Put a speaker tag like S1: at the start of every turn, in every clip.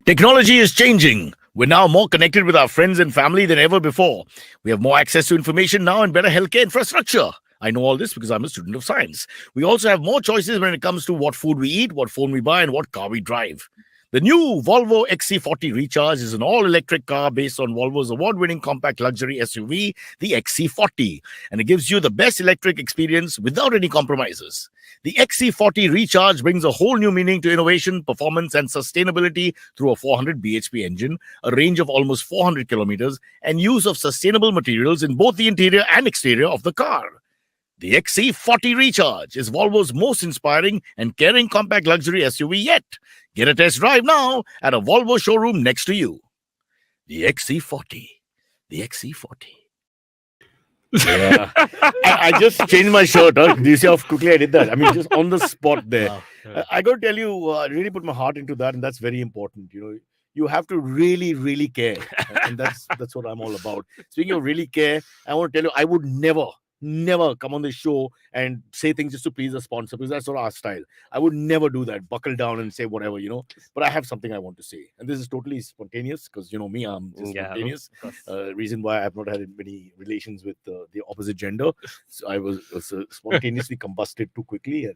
S1: Technology is changing. We're now more connected with our friends and family than ever before. We have more access to information now and better healthcare infrastructure. I know all this because I'm a student of science. We also have more choices when it comes to what food we eat, what phone we buy, and what car we drive. The new Volvo XC40 Recharge is an all-electric car based on Volvo's award-winning compact luxury SUV, the XC40, and it gives you the best electric experience without any compromises. The XC40 Recharge brings a whole new meaning to innovation, performance, and sustainability through a 400 bhp engine, a range of almost 400 kilometers, and use of sustainable materials in both the interior and exterior of the car. The XC40 Recharge is Volvo's most inspiring and caring compact luxury SUV yet. Get a test drive now at a Volvo showroom next to you. The XC40. The XC40. Yeah. I just changed my shirt. Huh? Do you see how quickly I did that? I mean, just on the spot there. Wow. I got to tell you, I really put my heart into that, and that's very important. You know, you have to really, really care, and that's what I'm all about. Speaking of really care, I want to tell you, I would never come on the show and say things just to please the sponsor, because that's not our style. I would never do that, buckle down and say whatever, but I have something I want to say, and this is totally spontaneous because me, I'm just spontaneous. Reason why I've not had many relations with the opposite gender, so I was spontaneously combusted too quickly, and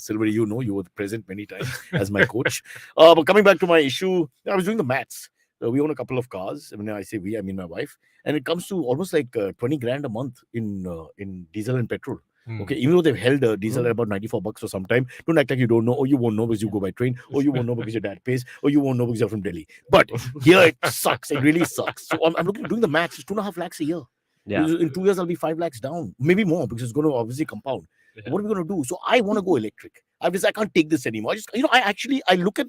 S1: Silverie, you were present many times as my coach. But coming back to my issue, I was doing the maths. We own a couple of cars. When I say we, I mean my wife. And it comes to almost like 20 grand a month in diesel and petrol. Okay, even though they've held diesel at about $94 for some time, don't act like you don't know, or you won't know because you go by train, or you won't know because your dad pays, or you won't know because you're from Delhi. But here it sucks. It really sucks. So I'm looking doing the maths. It's 2.5 lakhs a year. Yeah. In 2 years, I'll be 5 lakhs down, maybe more, because it's going to obviously compound. Yeah. What are we going to do? So I want to go electric. I can't take this anymore. I look at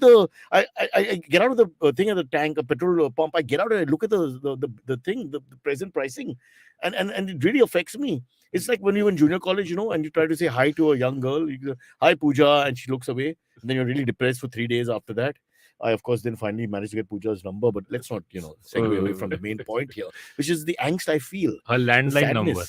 S1: I get out of the thing at the tank, a petrol pump. I get out and I look at the thing, the present pricing, and it really affects me. It's like when you're in junior college, and you try to say hi to a young girl. You go, hi, Pooja, and she looks away. And then you're really depressed for 3 days after that. I, of course, then finally managed to get Pooja's number, but let's not, segue away from the main point here, which is the angst I feel.
S2: Her landline number.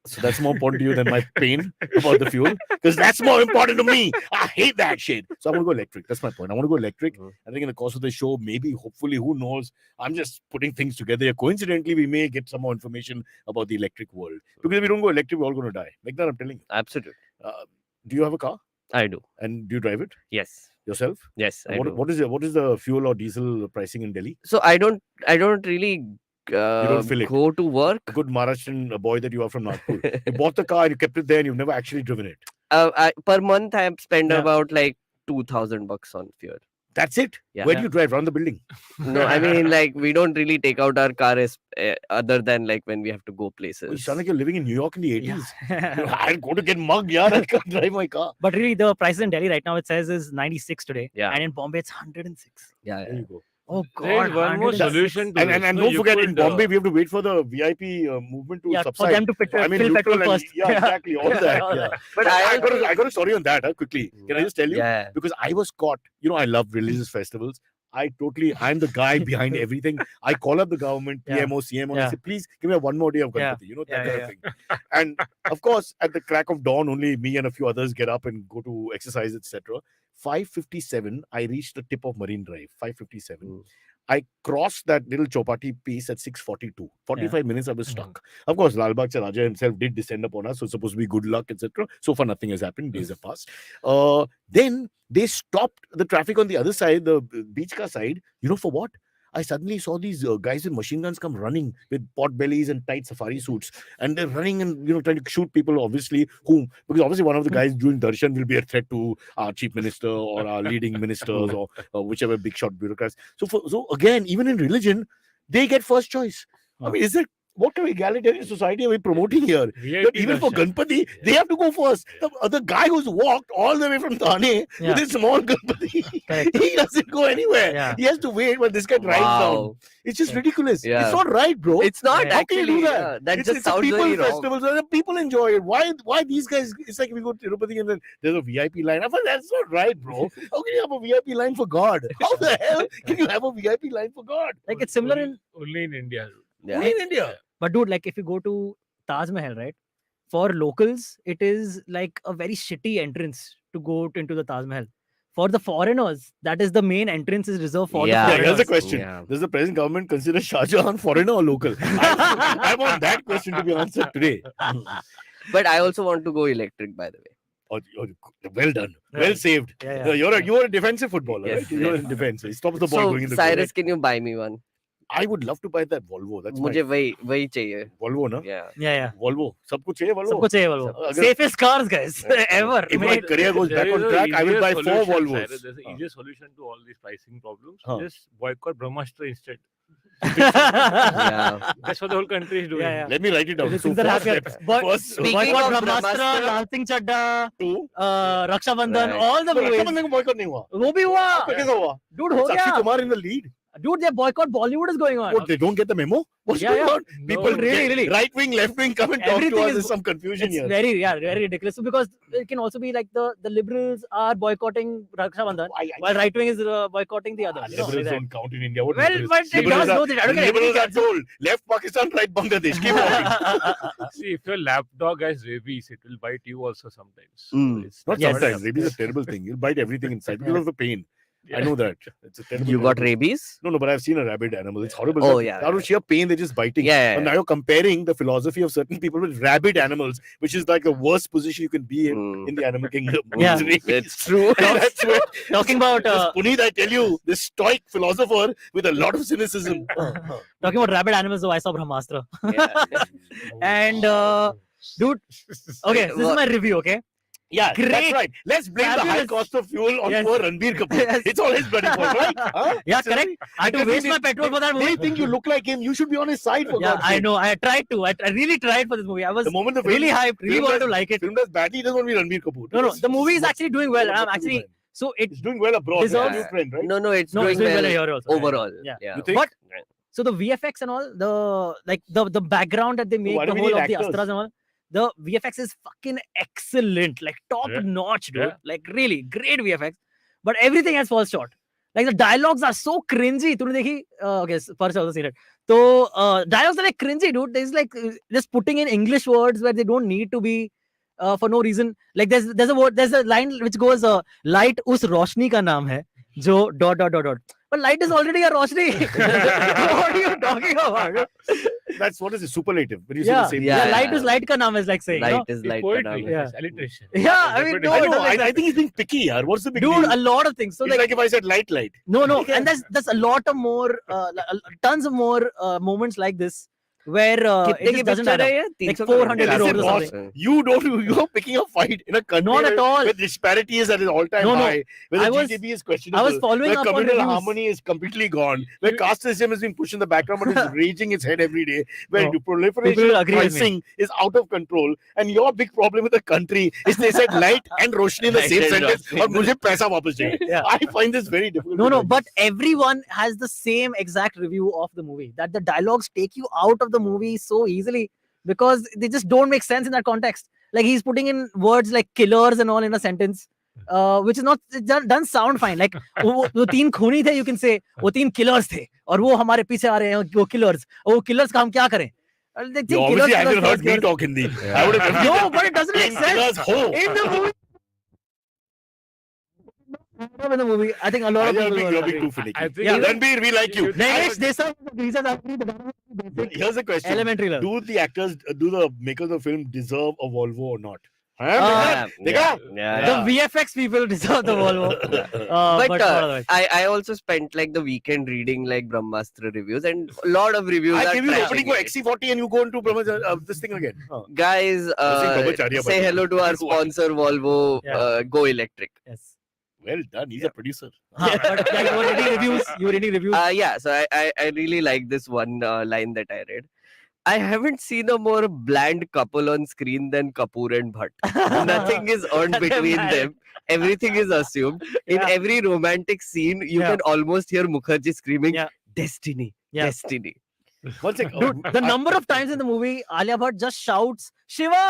S1: So that's more important to you than my pain about the fuel, because that's more important to me. I hate that shit. So I want to go electric. That's my point. I want to go electric. I think in the course of the show, maybe, hopefully, who knows? I'm just putting things together. Coincidentally, we may get some more information about the electric world. Because if we don't go electric, we're all going to die. Like that, I'm telling you.
S3: Absolutely.
S1: Do you have a car?
S3: I do.
S1: And do you drive it?
S3: Yes.
S1: Yourself?
S3: Yes.
S1: What is the fuel or diesel pricing in Delhi?
S3: So I don't really
S1: you don't feel it.
S3: Go to work.
S1: A good Maharashtrian boy that you are from Nagpur. You bought the car, you kept it there, and you've never actually driven it.
S3: Per month, I spend about like $2,000 on fuel.
S1: That's it?
S3: Yeah.
S1: Where do you drive? Around the building?
S3: No, I mean, like, we don't really take out our car other than like when we have to go places.
S1: You sound like you're living in New York in the 80s. Yeah. I'll go to get mugged, yeah. I can't drive my car.
S4: But really, the prices in Delhi right now, it says is 96 today.
S3: Yeah.
S4: And in Bombay, it's 106.
S3: Yeah.
S1: There you go.
S4: Oh, God.
S2: There's one more solution to
S1: and don't forget, in Bombay, we have to wait for the VIP movement to subside.
S4: For them to fill petrol first.
S1: Yeah, exactly. All that. Yeah. But I got a story on that quickly. Can I just tell you?
S3: Yeah.
S1: Because I was caught. I love religious festivals. I'm the guy behind everything. I call up the government, PMO, CMO, and I say, please give me one more day of Ganpati, that kind of thing. And of course, at the crack of dawn, only me and a few others get up and go to exercise, etc. 5:57, I reached the tip of Marine Drive. 5:57. I crossed that little Chopati piece at 6:42. 45 minutes I was stuck. Of course, Lal Bagh Raja himself did descend upon us, so it's supposed to be good luck, etc. So far, nothing has happened. Days have passed. Then they stopped the traffic on the other side, the beach car side. For what? I suddenly saw these guys with machine guns come running with pot bellies and tight safari suits, and they're running and trying to shoot people. Obviously, because obviously one of the guys doing darshan will be a threat to our chief minister or our leading ministers or whichever big shot bureaucrats. So again, even in religion, they get first choice. I mean, what kind of egalitarian society are we promoting here? That even for Ganpati, they have to go first. The guy who's walked all the way from Thane with his small Ganpati, he doesn't go anywhere. Yeah. He has to wait while this guy drives down. It's just ridiculous. Yeah. It's not right, bro.
S3: It's not.
S1: How can you do that?
S3: Yeah, that just sounds very wrong.
S1: Festivals, so people enjoy it. Why these guys? It's like we go to Tirupati and then there's a VIP line. I thought that's not right, bro. How can you have a VIP line for God? How the hell can you have a VIP line for God?
S4: Like, it's similar
S2: only in India.
S1: Yeah. Only in India.
S4: But dude, like, if you go to Taj Mahal, right? For locals, it is like a very shitty entrance to go into the Taj Mahal. for the foreigners, that is the main entrance is reserved for
S3: Yeah.
S4: the
S1: Yeah, here's
S4: foreigners.
S1: the question.
S3: Yeah.
S1: Does the present government consider Shah Jahan foreigner or local? I want that question to be answered today.
S3: But I also want to go electric, by the way.
S1: Well done.
S4: Yeah.
S1: Well saved.
S4: Yeah.
S1: You're a defensive footballer,
S3: Yes,
S1: right? You're
S3: yes.
S1: in defense. He stops the ball
S3: So,
S1: going in the goal.
S3: Cyrus, can you buy me one?
S1: I would love to buy that Volvo. That's my
S3: मुझे वही चाहिए.
S1: Volvo, na?
S3: Yeah.
S4: Yeah.
S1: Volvo. सब कुछ चाहिए Volvo.
S4: सबको चाहिए Volvo.
S1: अगर-
S4: Safest cars, guys, ever.
S1: If my
S4: made.
S1: career goes back on track, I will buy 4 Volvos.
S2: There's an easier solution to all these pricing problems.
S1: Huh.
S2: Just boycott Brahmastra instead.
S3: Yeah.
S2: That's what the whole country is doing.
S4: Yeah.
S1: Let me write it down.
S4: The
S1: So
S4: things that
S1: first
S4: happen.
S1: step,
S4: But
S1: first
S3: Speaking
S4: boycott
S3: of
S4: Brahmastra,
S3: Brahmastra,
S4: Lal Singh Chadda,
S1: two.
S4: Raksha Bandhan,
S3: Right.
S4: all the
S1: तो
S4: movies.
S1: Rakshabandhan को boycott नहीं हुआ.
S4: वो भी हुआ.
S1: कैसे हुआ?
S4: Dude, हो
S1: Sakshi
S4: गया.
S1: Kumar in the lead.
S4: Dude, their boycott Bollywood is going on.
S1: What, they don't get the memo? What's
S4: Yeah,
S1: going
S4: yeah.
S1: on? People
S2: No,
S4: really.
S1: right wing, left wing come and talk to
S4: Everything
S1: us.
S4: is-
S1: There's some confusion
S4: It's
S1: here.
S4: very ridiculous. So because it can also be like the liberals are boycotting Raksha Bandhan, while right wing is boycotting the other.
S1: Liberals don't count in India. What
S4: Well,
S1: liberals?
S4: but it
S1: Liberals
S4: does
S1: are-
S4: know that. I don't get
S1: Liberals are
S4: anything
S1: told left Pakistan, right Bangladesh. Keep walking.
S2: See, if your lapdog has rabies, it will bite you also sometimes.
S3: Mm.
S2: It's
S1: Not
S4: Yes.
S1: sometimes. Rabies is a terrible thing. You'll bite everything inside because of the pain. I know that. It's a terrible.
S3: You got
S1: terrible-
S3: rabies?
S1: No, but I've seen a rabid animal. It's horrible.
S3: Oh,
S1: But
S3: yeah,
S1: Out of
S3: yeah.
S1: sheer pain, they're just biting.
S3: Yeah.
S1: And now you're comparing the philosophy of certain people with rabid animals, which is like the worst position you can be in the animal kingdom.
S4: Yeah.
S3: It's true.
S1: That's where
S4: Talking about
S1: this Punit, I tell you, this stoic philosopher with a lot of cynicism.
S4: talking about rabid animals, though, I saw Brahmastra.
S3: Yeah.
S4: And dude, okay, this is my review. Okay,
S1: Yeah, that's
S4: Great.
S1: right. Let's blame the high
S4: Fabulous.
S1: cost of fuel on
S4: Yes.
S1: poor Ranbir Kapoor.
S4: Yes.
S1: It's all his bloody fault, right? Huh?
S4: yeah,
S1: It's a-
S4: correct. I had to
S1: Because
S4: waste
S1: they-
S4: my petrol for that
S1: They
S4: movie.
S1: think you look like him. You should be on his side, for
S4: Yeah,
S1: God's
S4: I
S1: sake.
S4: know. I tried to. I really tried for this movie. I was
S1: The moment the
S4: really
S1: film,
S4: hyped. Really
S1: film
S4: wanted to
S1: does-
S4: like it.
S1: film does badly, he doesn't want to be Ranbir Kapoor.
S4: No,
S1: Because
S4: the movie is
S1: what-
S4: actually doing well.
S1: what
S4: I'm
S1: to do
S4: actually
S1: then?
S4: so it.
S1: It's doing well abroad.
S4: deserves-
S1: It's a new trend, right?
S3: No, it's
S4: No,
S3: doing
S4: it's doing well
S3: well
S4: here also.
S3: overall.
S4: Yeah.
S1: You think?
S4: But so the VFX and all, the background that they make,
S1: why
S4: the
S1: do we
S4: whole
S1: need
S4: of the
S1: actors?
S4: astras and all, the VFX is fucking excellent, like top
S2: Yeah.
S4: notch, dude.
S2: Yeah.
S4: Like really great VFX. But everything else falls short. Like the dialogues are so cringy. तूने देखी? Okay, first I also seen it. So dialogues are like cringy, dude. There's like just putting in English words where they don't need to be. For no reason. Like there's a line which goes light उस रोशनी का नाम है जो ... But light is already a roshni. What are you talking about?
S1: That's what is it? Superlative. When you say
S4: Yeah,
S1: the same
S4: yeah,
S1: thing.
S4: light is light ka naam is like saying.
S3: Light
S4: you know?
S3: is light.
S2: Poetry.
S3: ka naam.
S4: Yeah.
S2: It's alliteration.
S4: Yeah, I mean, no,
S1: I
S4: it
S1: know.
S4: doesn't
S1: I
S4: exist.
S1: think he's being picky, yaar. What's the big
S4: Dude,
S1: deal?
S4: a lot of things. So
S1: It's
S4: like,
S1: like if I said light.
S4: no,
S1: Okay.
S4: and there's a lot of more, tons of more moments like this where it
S3: कितने की
S4: just doesn't
S3: picture
S4: add
S3: है
S4: up.
S3: ये?
S4: Like
S3: 300
S4: 400
S1: crores or
S3: boss.
S4: something.
S1: You're picking a fight in a country
S4: Not at all.
S1: where disparity is at an all-time
S4: No, no.
S1: high, where the
S4: I was-
S1: GDP is questionable,
S4: I was following
S1: where
S4: up on
S1: communal
S4: reviews.
S1: harmony is completely gone, where caste system is being pushed in the background but is raising its head every day, where
S4: No.
S1: the proliferation
S4: People
S1: of
S4: agree with me.
S1: pricing is out of control, and your big problem with the country is they said light and roshni in the
S3: Light
S1: same
S3: and
S1: sentence,
S3: roshni.
S1: और मुझे पैसा वापस चाहिए.
S4: Yeah.
S1: I find this very difficult.
S4: No,
S1: to
S4: but
S1: digest.
S4: everyone has the same exact review of the movie. That the dialogues take you out of the movie so easily because they just don't make sense in that context. Like he's putting in words like killers and all in a sentence, which is not it doesn't sound fine. Like वो 3 खूनी थे, you can say वो 3 killers थे और वो हमारे पीछे आ रहे हैं वो killers. और वो killers का हम क्या करें? Like,
S1: You obviously haven't heard me talk Hindi. I would have
S4: No, but it doesn't make sense.
S1: Ho.
S4: In the movie. In the movie, I think a lot of
S1: You're
S4: people
S1: being,
S4: will
S1: you're being
S4: agree.
S1: too finicky.
S2: I think
S4: Yeah.
S1: Ranbir, we like you.
S4: Naresh Desai, these are actually the basic
S1: Here's the question.
S4: elementary level.
S1: Do the actors, do the makers of the film deserve a Volvo or not? Huh?
S3: Yeah,
S1: Dekha?
S3: yeah,
S1: Yeah.
S3: yeah.
S4: The VFX people deserve the Volvo.
S3: But
S4: But not otherwise.
S3: I also spent like the weekend reading like Brahmastra reviews, and a lot of reviews
S1: I
S3: are
S1: give you the
S3: trashing
S1: opening for
S3: it.
S1: XC40 and you go into this thing again.
S3: Guys,
S1: Brahmacharya
S3: say
S1: bhai.
S3: hello to our
S1: This one.
S3: sponsor Volvo.
S4: Yeah.
S3: Go electric.
S4: Yes.
S1: Well done. He's a producer.
S4: But yeah, you were reading reviews. You were reading reviews.
S3: Yeah, so I really like this one line that I read. I haven't seen a more bland couple on screen than Kapoor and Bhatt. Nothing is earned
S4: They're
S3: between
S4: mad.
S3: them. Everything is assumed. In
S4: Yeah.
S3: every romantic scene, you
S4: Yeah.
S3: can almost hear Mukherjee screaming,
S4: Yeah.
S3: "Destiny,
S4: Yeah.
S3: destiny."
S1: One second.
S4: Dude, the number of times in the movie Alia Bhatt just shouts Shiva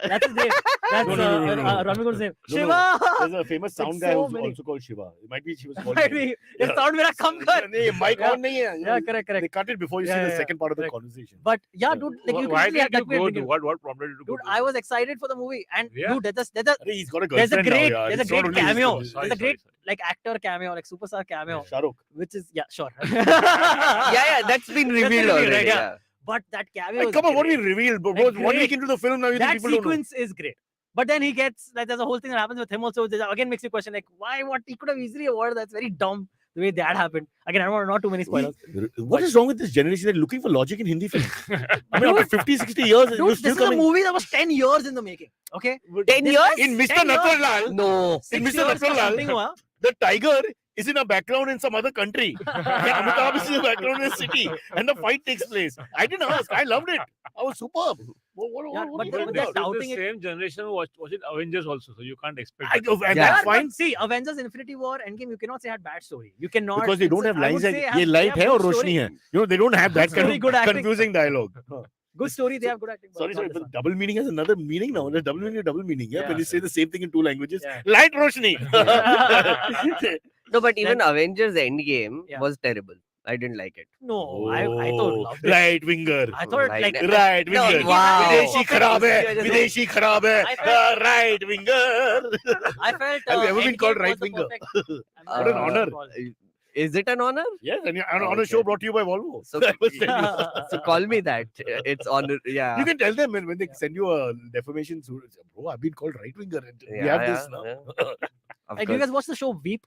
S4: That's his name. That's
S1: No, no.
S4: Rami Gupta's name.
S1: No, no.
S4: Shiva.
S1: There's a famous sound
S4: It's
S1: guy
S4: so
S1: who's
S4: many.
S1: also called Shiva. It might be Shiva's called.
S4: Might be. His
S1: Yeah.
S4: sound mera kam kar.
S1: No, mic
S4: Yeah.
S1: on nahi hai.
S4: Yeah, correct,
S1: They
S4: correct.
S1: cut it before you
S4: Yeah,
S1: see the
S4: yeah,
S1: second part of the
S4: correct.
S1: conversation.
S4: But yeah,
S1: Yeah.
S4: dude, like you
S2: Why
S4: can see
S2: did
S4: that
S2: you
S4: way
S2: go
S4: of
S2: to?
S4: thinking.
S2: What prompted you to go
S4: Dude,
S2: to?
S4: I was excited for the movie, and
S2: Yeah.
S4: dude, there's a
S1: He's got a
S4: there's a
S1: girlfriend now,
S4: great
S1: yaar.
S4: there's a
S1: It's not
S4: great
S1: only his
S4: cameo.
S1: business.
S2: Sorry,
S4: There's a great
S2: sorry.
S4: like actor cameo, like superstar cameo,
S2: Yeah.
S1: Shah Rukh.
S4: which is sure.
S3: Yeah, that's been revealed
S4: revealed,
S3: already.
S4: right?
S3: Yeah.
S4: Yeah. But that cameo
S1: Like,
S4: is
S1: come on, what we
S4: great.
S1: revealed, bro?
S4: Like,
S1: 1 week
S4: great.
S1: into the film now, you think
S4: That
S1: people don't know.
S4: sequence is great. But then he gets like there's a whole thing that happens with him also. That again makes you question like why what he could have easily avoided. That's very dumb the way that happened. Again, I don't want not too many spoilers.
S1: What is wrong with this generation? They're looking for logic in Hindi films. I mean, after 50, 60 years,
S4: Dude,
S1: you're
S4: this
S1: still
S4: is a
S1: coming.
S4: movie that was 10 years in the making. Okay,
S3: 10
S4: This
S3: years?
S4: guy-
S1: In Mr.
S4: 10 years.
S1: Natarlal,
S3: No.
S1: in
S4: 6
S1: Mr.
S4: years का
S1: Natarlal,
S4: shooting हुआ.
S1: the tiger is in a background in some other country. Amitabh is in the background in a city, and the fight takes place. I didn't ask. I loved it. I was superb. What
S4: Yeah,
S1: are you
S4: but
S1: talking
S4: they're
S1: about?
S4: doubting
S2: the
S4: it.
S2: same generation watched it Avengers also, so you can't expect.
S1: I
S2: that.
S1: go, and
S3: Yeah.
S1: that's fine
S4: But see, Avengers Infinity War Endgame, you cannot say had bad story. You cannot
S1: because they don't have
S4: I
S1: lines
S4: would
S1: like
S4: say
S1: ये
S4: have-
S1: light
S4: they
S1: है
S4: have
S1: और
S4: good
S1: रोशनी
S4: story.
S1: है. You know, they don't have that kind
S4: Story,
S1: of
S4: good acting.
S1: confusing dialogue.
S4: Good story, they have good acting. but
S1: Sorry,
S4: not
S1: sorry,
S4: this
S1: but
S4: one.
S1: double meaning has another meaning now. There's double meaning, double meaning. Yeah, when
S4: Yeah.
S1: you say the same thing in two languages.
S4: Yeah.
S1: Light roshni.
S3: No, but even Avengers Endgame
S4: Yeah.
S3: was terrible. I didn't like it.
S4: No, I thought loved it.
S1: Right winger.
S4: I thought
S3: Like
S4: like
S3: that.
S1: Right
S3: No,
S1: winger.
S3: wow.
S1: विदेशी खराब है.
S3: Yeah, just-
S1: विदेशी खराब है.
S4: I felt-
S1: Right winger.
S4: I felt
S1: Have you ever been
S4: Endgame
S1: called
S4: was
S1: right
S4: the
S1: winger?
S4: perfect-
S1: What an honor.
S3: Is it an honor?
S1: Yes, and on a
S3: Okay.
S1: show brought to you by Volvo.
S3: So-
S1: I must tell you.
S3: So call me that. It's honor. Yeah.
S1: You can tell them when they send you a defamation suit. Bro, I've been called right winger. We
S3: Yeah,
S1: have this
S3: yeah,
S1: now.
S3: yeah. Of
S4: Like, do you
S3: course.
S4: guys watch the show Veep?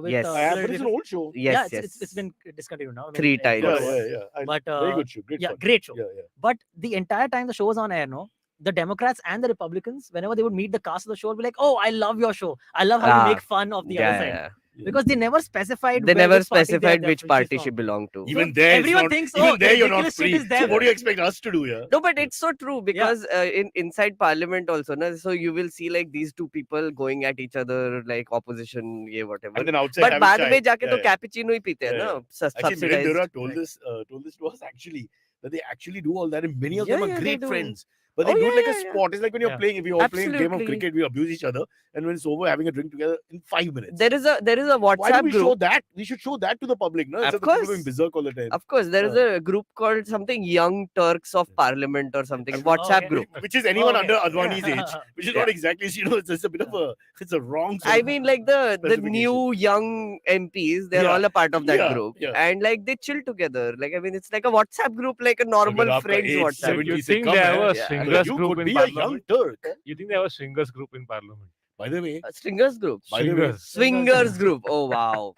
S4: With,
S3: Yes.
S1: I have, but it's an old show.
S3: Yes,
S4: yeah,
S3: yes.
S4: it's been discontinued now. I mean,
S3: 3
S4: it-
S3: times.
S1: Yeah.
S4: But
S1: Very good show. Great
S4: yeah,
S1: fun.
S4: great show.
S1: Yeah.
S4: But the entire time the show was on air, no, the Democrats and the Republicans, whenever they would meet the cast of the show, would be like, "Oh, I love your show. I love how
S3: Ah,
S4: you make fun of the
S3: Yeah,
S4: other side."
S3: yeah.
S4: Because they never specified.
S3: They
S4: where
S3: never
S4: which party
S3: specified
S4: they're
S3: which party
S4: from.
S3: she belonged to.
S1: Even
S4: So
S1: there, it's
S4: everyone
S1: not,
S4: thinks,
S1: even
S4: oh,
S1: there
S4: the
S1: you're not
S4: ridiculous shit
S1: free.
S4: is
S1: So
S4: them.
S1: what do you expect us to do? Yeah.
S3: No, but it's so true because in inside parliament also, na, so you will see like these two people going at each other like opposition, yeah, whatever.
S1: And then outside,
S3: But
S1: having
S3: बाद
S1: chai.
S3: में जाके
S1: Yeah,
S3: तो
S1: yeah.
S3: cappuccino ही पीते हैं
S1: Yeah,
S3: ना,
S1: Actually, Miren
S3: subsidized.
S1: Deora told this to us actually that they actually do all that, and many of them
S3: Yeah,
S1: are
S3: yeah, they
S1: great
S3: do.
S1: friends. But they
S3: Oh,
S1: do
S3: yeah,
S1: it like a
S3: yeah, yeah.
S1: sport. It's like when you're
S4: Yeah.
S1: playing, if you're all playing a game of
S3: Absolutely.
S1: cricket, we abuse each other, and when it's over, having a drink together in 5 minutes.
S3: There is a
S1: Why do
S3: WhatsApp
S1: we show
S3: group.
S1: that? We should show that to the public, no? Instead
S3: Of
S1: of people
S3: course.
S1: going berserk all the time.
S3: Of course, there is a group called something Young Turks of Parliament or something.
S1: Okay.
S3: WhatsApp
S4: Okay.
S3: group.
S1: Which is anyone
S4: Okay.
S1: under Advani's age, which is not exactly, it's a bit of a, it's a wrong. sort
S3: I
S1: of-
S3: mean, like the
S1: specification.
S3: new young MPs, they're
S1: Yeah.
S3: all a part of that
S1: Yeah,
S3: group,
S1: yeah.
S3: and like they chill together. Like I mean, it's like a WhatsApp group, like a normal
S1: अगर आपका
S3: friends
S1: age
S3: WhatsApp.
S1: 70
S2: You
S1: से
S2: think
S1: come
S2: they
S1: है,
S2: have a
S3: yeah.
S2: swingers
S1: you
S2: group
S1: could
S2: in
S1: be a young
S2: parliament?
S1: Turk.
S2: You think they have a swingers group in parliament?
S1: By the way,
S3: Stringers group,
S1: by the way,
S2: Swingers.
S3: swingers group. Oh wow!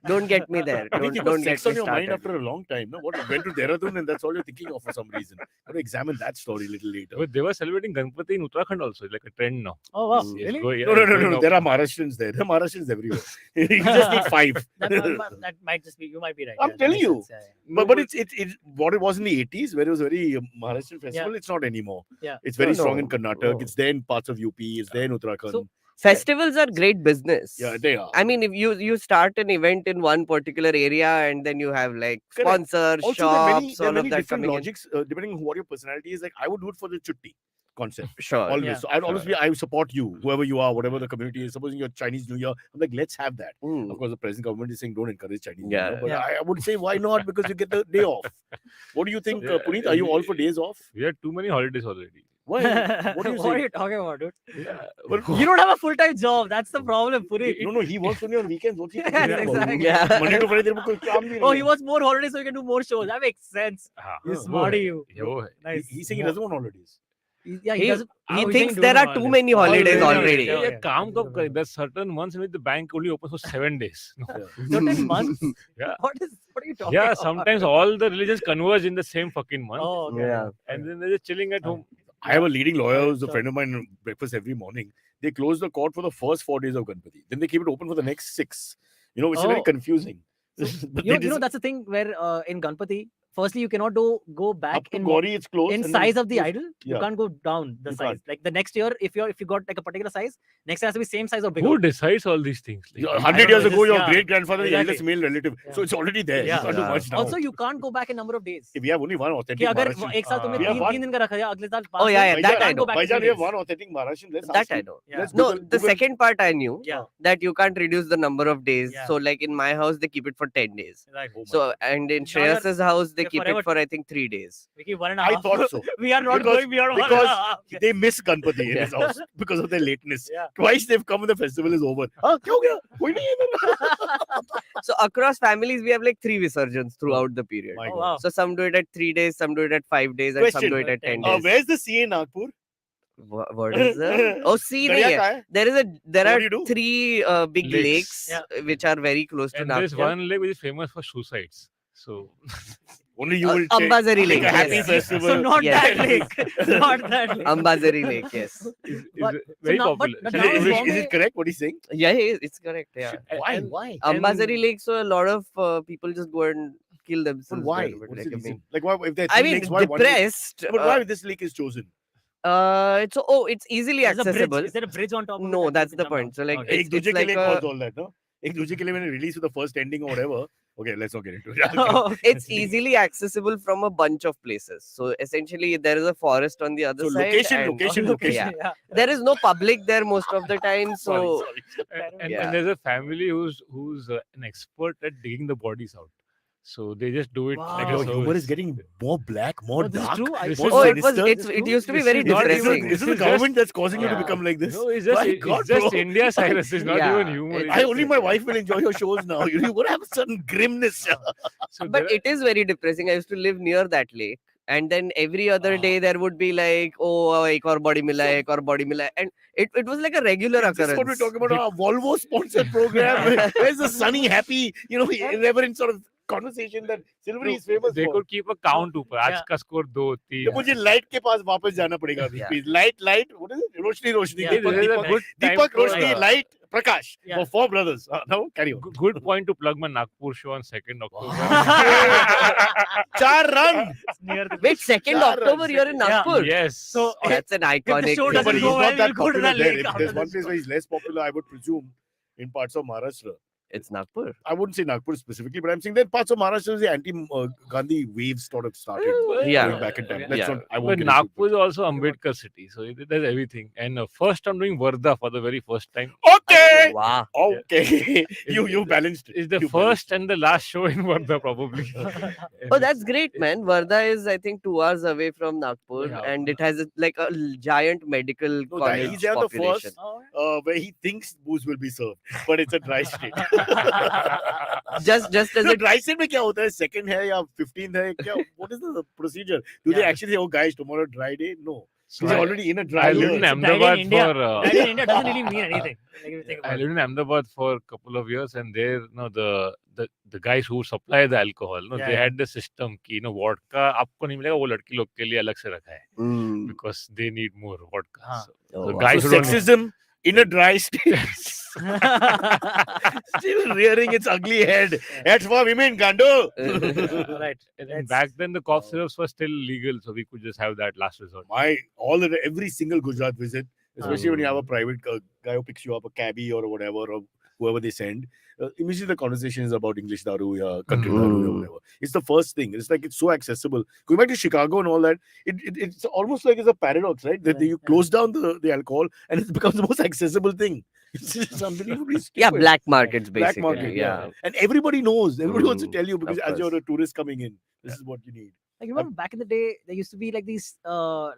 S3: Don't get me there.
S1: I think
S3: Don't
S1: you got
S3: don't get
S1: sex
S3: me
S1: on your mind
S3: started.
S1: after a long time. No, what went to Dehradun and that's all you're thinking of for some reason. Got to examine that story a little later.
S2: But they were celebrating Ganpati in Uttarakhand also, like a trend now.
S4: Oh wow,
S3: Mm.
S2: Yes,
S4: really?
S2: go- yeah,
S1: No.
S2: going up.
S1: There are Maharashtrians there. There are Maharashtrians everywhere. You just need 5.
S4: That might just be. You might be right.
S1: I'm
S4: that
S1: telling
S4: makes
S1: you.
S4: sense, yeah,
S1: But it's what it was in the 80s, where it was very Maharashtrian festival. It's not anymore.
S4: Yeah.
S1: It's very
S3: No,
S1: strong in
S3: no,
S1: Karnataka.
S3: no.
S1: It's there in parts of UP. It's there in Uttarakhand.
S4: So-
S3: Festivals are great business.
S1: yeah, they are.
S3: I mean, if you start an event in one particular area and then you have like
S1: Correct.
S3: sponsors,
S1: Also, there are
S3: shops,
S1: there are
S3: all of
S1: many
S3: that
S1: different
S3: coming in.
S1: logics depending on what your personality is. Like, I would do it for the chutti concept.
S3: Sure.
S1: Always.
S4: Yeah,
S1: So I'd always be, I support you, whoever you are, whatever the community is. Supposing you're Chinese New Year, I'm like, let's have that.
S3: Mm.
S1: Of course, the present government is saying don't encourage Chinese New
S3: Yeah.
S1: Year. But
S4: Yeah.
S1: I would say, why not? Because you get the day off. What do you think,
S2: Yeah,
S1: Punit? Are you all for days off?
S2: We had too many holidays already.
S1: Why? What do you
S4: what
S1: say?
S4: are you talking about, dude?
S2: Yeah.
S1: But-
S4: You don't have a full-time job. That's the problem, Puri.
S1: No, he works only on weekends. What's he
S4: Yes,
S1: complaining about?
S4: exactly.
S3: Yeah.
S1: Monday to Friday, तेरे को कोई काम नहीं
S4: Oh, he
S1: है.
S4: wants more holidays so he can do more shows. That makes sense.
S2: हाँ,
S4: He's
S1: वो
S4: smart,
S2: है,
S4: you.
S2: ये वो है.
S4: Nice.
S1: He's saying he doesn't want holidays.
S4: Yeah, he
S3: He-
S4: doesn't.
S3: he
S4: he's
S3: thinks
S4: saying
S3: there
S4: do
S3: are
S4: no
S3: too
S4: holidays.
S3: many holidays
S4: Yeah,
S3: already.
S4: yeah,
S2: ये
S4: yeah.
S2: काम कब करे? There's certain months in which the bank only opens for 7 days. No.
S4: Certain months.
S2: Yeah.
S4: What are you talking
S2: Yeah,
S4: about?
S2: sometimes all the religions converge in the same fucking month.
S4: Oh, okay.
S3: Yeah.
S2: And then they're just chilling at home.
S1: I have a leading lawyer who's a
S4: Sure.
S1: friend of mine. Breakfast every morning. They close the court for the first 4 days of Ganpati. Then they keep it open for the next 6. You know, which is very
S4: Oh.
S1: confusing. But
S4: You
S1: they
S4: know,
S1: just-
S4: that's the thing where in Ganpati, firstly, you cannot go back
S1: Up to
S4: in
S1: Gauri, it's close.
S4: in
S1: and then
S4: size
S1: it's
S4: of the
S1: close.
S4: idol. You
S1: Yeah.
S4: can't go down the
S1: You
S4: size.
S1: can't.
S4: Like the next year, if you got like a particular size, next year has to be same size or bigger.
S2: Who decides all these things? Like,
S1: 100
S4: don't
S1: years
S4: know,
S1: ago,
S4: it's
S1: your
S4: just- yeah,
S1: great grandfather is the
S4: exactly.
S1: eldest male relative.
S4: Yeah.
S1: So it's already there.
S4: Yeah.
S1: You can't do
S3: Yeah.
S1: much now.
S4: Also, you can't go back in number of days.
S1: If we have only one
S4: कि
S1: authentic
S4: अगर
S1: Maharashtrian.
S4: एक साल तुमने
S1: We have
S4: तीन
S1: one.
S4: तीन दिन का रखा है, अगले साल
S3: Oh,
S4: 5
S3: yeah,
S4: दिन,
S3: that
S4: you
S3: I
S4: can't
S3: know.
S4: go back in
S1: Baijan,
S4: 3
S1: we have
S4: days.
S1: one authentic Maharashtrian. Let's
S3: That
S1: ask
S3: I
S1: him.
S3: know.
S4: Yeah.
S1: Let's
S3: No,
S1: Google-
S3: the
S1: Google-
S3: second part I knew
S4: Yeah.
S3: that you can't reduce the number of days.
S4: Yeah.
S3: So, like in my house, they keep it for 10 days.
S4: Exactly.
S1: Oh my
S3: So, and in
S4: Now you're-
S3: Shreyas's house, they
S4: you're
S3: keep
S4: forever-
S3: it for I think 3 days.
S4: We keep 1.5.
S1: I thought so.
S4: We are not
S1: Because-
S4: going beyond 1.5.
S1: because they miss Ganpati in his house because of their lateness.
S4: Yeah.
S1: Twice they've come and the festival is over. हाँ, क्या हो गया? कोई नहीं है इधर।
S3: So, across families, we have like 3 Visarjans throughout the period.
S1: My
S4: Oh,
S1: God.
S4: wow.
S3: So, some do it at 3 days, some do it at 5 days, and some
S1: Question.
S3: do it at 10 days.
S1: Where's the CA Nagpur?
S3: What is that? Oh, see,
S1: Darya
S3: nahi hai.
S1: कहाँ है?
S3: There
S1: What
S3: are
S1: do you do?
S3: 3 big
S2: Lakes.
S3: lakes
S4: Yeah.
S3: which are very close to
S2: and there's
S3: Nagpur.
S2: one lake which is famous for suicides. So
S1: Only you will take
S3: Ambazari
S1: take
S3: Lake.
S1: a happy
S3: Yes.
S1: festival.
S4: So not
S3: Yes.
S4: that lake. Not that lake.
S3: Ambazari Lake, yes.
S2: is
S4: But-
S2: very
S4: now- but-
S2: popular.
S4: but
S1: Is
S4: now
S1: it-
S4: in
S1: is
S4: Bombay-
S1: it correct what he's saying?
S3: Yeah, it's correct. Yeah.
S1: Why?
S2: and-
S1: Why?
S3: Ambazari Lake, so a lot of people just go and kill
S1: But
S3: themselves.
S1: why?
S3: there, but
S1: What is
S3: like,
S1: the
S3: I
S1: reason?
S3: mean,
S1: Like why? If there are
S3: I
S1: three
S3: mean,
S1: lakes, why one lake?
S3: depressed.
S1: But why this lake is chosen?
S3: It's easily
S4: There's a bridge.
S3: accessible.
S4: Is there a bridge on top of it
S3: No,
S4: that
S3: that's
S4: you
S3: the
S4: can jump
S3: point. So
S4: down?
S3: like,
S4: Okay.
S1: एक
S3: it's
S1: दूसरे के
S3: like
S1: लिए
S3: a-
S1: cause all that, no? एक दूसरे के लिए when it release with the first ending or whatever. Okay, let's not get into it.
S3: it's easily accessible from a bunch of places. So essentially, there is a forest on the other
S1: So
S3: side.
S1: location,
S3: and
S1: location,
S4: Oh,
S1: location.
S3: Yeah. There is no public there most of the time. So
S2: And
S3: Yeah.
S2: there's a family who's an expert at digging the bodies out. So they just do it
S4: Wow.
S2: like
S1: Your
S2: a
S1: humor is
S2: service.
S1: getting more black, more
S4: No, this is
S1: dark.
S4: true.
S2: This
S1: more
S2: is-
S3: oh, it was.
S1: sinister.
S3: It used to be
S2: This
S3: very
S2: is not even-
S3: depressing.
S1: Is it the
S2: This is
S1: government that's causing you to
S3: Yeah.
S1: become like this?
S2: No, it's just,
S1: My God,
S2: it's just
S1: bro.
S2: India, Cyrus. It's not
S3: Yeah,
S2: even humor.
S3: it's-
S1: I only my wife will enjoy your shows now. You would have a certain grimness.
S2: So
S3: But
S2: there
S3: it is very depressing. I used to live near that lake. And then every other
S1: Ah.
S3: day there would be like, oh, ek aur body mila, ek aur body mila. And it was like a regular
S1: This is what we're
S3: occurrence.
S1: talking about. Our Volvo sponsored program. Where's the sunny, happy, irreverent sort of conversation that Silverie is famous
S2: they
S1: for?
S2: could keep a count ऊपर. आज
S4: Yeah.
S2: का score 2, 3.
S1: तो मुझे light के पास वापस जाना पड़ेगा अभी
S3: Yeah.
S1: Please light what is it Roshni Roshni
S4: Yeah,
S1: Deepak
S2: this is a
S1: Deepak
S2: good time
S1: Deepak
S2: for,
S1: Roshni light Prakash
S4: Yeah.
S1: for four brothers now carry on
S2: Good point to plug my Nagpur show on 2nd October.
S1: चार run
S4: It's near the
S3: Wait, 2nd
S1: Yeah,
S3: October, you're in
S4: yeah.
S3: Nagpur.
S2: Yes.
S4: So,
S3: That's an iconic.
S4: show
S3: thing.
S4: doesn't
S1: but he's
S4: go well,
S1: not that
S4: we'll go to
S1: popular
S4: the
S1: there
S4: lake
S1: if
S4: after
S1: there's
S4: this
S1: one place
S4: show.
S1: where he's less popular I would presume in parts of Maharashtra
S3: It's Nagpur.
S1: I wouldn't say Nagpur specifically but I'm saying that parts of Maharashtra the anti-Gandhi wave sort of started
S3: Yeah.
S1: going back in time let's
S3: Yeah.
S1: not I
S2: But
S1: won't get into
S2: Nagpur is also Ambedkar city, so there's everything. And first, I'm doing Varda for the very first time.
S1: it. okay
S3: Wow.
S1: okay you balanced it
S2: It's the
S1: You
S2: first and the last show in Varda, probably.
S3: Oh, that's great, man. Varda is, I think, 2 hours away from Nagpur,
S2: Yeah.
S3: and it has like a giant medical
S1: No, that
S3: college
S1: he's there the
S3: population.
S4: Oh,
S1: where he thinks booze will be served, but it's a dry state.
S3: Just as
S1: So
S3: a
S1: dry state में क्या होता है? Second है या 15th है? क्या? What is the procedure? Do they
S4: Yeah.
S1: actually say, "Oh, guys, tomorrow dry day"? No,
S2: So
S1: he's
S2: I,
S1: already in a dry
S2: I lived
S1: year.
S2: in
S4: So died in
S2: Ahmedabad
S4: India.
S2: for.
S4: That in India doesn't really mean anything. Like if you think
S2: I
S4: about it.
S2: lived in Ahmedabad for a couple of years, and there, the guys who supply the alcohol,
S4: Yeah,
S2: they
S4: yeah.
S2: had the system कि vodka आपको नहीं मिलेगा, वो लड़की लोग के लिए अलग से रखा है,
S3: Mm.
S2: because they need more vodka.
S4: हाँ.
S2: So,
S3: Oh,
S2: the
S3: wow.
S2: guys
S1: So
S2: who don't
S1: sexism in a dry state, still rearing its ugly head. That's for women, Gando.
S4: Right.
S2: and
S4: That's-
S2: back then the cough syrups were still legal, so we could just have that last resort.
S1: Every single Gujarat visit, especially when you have a private guy who picks you up, a cabbie or whatever, or whoever they send. Immediately the conversation is about English daru, country daru, or whatever. It's the first thing. It's like it's so accessible. Going back to Chicago and all that, it's almost like it's a paradox, right? That you close down the alcohol and it becomes the most accessible thing. It's just unbelievably stupid.
S3: Yeah, black markets
S1: Black
S3: basically.
S1: market,
S3: yeah.
S1: And everybody knows. Everybody wants to tell you because
S3: of
S1: as you're
S3: course.
S1: a tourist coming in, this is what you need.
S4: Like remember back in the day, there used to be like these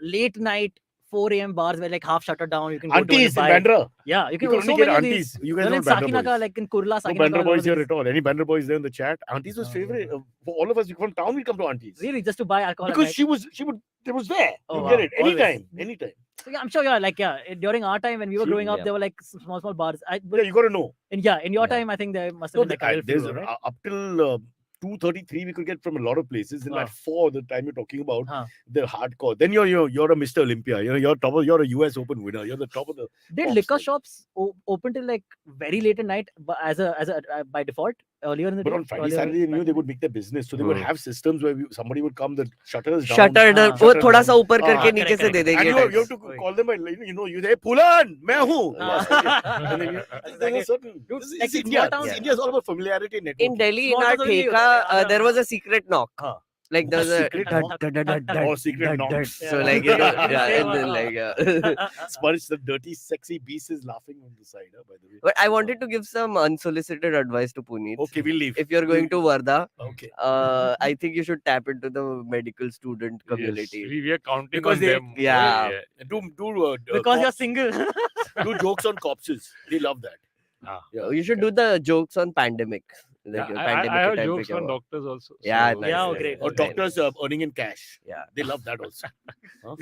S4: late night 4 a.m. bars where like half shuttered down. You can go
S1: Aunties
S4: to
S1: in
S4: and buy.
S1: Bandra.
S4: Yeah, you
S1: You
S4: can
S1: can
S4: also
S1: only get
S4: many of these.
S1: aunties. You guys
S4: Even
S1: know
S4: in
S1: Bandra
S4: Sakinaka,
S1: boys.
S4: like in Kurla,
S1: No
S4: Sakinaka.
S1: Bandra
S4: all
S1: boys
S4: of
S1: here
S4: these.
S1: at all. Any Bandra boys there in the chat? Aunties was favorite. For all of us, from town, we come to aunties.
S4: Really, just to buy alcohol. at
S1: Because
S4: night.
S1: she was there.
S4: Oh,
S1: You
S4: wow.
S1: get it
S4: Always.
S1: anytime.
S4: So, yeah, I'm sure. Yeah, during our time when we were growing up,
S3: Yeah.
S4: there were like small bars.
S1: Yeah, you got to know.
S4: In your
S3: Yeah.
S4: time, I think there must have
S1: No,
S4: been like a
S1: there's
S4: few, right?
S1: up till 2:33 we could get from a lot of places. Then at 4, the time you're talking about the hardcore. Then you're a Mr. Olympia. You're a US Open winner. You're the top of the.
S4: Did
S1: Pops,
S4: liquor
S1: like-
S4: shops open till like very late at night by default? earlier in the
S1: But
S4: day.
S1: on Friday,
S4: earlier
S1: Saturday, they knew
S4: back
S1: they would make their business. So they would have systems where somebody would come, the shutters down.
S3: Shutter
S4: हाँ,
S3: वो
S1: shutter
S3: थोड़ा
S1: down.
S3: सा ऊपर करके
S1: हाँ,
S3: नीचे से
S4: correct,
S3: they
S1: And
S3: देंगे.
S1: you have to
S4: Wait.
S1: call them by, you say, Pulan, मैं हूँ.
S3: हाँ.
S1: And then there's a certain,
S4: Dude,
S1: this
S4: like
S1: is
S4: in
S1: India.
S4: small towns-
S1: This India is all about familiarity and
S3: In
S1: networking.
S3: Delhi, in
S4: Small
S3: our
S4: towns only
S3: theka,
S4: होता है,
S3: there was a secret knock.
S1: हाँ.
S3: Like there was a
S1: Secret
S3: dud,
S1: knock?
S3: dud, dud, dud, dud,
S1: Oh, secret
S3: dud,
S1: knocks.
S3: dud. So
S4: Yeah.
S3: like,
S4: Same
S3: and then
S4: one,
S3: like,
S1: Spurge, the dirty, sexy beast is laughing on the side, by the way.
S3: But I wanted to give some unsolicited advice to Punit.
S1: Okay, we'll leave.
S3: If you're going to Varda,
S1: Okay.
S3: I think you should tap into the medical student community.
S2: Yes, we are counting
S1: Because
S2: on
S1: they-
S2: them.
S3: Yeah.
S1: Do
S4: because you're single.
S1: do jokes on corpses. They love that. Yeah.
S3: You should do the jokes on pandemic. Like
S2: Yeah,
S3: your
S2: I
S3: pandemic
S2: have
S3: type
S2: jokes
S3: of-
S2: on doctors also.
S3: Yeah,
S2: so-
S3: nice,
S4: Yeah,
S3: nice,
S4: great.
S3: nice,
S1: Or
S3: nice.
S1: doctors earning in cash.
S3: Yeah.
S1: They love that also. Huh?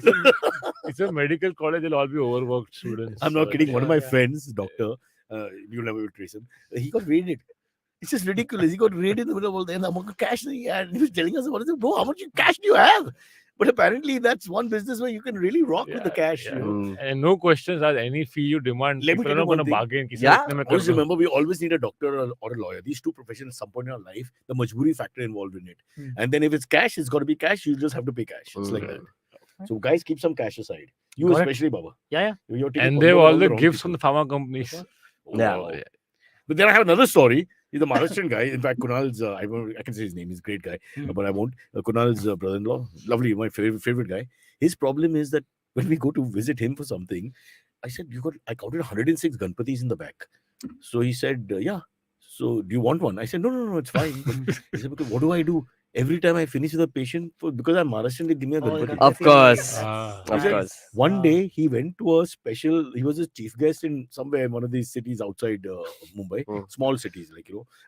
S2: It's a medical college. They'll all be overworked students.
S1: I'm not
S2: so
S1: kidding. One of my
S4: Yeah.
S1: friends, doctor, you'll never trace him. He got raided. It's just ridiculous. He got raided in the middle of all the amount of cash that he had. He was telling us about it. Bro, how much cash do you have? But apparently, that's one business where you can really rock with the
S2: Yeah,
S1: cash.
S2: yeah.
S1: You know?
S3: Mm.
S2: And no questions asked. Any fee you demand,
S1: Let me
S2: people
S1: tell
S2: are
S1: you
S2: not
S1: one
S2: going to
S1: thing.
S2: bargain. किसी
S3: Yeah.
S2: इतने में
S1: Always
S2: कर दो.
S1: remember, we always need a doctor or a lawyer. These two professions at some point in our life, the majburi factor involved in it.
S4: Hmm.
S1: And then if it's cash, it's got to be cash. You just have to pay cash. It's like that. So guys, keep some cash aside. You
S4: Got it.
S1: especially, Baba.
S4: Yeah.
S1: You're taking
S2: And they have
S1: control
S2: all
S1: of
S2: the
S1: wrong
S2: gifts
S1: people.
S2: from the pharma companies.
S3: Yeah.
S1: Wow. But then I have another story. He's a Maharashtrian guy. In fact, Kunal's, I can say his name. He's a great guy, but I won't. Kunal's brother-in-law, lovely, my favorite guy. His problem is that when we go to visit him for something, I said, I counted 106 Ganpatis in the back. So he said, yeah. So do you want one? I said, no, it's fine. He said, because what do I do? Every time I finish with a patient, because I'm Maharashtrian, they give me a Ganpati.
S3: Of course.
S2: Ah.
S3: Of course.
S1: One day he went to a special, he was a chief guest in somewhere in one of these cities outside Mumbai, small cities,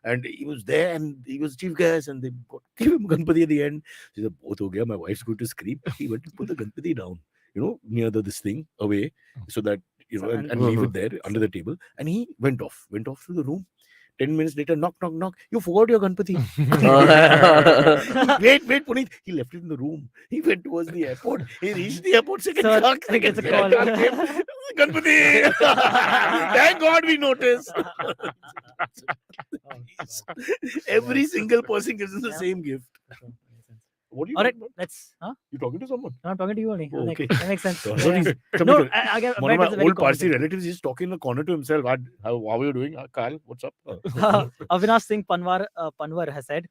S1: and he was there and he was chief guest and they gave him Ganpati at the end. He said, both ho gaya, my wife's going to scream. He went and put the Ganpati down, near this thing away so that, and leave it there under the table. And he went off to the room. 10 minutes later, knock. You forgot your Ganpati. Wait, Punit. He left it in the room. He went towards the airport. He reached the airport. Second
S4: Sir,
S1: knock.
S4: I think it's a call.
S1: Ganpati. Thank God we noticed. Every single person gives us the same gift. What are you
S4: All right,
S1: talking about?
S4: let's. Huh?
S1: You talking to someone?
S4: No, I'm talking to you only.
S1: Oh,
S4: Like,
S1: okay.
S4: that makes sense.
S1: So,
S4: Yeah.
S1: sorry.
S4: No, I get
S1: One of my
S4: it's a very
S1: old
S4: common
S1: Parsi relatives is talking in the corner to himself. How are you doing? Kyle, what's up?
S4: Avinash Singh Panwar has said,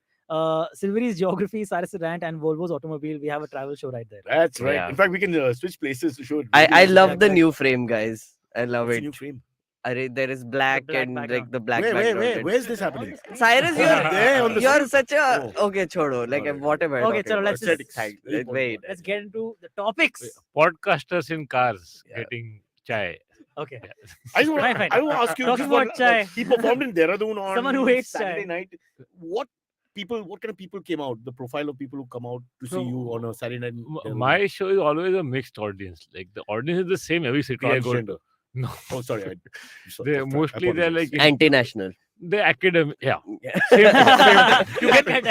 S4: Silverie's geography, Cyrus rant, and Volvo's automobile. We have a travel show right there.
S1: That's right.
S3: Yeah.
S1: In fact, we can switch places to show it.
S3: I love the
S4: exactly.
S3: new frame, guys. I love
S1: What's the
S3: it.
S1: new frame?
S3: There is black,
S4: black
S3: and like
S4: background.
S3: the black
S1: Where?
S3: background.
S1: Where's this happening?
S3: Cyrus,
S1: There on the
S3: you're
S1: screen.
S3: such a
S1: Oh.
S3: okay. Chodo, like
S1: Alright.
S3: whatever.
S4: Okay, chalo, let's just-
S1: Aesthetics. Very important
S3: Wait.
S1: one.
S4: Let's get into the topics.
S2: Podcasters in cars
S3: Yeah.
S2: getting chai.
S4: Okay.
S1: I just want
S4: Fine, fine.
S1: to ask you.
S4: Talking
S1: just one-
S4: about chai.
S1: He performed in Dehradun on
S4: Someone who hates
S1: Saturday
S4: chai.
S1: night. What kind of people came out? The profile of people who come out to see
S2: So,
S1: you on a Saturday night. in Dehradun?
S2: My show is always a mixed audience. Like the audience is the same every city I go to.
S1: Transgender.
S2: No,
S1: Oh, sorry.
S2: they mostly they're like
S3: Anti-national.
S2: the academic. Yeah,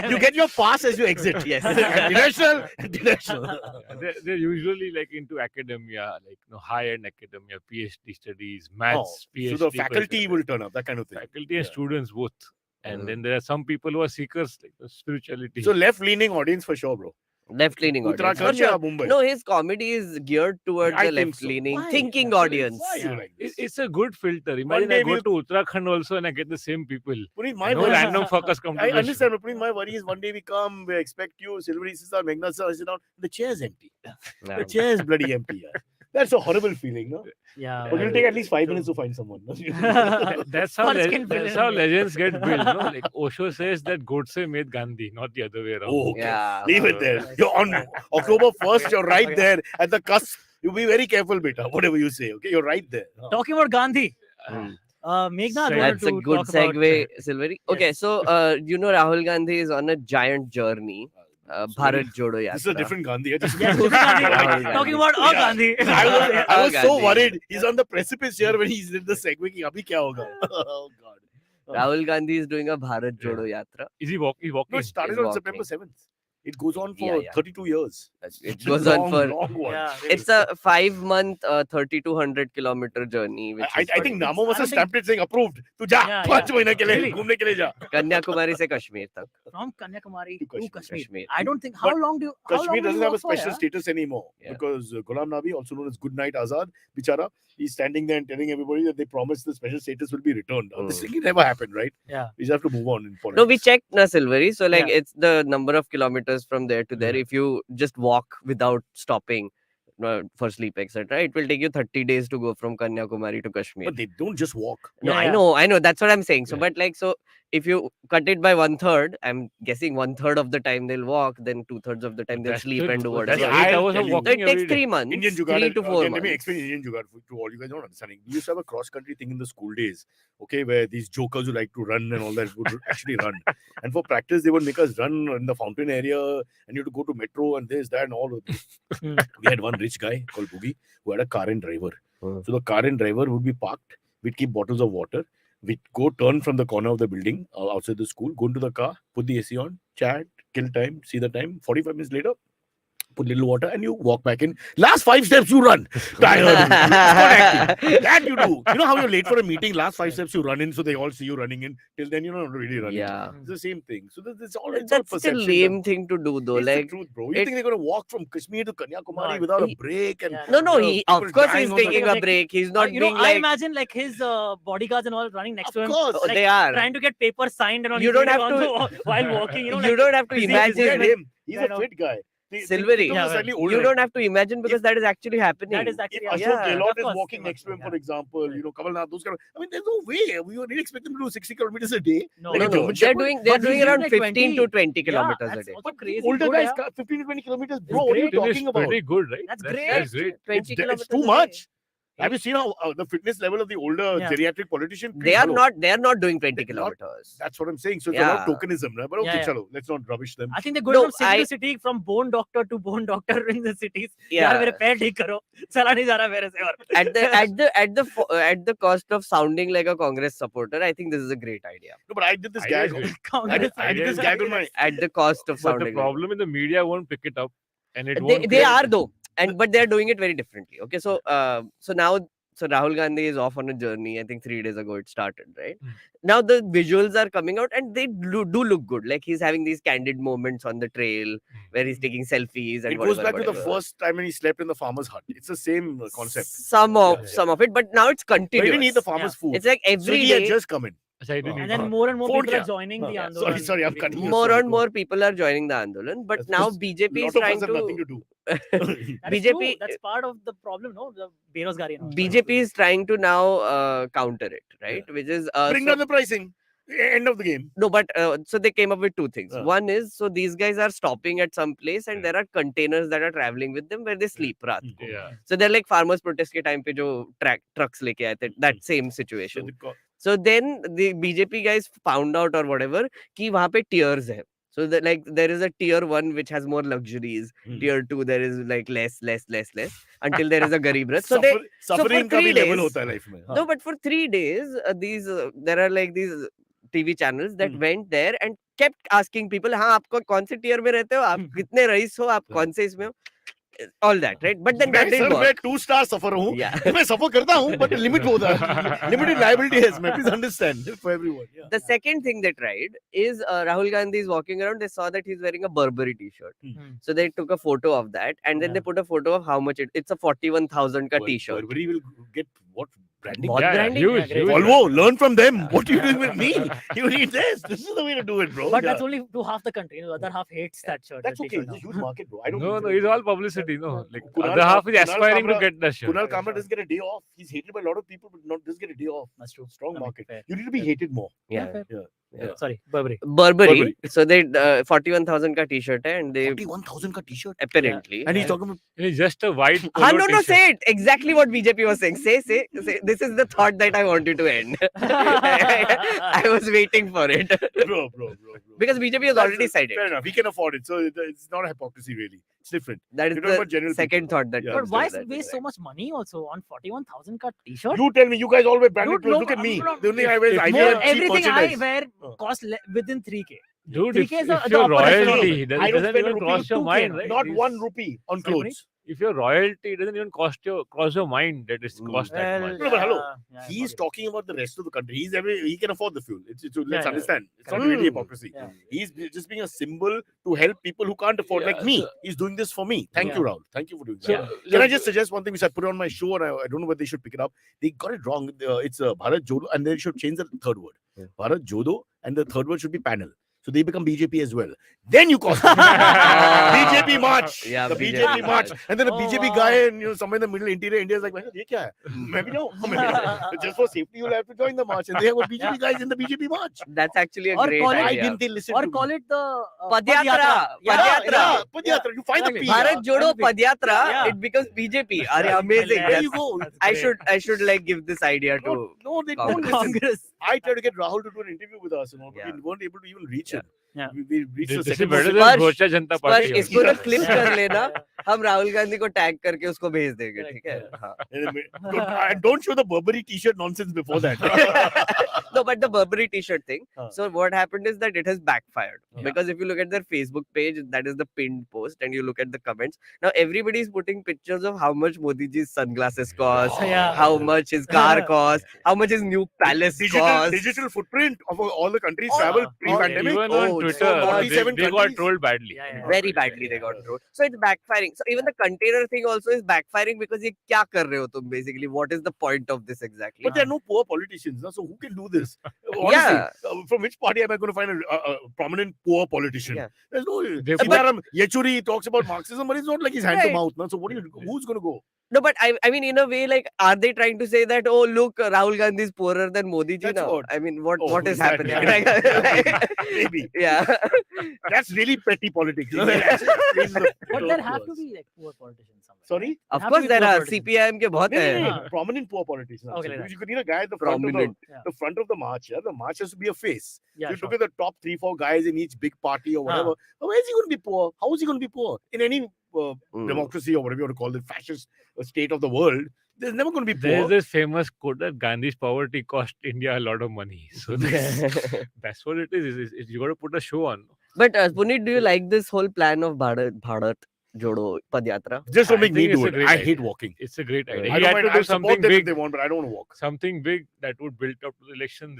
S1: you get your pass as you exit.
S3: Yes.
S1: International.
S2: they're usually like into academia, like high-end academia, PhD studies, maths, PhD.
S1: So the faculty
S2: person.
S1: will turn up, that kind of thing.
S2: faculty and
S1: Yeah.
S2: students both. And then there are some people who are seekers, like spirituality.
S1: So left-leaning audience for sure, bro.
S3: Left-leaning audience. For
S1: Uttarakhand
S3: sure.
S1: or Mumbai?
S3: No, his comedy is geared towards
S1: I
S3: the
S1: think so.
S3: left-leaning,
S1: Why?
S3: thinking
S1: Why
S3: audience.
S1: you like this?
S2: It's a good filter. Imagine
S1: day
S2: I go
S1: we'll-
S2: to Uttarakhand also and I get the same people.
S1: Punit, my
S2: No
S1: worry-
S2: random fuckers come to
S1: I
S2: the
S1: understand, but Punit, my worry is one day we come, we expect you, Silverie sits down, Meghnad sits down, the chair's empty. The chair's bloody empty. Yeah. That's a horrible feeling, no?
S4: Yeah.
S1: But it'll take at least 5 minutes to find someone. no?
S2: That's how
S4: Foreskin
S2: that's
S4: fill
S2: how
S4: in.
S2: legends get built. No? Like Osho says that Godse made Gandhi, not the other way around.
S1: Oh, okay.
S3: Yeah.
S1: Leave it there. You're on October 1st, you're right there at the cusp. You be very careful, beta, whatever you say. Okay, you're right there.
S4: Talking about Gandhi.
S3: Hmm.
S4: Meghnad
S2: That's
S4: wanted
S3: That's a
S4: to
S3: good
S4: talk about-
S3: segue, Silverie. Okay, so Rahul Gandhi is on a giant journey. Bharat Jodo Yatra.
S1: This is a different Gandhi.
S4: Yes, different Gandhi.
S3: Rahul
S4: Talking
S3: Gandhi.
S4: about a
S1: Yeah.
S4: Gandhi.
S1: I was so
S3: Gandhi.
S1: worried. He's on the precipice here when he's in the segue. Ki, abhi kya hoga? Oh, God.
S3: Rahul Gandhi is doing a Bharat Jodo Yatra.
S2: Is he walking? He's walking.
S1: No, it started
S3: He's
S1: on
S3: walking.
S1: September 7th. It goes on
S3: Yeah,
S1: for
S3: yeah.
S1: 32 years.
S3: It
S1: It's a
S3: goes on
S1: long,
S3: for.
S1: long one.
S4: Yeah.
S3: It's a 5-month, 3,200 kilometer journey. Which
S1: I
S3: is
S1: think
S3: fine.
S1: Namo
S4: I
S1: must have
S4: don't think-
S1: stamped it saying approved. Tu ja,
S4: Yeah,
S1: 5
S4: yeah.
S1: mahine ke liye,
S4: Really?
S1: ghumne ke liye ja.
S3: Kanyakumari se Kashmir tak.
S4: From Kanyakumari
S1: To
S4: to
S1: Kashmir.
S4: Kashmir. I don't think. How
S1: But
S4: long do you? How long
S1: Kashmir
S4: will
S1: doesn't
S4: you
S1: have a
S4: walk for,
S1: special
S4: yeah?
S1: status anymore
S3: Yeah.
S1: because Ghulam Nabi, also known as Good Night Azad, Bichara, he's standing there and telling everybody that they promised the special status will be returned. This thing never happened, right?
S4: Yeah.
S1: We just have to move on in politics.
S3: No, we checked na Silverie. So like
S4: Yeah.
S3: it's the number of kilometers from there to there.
S1: Yeah.
S3: If you just walk without stopping for sleep, etc., it will take you 30 days to go from Kanyakumari to Kashmir.
S1: But they don't just walk.
S3: No,
S4: Yeah,
S3: I
S4: yeah.
S3: know. That's what I'm saying. So,
S1: Yeah.
S3: but like, so if you cut it by 1/3, I'm guessing 1/3 of the time they'll walk, then 2/3 of the time they'll
S2: That's
S3: sleep
S2: good,
S3: and do
S2: but
S3: whatever.
S2: that's
S1: See,
S2: 8
S1: I'll
S2: hours
S1: tell
S2: of
S1: you.
S3: So
S2: walking
S3: it takes
S2: every day.
S3: 3 months,
S1: Indian
S3: 3
S1: Jugaad.
S3: to 4
S1: Let me
S3: months.
S1: explain Indian Jugaad to all you guys not understanding. We used to have a cross country thing in the school days, okay, where these jokers who like to run and all that would actually run. And for practice, they would make us run in the fountain area and you had to go to metro and this, that, and all of this.
S4: Hmm.
S1: We had one rich guy called Boogie who had a car and driver.
S3: Hmm.
S1: So the car and driver would be parked. We'd keep bottles of water. We'd go turn from the corner of the building outside the school, go into the car, put the AC on, chat, kill time, see the time. 45 minutes later, put little water and you walk back in. Last 5 steps you run. Tired. Good acting. That you do. You know how you're late for a meeting, last 5 steps you run in, so they all see you running in. Till then you're not really running.
S3: Yeah.
S1: It's the same thing. So it's all
S3: That's such a
S1: perception.
S3: lame thing to do, though.
S1: It's the
S3: Like,
S1: truth, bro. You
S3: it-
S1: think they're gonna walk from Kashmir to Kanyakumari
S4: No,
S1: without a
S3: he-
S1: break? And
S4: Yeah,
S3: no,
S1: you know,
S3: he
S1: people
S3: of course
S1: dying
S3: he's
S1: on the
S3: taking
S1: way.
S3: a break. He's not
S4: You
S3: being
S4: know, I
S3: like.
S4: imagine like his bodyguards and all running next to
S1: Of
S4: him,
S1: course.
S3: Oh,
S4: like,
S3: they are.
S4: trying to get papers signed and all.
S3: You
S4: he's
S3: don't
S4: doing
S3: have
S4: it
S3: to-
S4: on the- while walking. You know,
S3: You
S4: like,
S3: don't have to
S4: physique,
S3: imagine.
S1: Look at him. He's
S4: Yeah, I
S1: a
S4: know.
S1: fit guy.
S3: Silverie.
S1: He
S4: Yeah,
S1: was slightly
S4: well,
S1: older.
S3: You don't have to imagine because that is actually happening.
S4: That is
S1: If
S4: actually
S1: Ashok
S3: Yeah.
S1: Gehlot
S4: Of
S1: is
S4: course,
S1: walking
S4: they
S1: next to him,
S4: must,
S1: for
S4: yeah.
S1: example,
S4: Right.
S1: you know, Kamal Nath, those kind of, I mean, there's no way. We would really expect them to do 60 kilometers a day.
S4: No,
S1: Like
S3: No,
S1: a
S3: no,
S1: German
S3: they're
S1: Shepherd.
S3: doing
S4: But he's
S3: around
S4: doing like
S3: 15 to 20
S4: Yeah,
S3: kilometers a
S4: that's
S3: day.
S4: also
S1: But
S4: crazy.
S1: older
S4: good,
S1: guys,
S4: yeah.
S1: 15 to 20 kilometers,
S2: It's
S1: bro, what are you
S2: great. It is
S1: talking about?
S2: pretty good, right?
S4: That's
S2: That's
S4: great.
S2: great.
S3: 20
S1: It's
S3: kilometers
S1: too
S3: a
S1: much.
S3: day.
S1: Have you seen how the fitness level of the older
S4: Yeah.
S1: geriatric politician?
S3: They are
S1: Hello.
S3: not doing 20
S1: They're not-
S3: kilometers.
S1: That's what I'm saying. So it's a lot of
S3: Yeah.
S1: tokenism. Right? But okay,
S4: Yeah.
S1: chalo, let's not rubbish them.
S4: I think they're going
S3: No,
S4: from city to city, from bone doctor to bone doctor in the cities. यार मेरे
S3: Yeah.
S4: पैर ठीक करो चला नहीं जा रहा मेरे से और
S3: At the cost of sounding like a Congress supporter, I think this is a great idea.
S1: No, but I did this
S2: Idea
S1: gag.
S2: is great.
S1: I did this gag on my.
S3: At the cost of
S2: But the
S3: sounding. like-
S2: problem is the media won't pick it up, and it
S3: They,
S2: won't.
S3: they
S2: create-
S3: are though, but they're doing it very differently. Okay, so now Rahul Gandhi is off on a journey. I think 3 days ago it started, right?
S2: Hmm.
S3: Now the visuals are coming out and they do look good. Like he's having these candid moments on the trail where he's taking selfies and
S1: It goes
S3: whatever,
S1: back to the
S3: whatever.
S1: first time when he slept in the farmer's hut. It's the same concept.
S3: Some
S1: Yeah.
S3: of it, but now it's
S1: But he
S3: continuous.
S1: didn't eat the farmer's food.
S3: It's like
S1: So
S3: every
S1: he had
S3: day.
S1: just come in.
S2: Achha, I didn't
S1: And
S2: eat
S4: then
S2: that.
S4: more and more
S1: Phone
S4: people are
S1: kiya.
S4: joining the
S1: Yeah,
S4: Andolan.
S1: sorry, I'm cutting you.
S3: More
S1: Sorry,
S3: and
S1: go.
S3: more people are joining the Andolan, but
S1: That's
S3: now
S1: because
S3: BJP is
S1: lot of
S3: trying
S1: us have nothing
S3: to.
S1: to do.
S4: That is
S3: BJP
S4: true. That's part of the problem, no? The berozgari and all.
S3: BJP is trying to now counter it, right? Which is
S1: Bring down the pricing. End of the game.
S3: no, but so they came up with two things.
S1: Uh.
S3: One is so these guys are stopping at some place and
S2: Yeah.
S3: there are containers that are traveling with them where they sleep raat ko.
S2: Yeah.
S3: So they're like farmers protest ke time pe jo trucks leke aate, that same
S1: So
S3: situation.
S1: the
S3: So then the BJP guys found out or whatever ki wahan pe tiers hai. So that like there is a tier 1 which has more luxuries. Tier 2 there is like less until there is a garib rath. So they
S1: suffering
S3: for
S1: का भी
S3: 3
S1: level
S3: days-
S1: होता है life में.
S3: no, but for 3 days, there are like these TV channels that went there and kept asking people, हाँ आपको कौन से tier में रहते हो, आप कितने रईस हो, आप कौन से इसमें हो, all that, right? But then that
S1: मैं
S3: didn't
S1: सर मैं
S3: work.
S1: 2-star सफर हूँ.
S3: Yeah.
S1: मैं सफर करता हूँ, but limit होता है. Limited liability है इसमें. Please understand for everyone. Yeah.
S3: The second thing they tried is Rahul Gandhi is walking around. They saw that he's wearing a Burberry t-shirt. So they took a photo of that and then they put a photo of how much it's a 41,000 ka t-shirt.
S1: Burberry will get what branding?
S3: What
S2: Yeah,
S3: branding?
S2: huge,
S4: Yeah, great.
S2: huge.
S1: Volvo, learn from them. What are you doing with me? You need this. This is the way to do it, bro.
S4: But
S1: Yeah.
S4: that's only to half the country. The other half hates that shirt.
S1: That's
S4: that
S1: okay.
S4: t-shirt
S1: It's a
S4: now.
S1: huge market, bro. I don't.
S2: No,
S1: think
S2: no,
S1: so.
S2: it's all publicity, no. Like
S1: Kunal
S2: other half is
S1: Kunal
S2: aspiring to
S1: Kamra-
S2: get that shirt.
S1: Kunal Kamra doesn't get a day off. He's hated by a lot of people, but not doesn't get a day off.
S4: That's true.
S1: Strong
S4: I mean,
S1: market.
S4: fair.
S1: You need to be hated more.
S3: Yeah.
S4: fair.
S1: Yeah.
S4: Sorry, Burberry.
S3: Burberry. So they 41,000 ka t-shirt hai and they
S1: 41,000 ka t-shirt.
S3: apparently.
S1: And he's talking about.
S2: It's just a white polo
S3: Ah, no,
S2: t-shirt.
S3: say it. Exactly what BJP was saying. Say. This is the thought that I want you to end. I was waiting for it.
S1: Bro.
S3: Because BJP has already said
S1: Fair
S3: it.
S1: enough. We can afford it. So it's not a hypocrisy, really. It's different.
S3: That is
S1: You're talking about
S3: the
S1: general
S3: second
S1: people.
S3: thought that
S1: Yeah.
S4: But
S3: comes
S4: why
S3: to that,
S4: waste so
S3: right?
S4: much money also on 41,000 ka t-shirt?
S1: You tell me. You guys always branded
S4: Dude,
S1: clothes.
S4: no,
S1: Look at me.
S4: no,
S1: The only I wear is
S2: if
S1: I
S4: More,
S1: wear cheap
S4: everything I
S1: merchandise.
S4: wear costs within 3K.
S2: Dude,
S4: TK is
S2: if
S4: the
S2: you're
S4: opposite.
S2: royalty,
S1: I
S2: it
S1: don't
S2: doesn't
S1: spend a
S2: even
S1: rupee
S2: cross
S1: on
S2: your
S4: 2K,
S2: mind,
S4: no?
S2: right?
S1: Not
S2: It's-
S1: 1 rupee on
S4: Sorry, Punit?
S1: clothes.
S2: If you're royalty, it doesn't even cost your mind that it's cost that much.
S1: No, but hello,
S4: yeah,
S1: He's talking about the rest of the country. He can afford the fuel. Let's
S4: yeah.
S1: understand. It's not
S3: Correct.
S1: really hypocrisy.
S4: Yeah.
S1: He's just being a symbol to help people who can't afford, like
S2: Yeah,
S1: me.
S2: so-
S1: He's doing this for me. Thank
S4: Yeah.
S1: you, Rahul. Thank you for doing
S2: So,
S1: that. Can I just suggest one thing which I put on my show, and I don't know whether they should pick it up. They got it wrong. It's Bharat Jodo, and they should change the third word. Bharat Jodo, and the third word should be panel. So they become BJP as well. Then you cost them. BJP march.
S3: Yeah,
S1: The
S3: BJP
S1: BJP march. And then a
S4: Oh,
S1: BJP
S4: wow.
S1: guy and somewhere in the middle interior India is like, "Ye kya hai? Main bhi jaऊं." Just for safety, you'll have to join the march. And they have got BJP guys in the BJP march.
S3: That's actually a
S4: Or
S3: great
S4: call it-
S1: Why
S3: idea.
S1: didn't they listen
S4: Or
S1: to
S4: call
S1: me?
S4: it the
S3: Padyatra.
S4: Yeah,
S3: Padyatra.
S1: Padyatra. You find the
S4: Exactly.
S1: P.
S3: Bharat Jodo
S4: Anything.
S3: Padyatra,
S4: Yeah.
S3: it becomes BJP. Are
S1: Yeah,
S3: amazing.
S1: There
S3: That's-
S1: you go.
S4: That's
S3: I
S4: great.
S3: should like give this idea to.
S1: No, they don't
S3: Congress.
S1: listen.
S4: Congress.
S1: I tried to get Rahul to do an interview with us, but
S3: Yeah.
S1: we weren't able to even reach
S3: Yeah.
S1: him.
S4: Yeah.
S1: We reached the
S2: this is
S1: second
S2: better
S1: one.
S2: than
S3: Sparsh,
S2: Bharatiya Janata Party.
S3: स्पर्श इसको ना
S1: Yeah.
S3: Clip
S4: Yeah.
S3: कर लेना
S4: Yeah.
S3: हम राहुल गांधी को tag करके उसको भेज देंगे
S4: Correct.
S3: ठीक है हाँ.
S1: And don't show the Burberry t-shirt nonsense before that.
S3: No, but the Burberry t-shirt thing.
S1: Huh.
S3: So what happened is that it has backfired
S1: Yeah.
S3: because if you look at their Facebook page, that is the pinned post, and you look at the comments. Now everybody is putting pictures of how much Modi ji's sunglasses cost,
S4: Yeah.
S3: how much his car cost, how much his new palace cost.
S1: digital footprint of all the countries
S3: Oh,
S1: travel
S4: all-
S1: pre-pandemic.
S2: Even
S3: Oh,
S2: on
S3: so
S2: Twitter, they
S1: 47
S2: got
S1: countries.
S2: trolled badly.
S4: Yeah, yeah.
S3: Very badly they got trolled. So it's backfiring. So even the container thing also is backfiring because ये क्या कर रहे हो तुम basically? What is the point of this exactly?
S1: But there are no poor politicians, so who can do this? Honestly,
S3: Yeah.
S1: From which party am I going to find a prominent poor politician?
S3: Yeah.
S1: There's no.
S2: They-
S1: Sitaram Yechuri talks about Marxism, but it's not like he's hand to
S3: Right.
S1: mouth. So who's going to go?
S3: No, but I mean, in a way, like, are they trying to say that, oh, look, Rahul Gandhi is poorer than Modi ji
S1: That's
S3: now?
S1: what-
S3: I mean, what
S1: Oh,
S3: is
S1: is that-
S3: happening?
S1: yeah. Maybe.
S3: Yeah.
S1: That's really petty politics. That actually explains the-
S4: But
S1: the-
S4: there have to
S1: to us.
S4: be like poor politicians somewhere.
S1: Sorry?
S3: Of
S4: Have to
S3: course,
S4: be
S3: there
S4: poor
S3: are
S4: politicians.
S3: CPIM के बहुत
S1: No, no,
S3: हैं.
S1: no,
S4: हाँ.
S1: prominent poor politicians.
S4: Okay, like
S1: Because
S4: that.
S1: you could need a guy at the front of
S3: Prominent.
S1: the front of the march. Yeah, the march has to be a face.
S4: Yeah,
S1: You
S4: sure.
S1: look at the top 3-4 guys in each big party or whatever. Where is he going to be poor? How is he going to be poor in any democracy or whatever you want to call it, fascist state of the world? There's never going to be
S2: There's
S1: poor.
S2: this famous quote that Gandhi's poverty cost India a lot of money. So that's what it is. You got to put a show on.
S3: But Punit, do you like this whole plan of Bharat Jodo Padyatra?
S1: Just don't
S2: I
S1: make me
S2: think it's
S1: do
S2: a
S1: it.
S2: great
S1: I
S2: idea.
S1: hate walking.
S2: It's a great idea.
S3: I
S2: He
S1: don't
S2: had
S1: mind.
S2: to do
S1: I'll support
S2: something
S1: them if
S2: big.
S1: they want, but I don't want to walk.
S2: Something big that would build up to the election.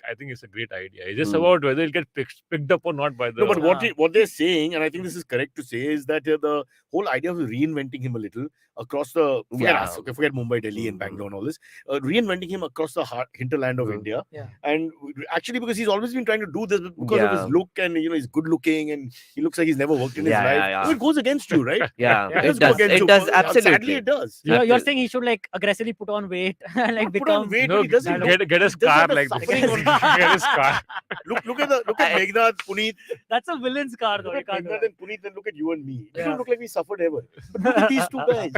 S2: I think it's a great idea. It's just
S3: Hmm.
S2: about whether it'll get picked up or not by the.
S1: No, but
S4: Ah.
S1: what they're saying, and I think this is correct to say, is that the whole idea of reinventing him a little across the forget
S3: Yeah.
S1: us, okay, forget Mumbai, Delhi, and Bangalore and all this, reinventing him across the hinterland of
S3: Mm.
S1: India,
S4: Yeah.
S1: and actually because he's always been trying to do this because of
S3: Yeah.
S1: his look and he's good looking and he looks like he's never worked in his
S3: Yeah,
S1: life.
S3: yeah, yeah.
S1: So it goes against you, right?
S3: Yeah,
S4: Yeah.
S1: It
S3: it
S1: go
S3: does.
S1: against
S3: It
S1: you.
S3: does
S1: Sadly,
S3: absolutely.
S1: it does.
S4: You're saying he should like aggressively put on weight and like
S1: Not put on
S4: become.
S1: weight,
S2: No,
S1: but he doesn't.
S2: get a
S1: doesn't
S2: scar
S1: have the
S2: like this.
S1: suffering on-
S2: Get a scar.
S1: Look at Meghnad, Punit.
S4: That's a villain's car though.
S1: Look
S4: You
S1: at
S4: can't do
S1: Meghnad
S4: that.
S1: and Punit, then look at you and me. We
S4: Yeah.
S1: don't look like we suffered ever. But look at these two guys.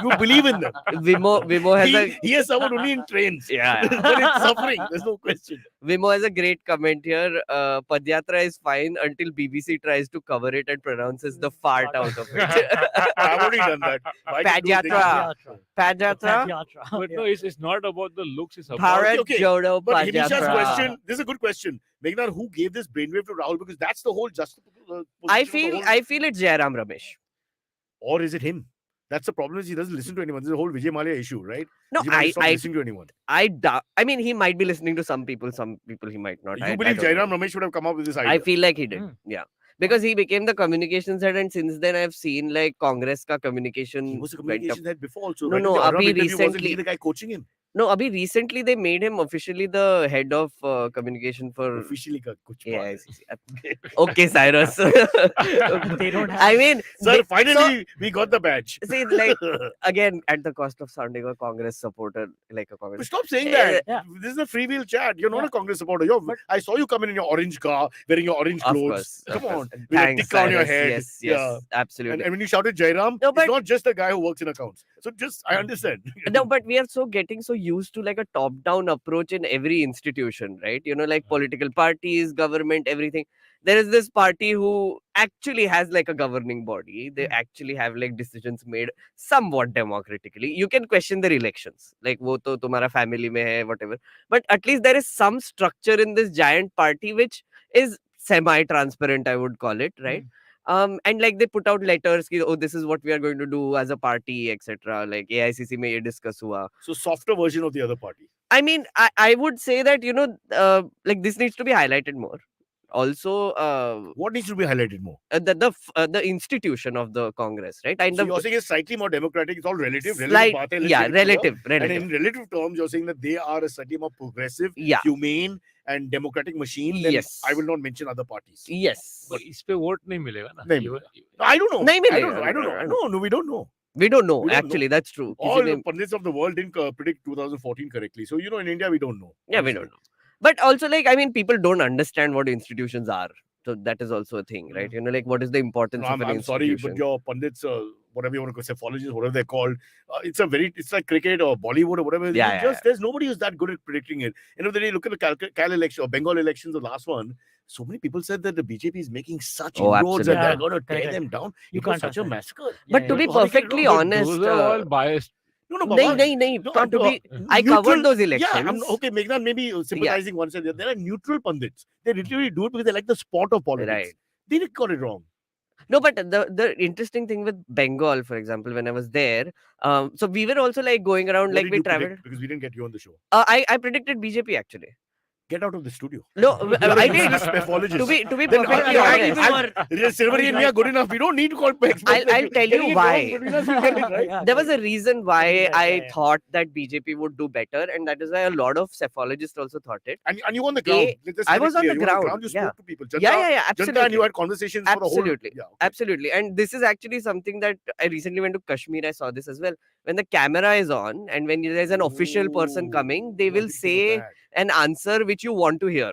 S1: You believe in them.
S3: Vimo has a
S1: He has suffered only in trains.
S3: yeah.
S1: But it's suffering. There's no question.
S3: Vimo has a great comment here. Padyatra is fine until BBC tries to cover it and pronounces the fart out of it.
S1: I've already done that. Why do you do things
S3: Padyatra.
S1: like
S3: Padyatra.
S4: Yatra.
S2: But no, it's not about the looks. It's about
S3: Bharat
S1: Okay,
S3: Jodo
S1: But Himisha's
S3: Padyatra.
S1: question, this is a good question. Meghnad, who gave this brainwave to Rahul? Because that's the whole
S3: I feel it's Jairam Ramesh.
S1: Or is it him? That's the problem is he doesn't listen to anyone. This is a whole Vijay Mallya issue, right?
S3: No,
S1: Vijay Mallya stopped
S3: I
S1: listening to anyone.
S3: I mean, he might be listening to some people he might not.
S1: You
S3: I
S1: believe
S3: don't know.
S1: Jairam Ramesh would have come up with this idea?
S3: I feel like he did.
S4: Hmm.
S3: Yeah. Because he became the communications head, and since then I've seen like Congress ka communication
S1: he was a
S3: went up.
S1: communications head before also.
S3: No,
S1: right?
S3: no,
S1: In the Arnab
S3: Abhi
S1: interview, wasn't he
S3: recently-
S1: the guy coaching him?
S3: No, Abhi recently they made him officially the head of communication for.
S1: Officially ka kuch
S3: Yeah,
S1: baat
S3: I
S1: hai.
S3: see. Okay, Cyrus.
S4: They don't have.
S3: I mean,
S1: Sir,
S3: they-
S1: finally we got the badge.
S3: see, like again, at the cost of sounding a Congress supporter, like a
S1: But
S3: Congress.
S1: stop saying that.
S4: Yeah.
S1: This is a free wheel chat. You're not
S4: Yeah.
S1: a Congress supporter. I saw you come in your orange car, wearing your orange
S3: Of
S1: clothes.
S3: course.
S1: Come
S3: of
S1: on.
S3: course.
S1: With a
S3: Thanks,
S1: tick on your
S3: Cyrus.
S1: head.
S3: Yes,
S1: Yeah.
S3: absolutely.
S1: And when you shouted Jairam,
S3: No, but-
S1: it's not just a guy who works in accounts. So I understand.
S3: No, but we are getting so used to like a top-down approach in every institution, right? Like political parties, government, everything. There is this party who actually has like a governing body. They actually have like decisions made somewhat democratically. You can question their elections, like wo to tumhara family mein hai, whatever. But at least there is some structure in this giant party which is semi-transparent, I would call it, right? And like they put out letters, oh, this is what we are going to do as a party, etc. Like AICC mein ye discuss hua.
S1: So softer version of the other party.
S3: I mean, I would say that, like this needs to be highlighted more. Also,
S1: What needs to be highlighted more?
S3: the institution of the Congress, right? And
S1: So you're saying it's slightly more democratic. It's all relative.
S3: slight,
S1: baat hai, let's
S3: yeah,
S1: get it clear.
S3: relative.
S1: And in relative terms, you're saying that they are a slightly more progressive,
S3: Yeah.
S1: humane, and democratic machine. Then
S3: Yes.
S1: I will not mention other parties.
S3: Yes.
S2: But इस पे vote नहीं मिलेगा ना.
S1: नहीं
S2: You-
S1: I don't know.
S3: नहीं
S1: I
S3: मिलेगा.
S1: don't know. I don't know. No, we don't know.
S3: We don't know.
S1: We don't
S3: Actually, that's true.
S1: All
S3: किसी
S1: the
S3: ने-
S1: pundits of the world didn't predict 2014 correctly. So, in India, we don't know.
S3: Yeah, we don't know. But also, like, I mean, people don't understand what institutions are. So that is also a thing, right? Like, what is the importance
S1: No,
S3: of an
S1: I'm sorry,
S3: institution?
S1: but your pundits, whatever you want to call psephologists, whatever they're called, it's like cricket or Bollywood or whatever.
S3: Yeah.
S1: There's nobody who's that good at predicting it. End of the day, look at the Cal election or Bengal elections, the last one. So many people said that the BJP is making such
S3: Oh,
S1: inroads and
S4: absolutely.
S1: they're going to tear
S4: Correct.
S1: them down.
S4: You
S1: It was
S4: can't
S1: such a
S4: trust them.
S1: massacre.
S3: But to be
S1: How they get it
S3: perfectly
S1: wrong?
S3: honest,
S2: Those are all biased.
S1: No,
S3: nahi.
S1: No,
S3: To be, I
S1: neutral-
S3: covered those
S1: Yeah,
S3: elections.
S1: okay, Meghnad maybe sympathizing one side. There are neutral pundits. They literally do it because they like the sport of politics.
S3: Right.
S1: They didn't got it wrong.
S3: No, but the interesting thing with Bengal, for example, when I was there, so we were also like going around,
S1: What
S3: like
S1: did
S3: we
S1: you
S3: traveled.
S1: predict? Because we didn't get you on the show.
S3: I predicted BJP actually.
S1: Get out of the studio.
S3: No, I did.
S1: Spephologist.
S3: To be
S1: Then
S3: perfectly honest,
S1: Silverie and me are good enough. We don't need to call experts.
S3: I'll tell
S1: Getting
S3: you
S1: it
S3: why.
S1: wrong between us, we get it right.
S3: there was a reason why
S4: Yeah,
S3: I
S4: yeah.
S3: thought that BJP would do better, and that is why a lot of psephologists also thought it.
S1: And you on the ground. Let's just
S3: I
S1: get it
S3: was on
S1: clear.
S3: the
S1: You
S3: ground,
S1: You
S3: yeah.
S1: spoke to people. Janta,
S3: Yeah,
S1: Janta,
S3: absolutely.
S1: and you had conversations for a whole.
S3: Absolutely.
S1: Yeah, okay.
S3: Absolutely. And this is actually something that I recently went to Kashmir. I saw this as well. When the camera is on and when there's an official person coming, they will say an answer which you want to hear.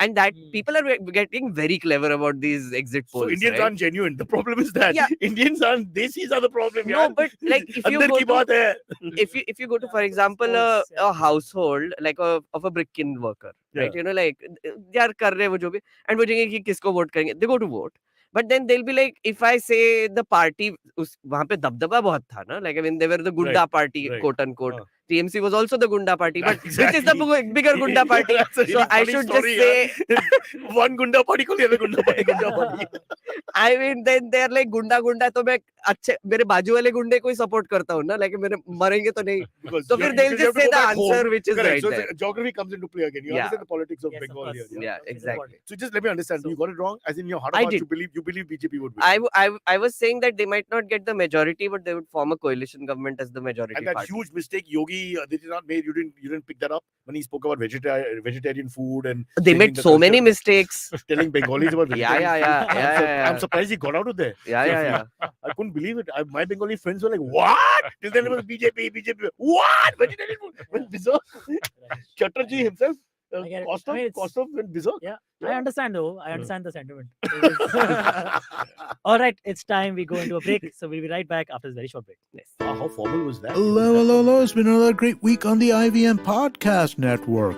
S3: And that people are getting very clever about these exit polls.
S1: So Indians
S3: right?
S1: aren't genuine. The problem is that
S3: Yeah.
S1: Indians aren't. Desis are the problem.
S3: No,
S1: yaar.
S3: but like if you
S1: Andar
S3: go
S1: ki
S3: to,
S1: baat hai.
S3: if you go to, for example, a household like of a brick-kiln worker, right? Like yaar kar rahe wo jo bhi, and बोलेंगे कि किसको vote करेंगे, they go to vote. But then they'll be like, if I say the party, वहाँ पे दबदबा बहुत था ना, like I mean they were the Gunda
S1: Right,
S3: party,
S1: right.
S3: quote unquote. TMC was also the Gunda party, but which is the
S1: Exactly.
S3: bigger Gunda party?
S1: That's a
S3: So
S1: really
S3: I
S1: funny
S3: should
S1: story,
S3: just say,
S1: yaar. One Gunda party को the other Gunda party.
S3: I mean, then they're like Gunda तो मैं अच्छे मेरे बाजू वाले गुंडे को ही support करता हूँ ना, like मेरे मरेंगे तो नहीं.
S1: Because
S3: So
S1: you-
S3: फिर
S1: you
S3: they'll
S1: have
S3: just
S1: to
S3: say
S1: go
S3: the
S1: back home.
S3: answer which is
S1: Correct.
S3: right
S1: So
S3: there.
S1: geography comes into play again. You
S3: Yeah.
S1: understand the politics of
S4: Yes, of
S1: Bengal
S4: course.
S1: here.
S3: Yeah,
S4: It's
S3: exactly.
S4: important.
S1: So just let me understand.
S4: So-
S1: You got it wrong. As in your heart
S3: I
S1: of hearts,
S3: did.
S1: you believe BJP would win.
S3: I was saying that they might not get the majority, but they would form a coalition government as the majority
S1: And that
S3: party.
S1: huge mistake Yogi did not made. You didn't pick that up when he spoke about vegetarian food and
S3: They
S1: changing
S3: made
S1: the
S3: so many
S1: culture,
S3: mistakes.
S1: telling Bengalis about
S3: Yeah,
S1: vegetarian
S3: yeah,
S1: food.
S3: yeah, yeah,
S1: I'm
S3: yeah.
S1: surprised he got out of there.
S3: Yeah.
S1: I couldn't believe it. My Bengali friends were like, "What?" Till then it was BJP. What? Vegetarian food? When Bizarre, Chatterjee himself,
S4: I get it.
S1: cost
S4: I mean,
S1: of
S4: it's-
S1: when Bizarre.
S4: Yeah, I understand though. I understand the sentiment. All right, it's time we go into a break. So we'll be right back after this very short break.
S3: Yes.
S1: Wow, how formal was that?
S5: Hello. It's been another great week on the IVM Podcast Network.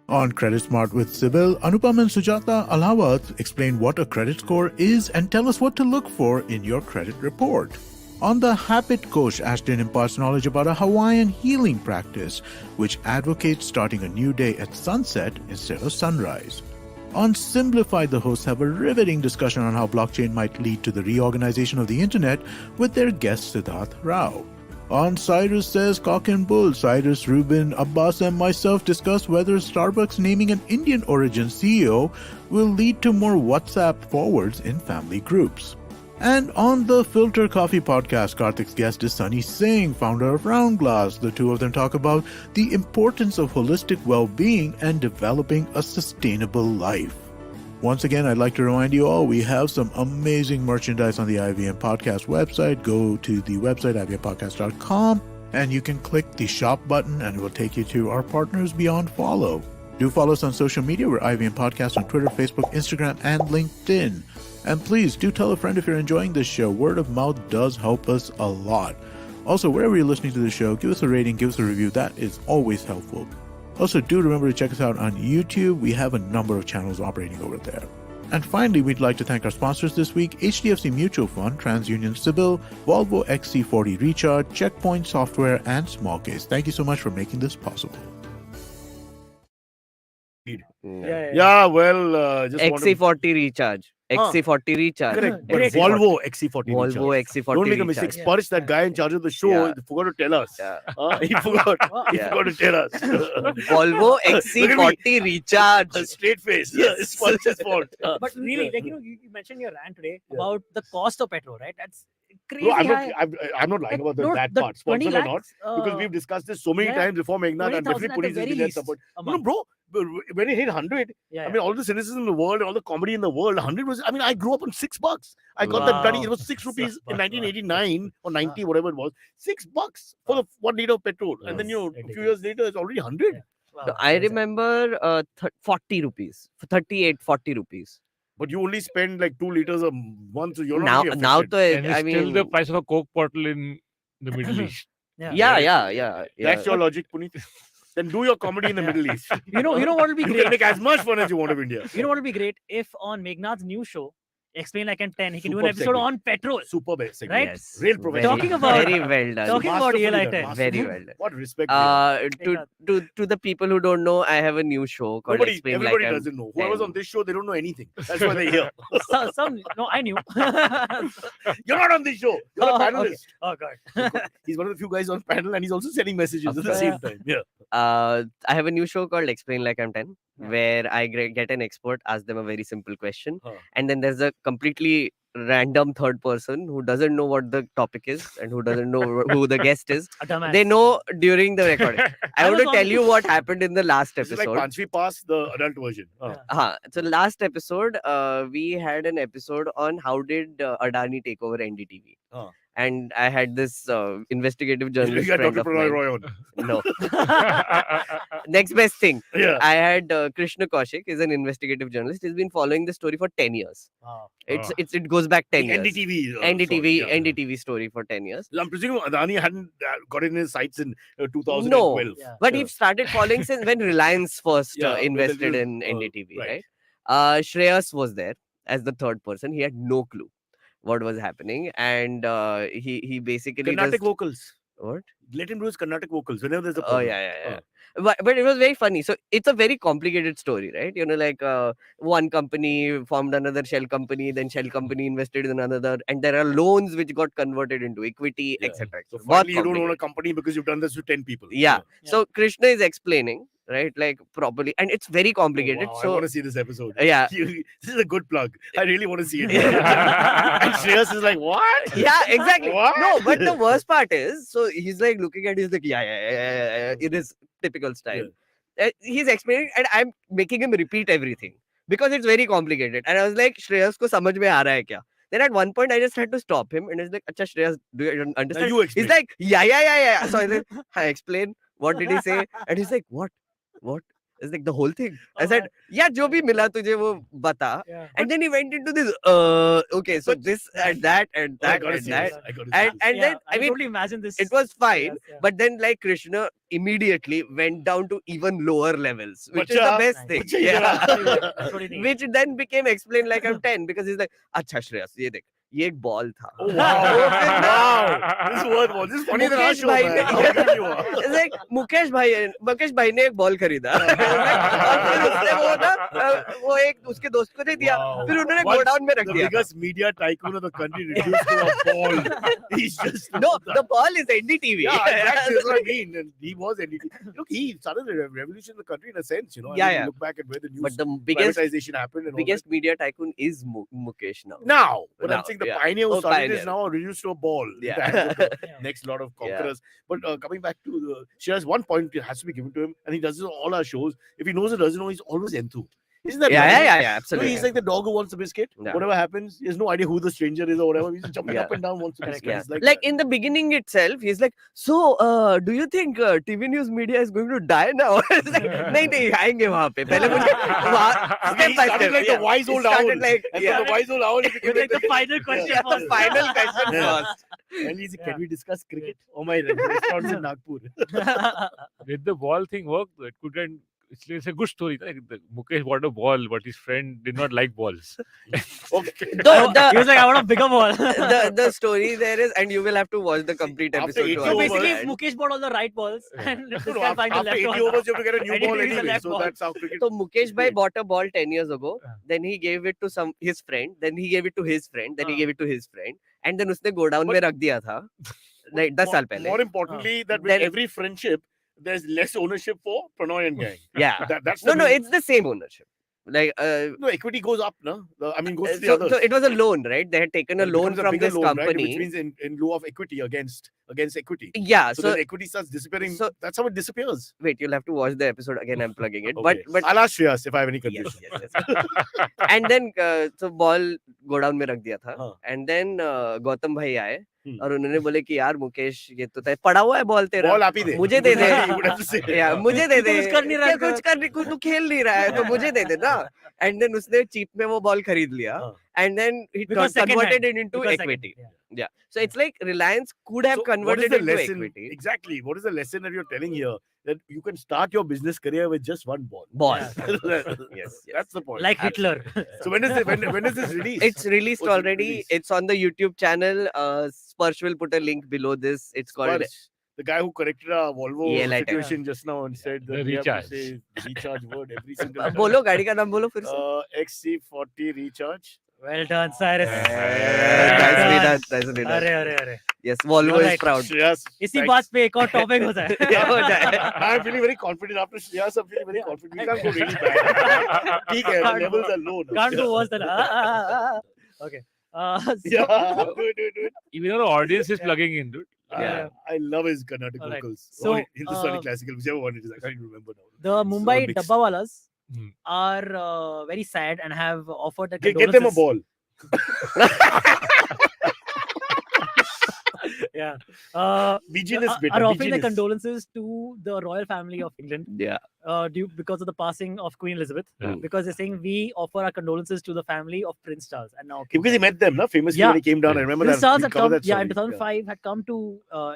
S5: On Credit Smart with Sibyl, Anupam and Sujata Alawat explain what a credit score is and tell us what to look for in your credit report. On the Habit Coach, Ashton imparts knowledge about a Hawaiian healing practice, which advocates starting a new day at sunset instead of sunrise. On Simplified, the hosts have a riveting discussion on how blockchain might lead to the reorganization of the internet with their guest Siddharth Rao. On Cyrus Says Cock and Bull, Cyrus, Ruben, Abbas and myself discuss whether Starbucks naming an Indian origin CEO will lead to more WhatsApp forwards in family groups. And on the Filter Coffee podcast, Karthik's guest is Sunny Singh, founder of Round Glass. The two of them talk about the importance of holistic well-being and developing a sustainable life. Once again, I'd like to remind you all, we have some amazing merchandise on the IVM Podcast website. Go to the website, ivmpodcast.com, and you can click the shop button and it will take you to our partners beyond follow. Do follow us on social media. We're IVM Podcast on Twitter, Facebook, Instagram, and LinkedIn. And please do tell a friend if you're enjoying this show. Word of mouth does help us a lot. Also, wherever you're listening to the show, give us a rating, give us a review. That is always helpful. Also, do remember to check us out on YouTube. We have a number of channels operating over there. And finally, we'd like to thank our sponsors this week, HDFC Mutual Fund, TransUnion Sibyl, Volvo XC40 Recharge, Checkpoint Software, and Smallcase. Thank you so much for making this possible.
S1: Yeah, Yeah, well, just want to...
S3: XC40 recharge. XC40 recharge.
S1: Correct. But
S4: Great.
S1: Volvo XC40
S3: Volvo
S1: recharge.
S3: XC40
S1: Don't make a
S3: recharge.
S1: mistake.
S4: Yeah.
S1: Sparish, that guy in charge of the show,
S3: Yeah.
S1: he forgot to tell us.
S3: Yeah.
S1: He forgot. He
S3: Yeah.
S1: forgot to tell us.
S3: Volvo XC40 recharge.
S1: A straight face.
S3: Yes.
S1: It's Sparish's fault.
S4: But really, like you mentioned your rant today
S1: Yeah.
S4: about the cost of petrol, right? That's crazy
S1: No, I'm
S4: high.
S1: not lying about
S4: No,
S1: that
S4: the
S1: part,
S4: 20
S1: sponsor or not,
S4: lakhs,
S1: because we've discussed this so many
S4: yeah,
S1: times before Meghnad, and
S4: 20,000
S1: definitely
S4: at the
S1: Punit has
S4: very
S1: been there
S4: least
S1: support.
S4: a
S1: No,
S4: month.
S1: bro, when it hit 100,
S4: Yeah,
S1: I mean, all the cynicism in the world and all the comedy in the world, 100 was, I mean, I grew up on $6. I got that bloody, it was 6 rupees in 1989 or 90, whatever it was. $6 for the 1 liter of petrol. And then, a few years later, it's already 100.
S4: Yeah.
S3: No,
S4: Wow,
S3: I
S4: crazy.
S3: remember 40 rupees. 38, 40 rupees.
S1: But you only spend like 2 liters a month, so you're
S3: Now,
S1: not really
S3: now
S1: affected.
S2: And
S3: I
S2: it's still
S3: mean,
S2: the price of a Coke bottle in the Middle East.
S3: yeah.
S1: That's your logic, Punit. Then do your comedy in the Middle East.
S4: You know what will be
S1: You can
S4: great?
S1: make as much fun as you want of India.
S4: You know what will be great if on Meghnad's new show, Explain Like I'm 10, he can do an
S1: Superb
S4: episode
S1: segment.
S4: on petrol.
S1: Super best segment.
S4: Right?
S3: Yes.
S1: Real
S3: very-
S1: professional.
S4: Talking about-
S3: very well done.
S4: talking about
S1: Masterfully
S4: real
S1: done,
S4: item.
S1: masterfully
S3: Very
S1: done.
S3: well done.
S1: What respect.
S3: To the people who don't know, I have a new show called Explain
S1: Everybody
S3: Like I'm
S1: doesn't know. Whoever's
S3: 10.
S1: on this show, they don't know anything. That's why they're here.
S4: No, I knew.
S1: You're not on this show. You're a
S4: Oh,
S1: panelist.
S4: Oh god.
S1: He's one of the few guys on panel, and he's also sending messages at the
S3: Okay.
S1: same time. Yeah.
S3: I have a new show called Explain Like I'm 10,
S4: Yeah.
S3: where I get an expert, ask them a very simple question,
S1: Huh.
S3: and then there's a completely random third person who doesn't know what the topic is and who doesn't know who the guest is.
S4: A dumbass.
S3: They know during the recording. I
S4: I
S3: want
S4: was
S3: to tell
S4: on-
S3: you what happened in the last
S1: This is like
S3: episode.
S1: Panchvi Pass, the adult version.
S4: Yeah.
S3: So last episode, we had an episode on how did Adani take over NDTV.
S1: Ah.
S3: And I had this investigative
S1: You
S3: journalist
S1: got
S3: friend
S1: Dr.
S3: of
S1: Prannoy
S3: mine.
S1: Roy on.
S3: No. Next best thing.
S1: Yeah.
S3: I had Krishna Kaushik, is an investigative journalist. He's been following the story for 10 years.
S4: Wow.
S3: It goes back 10 years.
S1: NDTV.
S3: NDTV,
S1: sorry, yeah.
S3: NDTV story for 10 years.
S1: I'm presuming Adani hadn't got it in his sights in 2012.
S4: Yeah.
S3: But
S1: Yeah.
S3: he started following since when Reliance first
S1: Yeah, with the
S3: invested
S1: little,
S3: in NDTV,
S1: right.
S3: right? Shreyas was there as the third person. He had no clue what was happening, and he basically
S1: Carnatic
S3: just,
S1: vocals.
S3: what?
S1: Let him do his Carnatic vocals whenever there's a
S3: Oh
S1: problem.
S3: yeah. But it was very funny. So it's a very complicated story, right? Like one company formed another shell company, then shell company invested in another, and there are loans which got converted into equity,
S1: Yeah.
S3: etc.
S1: So
S3: Bahut
S1: finally, you don't own a
S3: complicated.
S1: company because you've done this to 10 people.
S3: Yeah.
S4: Yeah.
S3: So Krishna is explaining, right, like properly, and it's very
S1: Oh,
S3: complicated.
S1: wow, I
S3: So
S1: want to see this episode.
S3: yeah.
S1: This is a good plug. I really want to see it.
S3: Yeah.
S1: And Shreyas is like, what?
S3: Yeah, exactly.
S1: What?
S3: No, but the worst part is, so he's like looking at, he's like, yeah, in his typical style. He's explaining, and I'm making him repeat everything because it's very complicated. And I was like, Shreyas ko samajh mein aa raha hai kya? Then at one point, I just had to stop him, and he's like, Acha, Shreyas, do you
S1: Now
S3: understand?
S1: you explain.
S3: He's like, yeah. So I said, I explain. What did he say? And he's like, what? It's like the whole thing. I
S4: Oh,
S3: said, yeah, jo bhi mila tujhe wo bata.
S4: Yeah.
S3: And then he went into this, okay, so this and that and
S1: Oh, I
S3: that
S1: gotta
S3: and
S1: see
S3: that.
S1: this. I gotta see
S3: And,
S1: this.
S3: and then, I
S4: can
S3: mean,
S4: totally imagine this.
S3: it was fine,
S4: Yes, yeah.
S3: but then like Krishna immediately went down to even lower levels, which is the
S1: Bacha,
S3: best
S4: nice.
S3: thing.
S1: Bacha,
S3: Yeah.
S4: That's what he needs.
S3: Which then became explained like I'm 10 because he's like, अच्छा श्रेयस ये देख ये एक ball था.
S1: Oh, wow. This is worth more. This is funnier than our
S3: Mukesh
S1: show,
S3: भाई
S1: man.
S3: ने-
S1: How good you are.
S3: It's like Mukesh भाई ने एक बॉल खरीदा और फिर उसने वो एक उसके दोस्त को दे दिया
S1: Wow.
S3: फिर उन्होंने
S1: Once
S3: गोडाउन में रख
S1: The
S3: दिया.
S1: biggest media tycoon of the country reduced to a ball. He's just
S3: No, the ball is NDTV.
S1: Yeah, exactly. That's what I mean. And he was NDT. Look, he started the revolution in the country in a sense, I
S3: Yeah,
S1: mean,
S3: yeah.
S1: Look back at where the news
S3: But the biggest
S1: privatization happened and
S3: biggest media tycoon is Mukesh now.
S1: all that. Now, but
S3: Now,
S1: I'm saying the
S3: yeah.
S1: pioneer who
S3: Oh,
S1: started
S3: pioneer.
S1: is now reduced to a ball. in the
S3: Yeah.
S1: hands of the
S4: Yeah.
S1: next lot of conquerors. But coming back to the shares, one point has to be given to him, and he does this on all our shows. If he knows or doesn't know, he's always enthu. Isn't that right?
S3: Yeah,
S1: No,
S3: absolutely.
S1: he's like the dog who wants the biscuit.
S3: Yeah.
S1: Whatever happens, he has no idea who the stranger is or whatever. He's jumping
S3: Yeah.
S1: up and down, wants the
S4: Correct,
S1: biscuit.
S3: Yeah.
S1: He's like,
S3: Like
S1: that.
S3: in the beginning itself, he's like, so do you think TV news media is going to die now? It's like, नहीं आएंगे वहाँ पे. पहले मुझे
S1: Okay,
S3: step
S1: he
S3: by
S1: started
S3: step.
S1: like the wise old
S3: He started
S1: owl.
S3: like,
S1: And
S3: yeah.
S1: from the wise old owl, he became
S4: You're like the final question
S3: Yeah,
S4: first.
S3: the final question
S1: Yeah.
S3: first.
S1: And he's like,
S4: Yeah.
S1: can we discuss cricket? Oh my restaurants in Nagpur.
S2: Did the ball thing work? It couldn't it's a good story. Like Mukesh bought a ball, but his friend did not like balls.
S1: Okay.
S4: He was like, I want a bigger ball.
S3: The story there is, and you will have to watch the complete
S1: After
S3: episode
S1: 80
S3: to
S4: So
S1: overs-
S4: basically,
S3: understand.
S4: Mukesh bought all the right balls, and this guy finds the
S1: After
S4: left
S1: 80
S4: one.
S1: overs, you have to get a new
S4: And he
S1: ball
S4: needs a
S1: anyway.
S4: left
S1: So
S4: ball.
S1: that's how cricket.
S3: So Mukesh bhai bought a ball 10 years ago.
S2: Yeah.
S3: Then he gave it to his friend. Then he gave it to his friend. Then he
S4: हाँ.
S3: gave it to his friend. And then उसने go down
S1: But-
S3: में रख दिया था. Like 10 साल पहले.
S1: More importantly, that with
S3: Then-
S1: every friendship, there's less ownership for Pranoy and gang.
S3: Yeah.
S1: That's
S3: No,
S1: the
S3: no,
S1: reason.
S3: it's the same ownership. Like,
S1: No, equity goes up, no? I mean, goes to the
S3: so
S1: others.
S3: it was a loan, right? They had taken a
S1: It
S3: loan
S1: becomes a
S3: from
S1: bigger
S3: this
S1: loan, right?
S3: company.
S1: Which means in lieu of equity against equity.
S3: Yeah.
S1: So,
S3: So
S1: then equity starts disappearing.
S3: so-
S1: That's how it disappears.
S3: wait, you'll have to watch the episode again. I'm plugging it.
S1: Okay.
S3: But
S1: I'll ask Shreyas if I have any
S3: yes,
S1: confusion.
S3: yes. And then so ball go down में रख दिया था.
S1: हाँ.
S3: And then Gautam भाई आए
S1: हम्म.
S3: और उन्होंने बोले कि यार मुकेश ये तो तय पड़ा हुआ है बॉल तेरा.
S1: Ball आप ही दे.
S3: मुझे दे दे.
S1: You would have to say.
S3: या मुझे दे
S4: तू
S3: दे.
S4: कुछ कर नहीं रहा
S3: क्या कुछ कर नहीं तू खेल नहीं रहा है तो मुझे दे दे ना. And then उसने cheap में वो बॉल खरीद लिया.
S1: हाँ.
S3: And then he
S4: Because second
S3: converted
S4: hand.
S3: it into
S4: Because second,
S3: equity.
S4: yeah.
S3: Yeah. So it's like Reliance could have
S1: So what is
S3: converted
S1: the
S3: it into
S1: lesson?
S3: equity.
S1: Exactly. What is the lesson that you're telling here? That you can start your business career with just one ball.
S3: Ball.
S1: Yes,
S3: Yes.
S1: That's the point.
S4: Like Hitler.
S1: So when is this released?
S3: It's released
S1: Oh, it's
S3: already.
S1: released.
S3: It's on the YouTube channel. Sparsh will put a link below this. It's called.
S1: Sparsh, the guy who corrected our Volvo
S3: Yeah, like-
S1: situation just now and said that
S2: The
S1: we have to
S2: recharge.
S1: say recharge word every single time.
S3: बोलो गाड़ी का नाम बोलो फिर से.
S1: XC40 recharge.
S4: Well done, Cyrus.
S3: Nicely done. Nicely done.
S4: अरे.
S3: Yes, Volvo
S4: You're
S3: is
S4: right.
S3: proud.
S1: Shreyas,
S4: इसी
S1: thanks.
S4: बात पे एक और टॉपिक हो जाए.
S3: Yeah, हो जाए.
S1: I'm feeling very confident after Shreyas. I'm feeling very confident. We can't go really bad. ठीक है, the levels are low now.
S4: Can't do worse than. Okay. So,
S1: Yeah, do it.
S2: Even our audience is plugging in, dude.
S4: Yeah.
S1: I love his Carnatic
S4: Alright.
S1: vocals.
S4: So,
S1: Or Hindustani classical, whichever one it is. I can't even remember now.
S4: the Mumbai
S1: mixed.
S4: Dabbawalas
S2: Hmm.
S4: are very sad and have offered a
S1: Get them a
S4: condolences.
S1: ball.
S4: Yeah.
S1: Vigilance
S4: Are
S1: beta.
S4: offering their
S1: vigilance.
S4: condolences to the royal family of England
S3: Yeah.
S4: because of the passing of Queen Elizabeth.
S2: Yeah.
S4: Because they're saying we offer our condolences to the family of Prince Charles and now.
S1: Because he met them, no? Famously
S4: Yeah.
S1: when he came down. I remember
S4: Prince
S1: that.
S4: Charles
S1: we
S4: had
S1: covered
S4: come,
S1: that
S4: yeah, in
S1: story.
S4: 2005 had come to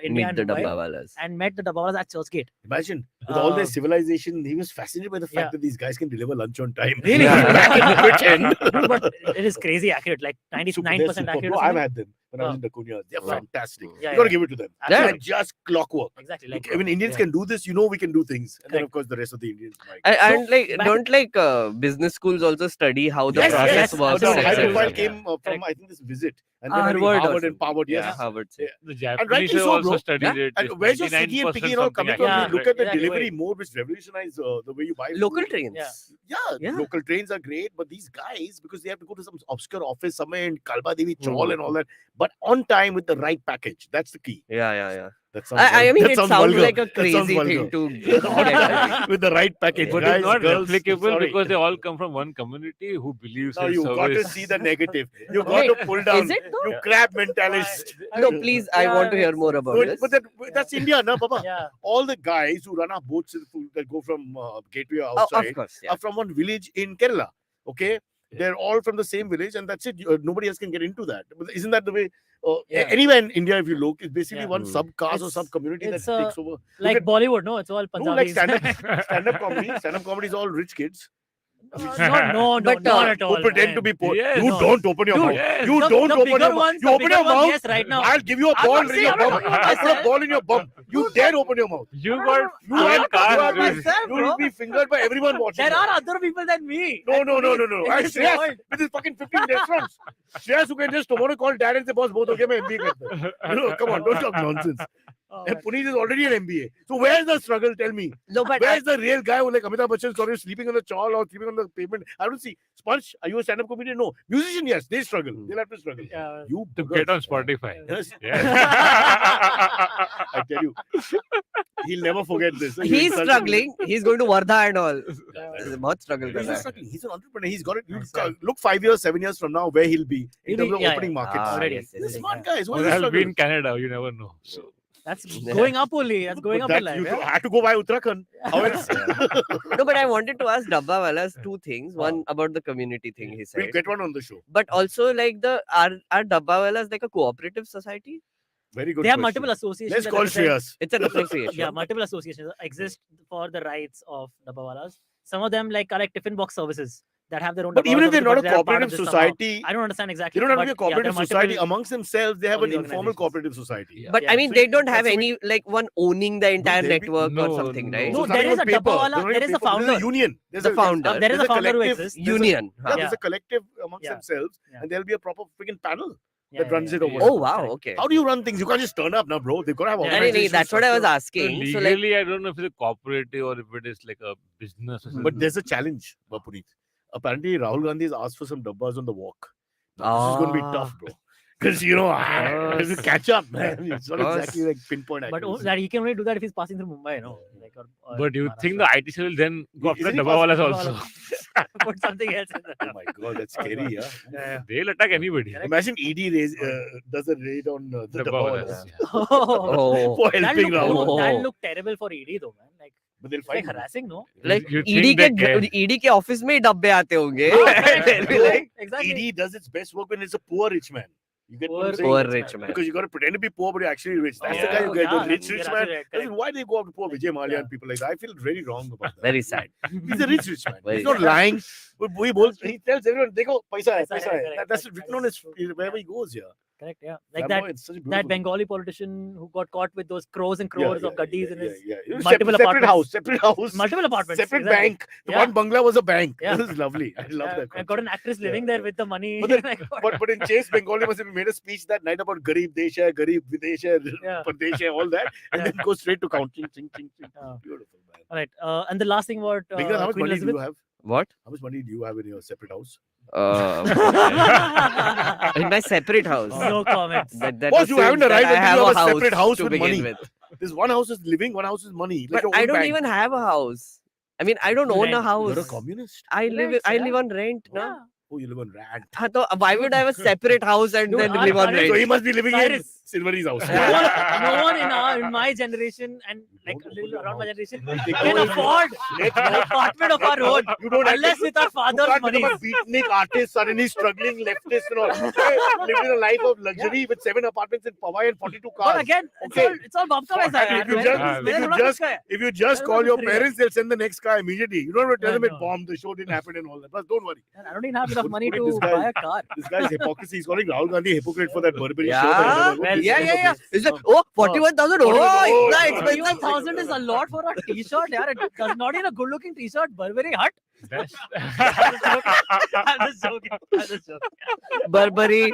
S4: India
S3: Meet the
S4: and Dubai
S3: Dabbawalas.
S4: and met the Dabbawalas at Churchgate.
S1: Imagine, with all their
S4: Uh,
S1: civilization, he was fascinated by the fact
S4: yeah.
S1: that these guys can deliver lunch on time.
S4: Really?
S1: Back in the pretend.
S4: Dude, but it is crazy accurate, like
S1: Super,
S4: 99%
S1: they're super.
S4: accurate.
S1: Bro,
S4: or
S1: I've
S4: something.
S1: had them when I was in Dakunia. They're
S3: Wow.
S1: fantastic.
S4: Yeah,
S1: You got to
S4: yeah.
S1: give it to them.
S4: Absolutely.
S1: They're just clockwork.
S4: Exactly. Like
S1: When Indians can do this, you know we can do things. And then,
S4: Correct.
S1: of course, the rest of the Indians might.
S3: And like,
S4: back-
S3: don't like business schools also study how the
S1: Yes,
S3: process
S1: yes.
S3: works?
S1: No,
S4: absolutely.
S1: high
S3: etc.
S1: profile
S2: Yeah.
S1: came from,
S4: Correct.
S1: I think, this visit. And then I think
S3: Harvard or
S1: Harvard and Harvard,
S3: Yeah,
S1: yes.
S3: Harvard. Say.
S2: The
S1: rightly
S2: Japanese have
S1: so,
S2: also
S1: bro.
S2: studied it.
S1: And
S2: It's
S1: where's your city and
S2: 99%
S1: picking all coming
S2: something
S1: from?
S4: Yeah,
S1: You look at the
S4: exactly.
S1: delivery mode, which revolutionized the way you buy
S3: Local
S1: food.
S3: trains.
S4: Yeah.
S1: Yeah,
S3: Yeah.
S1: local trains are great, but these guys, because they have to go to some obscure office somewhere in Kalba Devi Chawl and all that, but on time with the right package. That's the key.
S3: Yeah.
S1: That sounds
S3: I mean,
S1: that
S3: it sounds
S1: vulgar.
S3: like a
S1: That sounds
S3: crazy
S1: vulgar.
S3: thing to get.
S1: With the right package.
S2: But
S1: Guys,
S2: it's not
S1: girls,
S2: replicable
S1: sorry.
S2: because they all come from one community who believes
S1: Now
S2: in
S1: you got to
S2: service.
S1: see the negative. You got
S3: Wait,
S1: to pull down.
S3: is it though?
S1: You crab mentalist.
S3: No, please, I
S4: Yeah,
S3: want to hear
S4: it's-
S3: more about
S1: But,
S3: this.
S1: but that's India, na, Baba.
S4: Yeah.
S1: All the guys who run our boats that go from Gateway
S3: Oh,
S1: outside
S3: of course, yeah.
S1: are from one village in Kerala. Okay, they're all from the same village, and that's it. Nobody else can get into that. But isn't that the way?
S4: Yeah.
S1: Anywhere in India, if you look, it's basically
S4: Yeah.
S1: one sub caste or
S4: It's-
S1: sub community that
S4: it's,
S1: takes over.
S4: Like
S1: at-
S4: Bollywood, no? It's all
S1: No, like
S4: Punjabis.
S1: stand-up comedy. Stand-up comedy is all rich kids
S4: No,
S3: But,
S4: not at all.
S1: who pretend
S4: man.
S1: to be poor.
S2: Yes.
S1: You
S4: No.
S1: don't open your
S4: Dude,
S1: mouth.
S2: yes.
S1: You
S4: The-
S1: don't
S4: the
S1: open
S4: bigger
S1: your mouth.
S4: ones-
S1: You
S4: the
S1: open
S4: bigger
S1: your
S4: ones,
S1: mouth.
S4: yes, right now.
S1: I'll give you a
S4: I'm
S1: ball
S4: not
S1: in
S4: saying-
S1: your
S4: I'm
S1: bum.
S4: not- I'm not
S1: I'll put a
S4: myself.
S1: ball in your bum. You dare open your mouth.
S2: You got
S1: You
S2: full
S1: are
S2: car, dude.
S4: myself,
S1: you will
S4: bro.
S1: be fingered by everyone watching.
S4: There
S1: you.
S4: are other people than me.
S1: No.
S4: In this
S1: Shreyas,
S4: world.
S1: with his fucking 15 restaurants. Shreyas who can just tomorrow call dad and say, boss, both okay, मैं MBA करता हूँ." No, come on, don't talk nonsense.
S4: Oh,
S1: And Punit is already an MBA. So where's the struggle? Tell me.
S3: No, but
S1: Where's the real guy who like Amitabh Bachchan sorry sleeping on the chawl or sleeping on the pavement? I don't see. Sponge, are you a stand-up comedian? No. Musician, yes, they struggle. They'll have to struggle.
S4: yeah.
S1: You
S2: to
S1: buggers.
S2: get on Spotify.
S1: Yes.
S2: Yeah.
S1: I tell you, he'll never forget this.
S3: he's struggling. He's going to Wardha and all.
S4: Yeah.
S3: बहुत struggle कर
S1: He's
S3: रहा
S1: not
S3: है.
S1: struggling. He's an entrepreneur. He's got it. You
S4: Exactly.
S1: look 5 years, 7 years from now where he'll be in
S4: He'll
S1: terms
S4: be-
S1: of
S4: yeah,
S1: opening
S4: yeah.
S1: markets.
S4: Already.
S3: yes,
S1: He's
S3: yes,
S1: a
S3: yes.
S1: smart guys. What
S2: Well,
S1: is the
S2: I'll be
S1: struggle?
S2: in Canada. You never know. So
S4: That's going up only. That's going
S1: But
S4: up
S1: that
S4: in life.
S1: you
S4: Yeah?
S1: had to go by Uttarakhand. How else?
S3: No, but I wanted to ask Dabbawalas two things. One about the community thing he
S1: We'll
S3: said,
S1: get one on the show.
S3: but also like are Dabbawalas like a cooperative society?
S1: Very good.
S4: They have
S1: question.
S4: multiple associations.
S1: Let's
S4: that
S1: call
S4: represent-
S1: Shreyas.
S3: It's an association.
S4: Yeah, multiple associations exist for the rights of Dabbawalas. Some of them like are like tiffin box services that have their own.
S1: But even
S4: Dabbawala
S1: if they're not a
S4: services, but they are part of
S1: cooperative
S4: this somehow.
S1: society,
S4: I don't understand exactly.
S1: they don't have to be a
S4: but yeah, there are
S1: cooperative society
S4: multiple-
S1: amongst themselves. They have
S4: all
S1: an
S4: these
S1: informal
S4: organizations.
S1: cooperative society.
S3: But
S4: Yeah.
S3: I mean,
S1: So
S3: they
S1: you-
S3: don't have
S1: that's the
S3: any like one owning the entire
S1: they'll be-
S3: network or
S2: No,
S3: something,
S2: no.
S3: right?
S4: No,
S1: So
S4: there
S1: it's
S4: is
S1: not
S4: a
S1: even paper.
S4: Dabbawala,
S1: They don't
S4: there
S1: have
S4: is a
S1: paper. There's
S4: founder.
S1: union. There's
S3: The founder.
S4: There is a founder who
S1: collective-
S4: exists.
S1: there's a-
S3: Union.
S1: Yeah, there's
S4: Yeah.
S1: a collective amongst
S4: Yeah.
S1: themselves,
S4: Yeah.
S1: and there'll be a proper freaking panel
S4: Yeah,
S1: that runs it over.
S3: Oh wow, okay.
S1: How do you run things? You can't just turn up now, bro. They've got to have
S4: Yeah.
S3: No, no, no,
S1: organization
S3: that's what I was
S1: structure.
S3: asking. So like,
S2: Legally, I don't know if it's a cooperative or if it is like a business. Or something.
S1: But there's a challenge, Punit. Apparently, Rahul Gandhi has asked for some dabbas on the walk. Now, this is going to be tough, bro. Because, there's a catch up, man. It's not
S3: Of course.
S1: exactly like pinpoint
S4: But
S1: accuracy.
S4: that he can only do that if he's passing through Mumbai, no? Like, or
S2: But you think the
S4: Maharashtra.
S2: IT cell will then go after
S1: Isn't he
S2: Dabbawalas
S4: Dabbawalas?
S2: also?
S4: Put something else in
S1: Oh my God, that's scary, yeah.
S4: yeah.
S2: They'll attack anybody.
S1: Imagine ED does a raid on the
S2: Dabbawalas.
S1: Dabbawalas
S4: Oh,
S3: oh,
S1: for
S4: that
S1: helping
S4: look,
S1: Rahul.
S4: that look terrible for ED though, man. Like,
S1: But they'll
S4: it's like
S1: fight. him.
S4: harassing, no?
S3: like
S2: You
S3: ED
S2: think they care?
S3: के office में ही डब्बे आते होंगे. They'll be like,
S4: Exactly.
S1: ED does its best work when it's a poor rich man. You get what I'm saying?
S3: Poor rich man.
S1: Because you got to pretend to be poor, but you're actually rich. That's the
S2: Yeah.
S1: guy you get.
S4: Yeah,
S1: The rich
S4: you're
S1: man.
S4: absolutely right,
S1: That's
S4: correct.
S1: why they go after poor Vijay Mallya
S4: Yeah.
S1: and people like that. I feel really wrong about that.
S3: Very sad.
S1: He's a rich man.
S3: Very
S1: He's not
S3: sad.
S1: lying. But he tells everyone, "Dekho, paisa hai,
S4: Paisa hai,
S1: paisa hai."
S4: correct.
S1: That's
S4: That
S1: written on his wherever he goes. Yeah,
S4: Correct, yeah. Like that
S1: It's such a
S4: that
S1: beautiful-
S4: Bengali politician who got caught with those crores and crores of gaddis in his
S1: Multiple
S4: multiple
S1: separate house,
S4: apartments.
S1: separate house,
S4: multiple apartments.
S1: separate
S4: exactly.
S1: bank. The
S4: Yeah.
S1: one bungalow was a bank.
S4: Yeah.
S1: This is lovely. I love
S4: Yeah,
S1: that.
S4: I got an actress living
S1: Yeah.
S4: there with the money.
S1: But then-
S4: Like,
S1: But in Chase, Bengali must have made a speech that night about Garib Desh hai, Garib Videsh hai,
S4: Yeah.
S1: Pradesh hai, all that, and
S4: Yeah.
S1: then go straight to counting. Ching, ching, ching.
S4: Yeah.
S1: Beautiful, man.
S4: all right. And the last thing about
S1: Meghnad, how much
S4: Queen
S1: money do you
S4: Elizabeth.
S1: have?
S3: What?
S1: How much money do you have in your separate house?
S3: In my separate house.
S4: No comments.
S3: That
S1: Boss, you
S3: assumes
S1: haven't
S3: that
S1: arrived
S3: I
S1: until
S3: have
S1: you
S3: a
S1: have a separate house
S3: to
S1: with
S3: begin
S1: money.
S3: with.
S1: This one house is living, one house is money. Like
S3: But
S1: your
S3: I
S1: own
S3: don't
S1: bank.
S3: even have a house. I mean, I don't
S4: You
S3: own a
S4: rent.
S3: house.
S1: You're a communist.
S3: I live
S4: Rent,
S3: I
S4: yeah.
S3: live on rent, no?
S4: Yeah.
S1: Oh, you live on rent.
S3: हाँ, तो why would I have a separate house and
S4: Dude,
S3: then
S4: our
S3: live on
S4: current-
S1: So he
S3: rent?
S1: must be living in
S4: Cyrus.
S1: Silverie's house.
S4: No one in my generation and like
S1: don't
S4: a little
S1: open
S4: around my
S1: your
S4: generation
S1: They
S4: can
S1: go-
S4: afford an apartment of our own
S1: You don't have
S4: unless
S1: to,
S4: with our
S1: you
S4: father's
S1: can't
S4: money.
S1: become a beatnik artist, suddenly struggling leftist and all. Living a life of luxury with 7 apartments in Powai and 42 cars.
S4: But again,
S1: Okay.
S4: it's all babka waisa hai,
S1: If you
S4: yaar.
S1: just-
S4: मैंने
S1: if you
S4: थोड़ा
S1: just-
S4: कुछ कहा है.
S1: If you just
S4: I
S1: call
S4: don't
S1: your
S4: know.
S1: parents, they'll send the next guy immediately. You don't have to tell
S4: Yeah,
S1: them it
S4: no.
S1: bombed, the show didn't happen and all that. But don't worry.
S4: I don't even have enough money
S1: Put
S4: to
S1: this guy-
S4: buy a car.
S1: This guy's hypocrisy. He's calling Rahul Gandhi a hypocrite for that Burberry
S3: Yeah,
S1: show. that he
S4: well,
S1: never-
S3: Yeah. It's like, oh, 41,000. Oh,
S1: Oh,
S3: it's
S1: yeah.
S3: not expensive.
S4: 21,000 is a lot for a t-shirt. Yeah, it does not even a good-looking t-shirt. Burberry hut.
S2: That's
S4: I'm just joking. I'm just joking.
S3: Burberry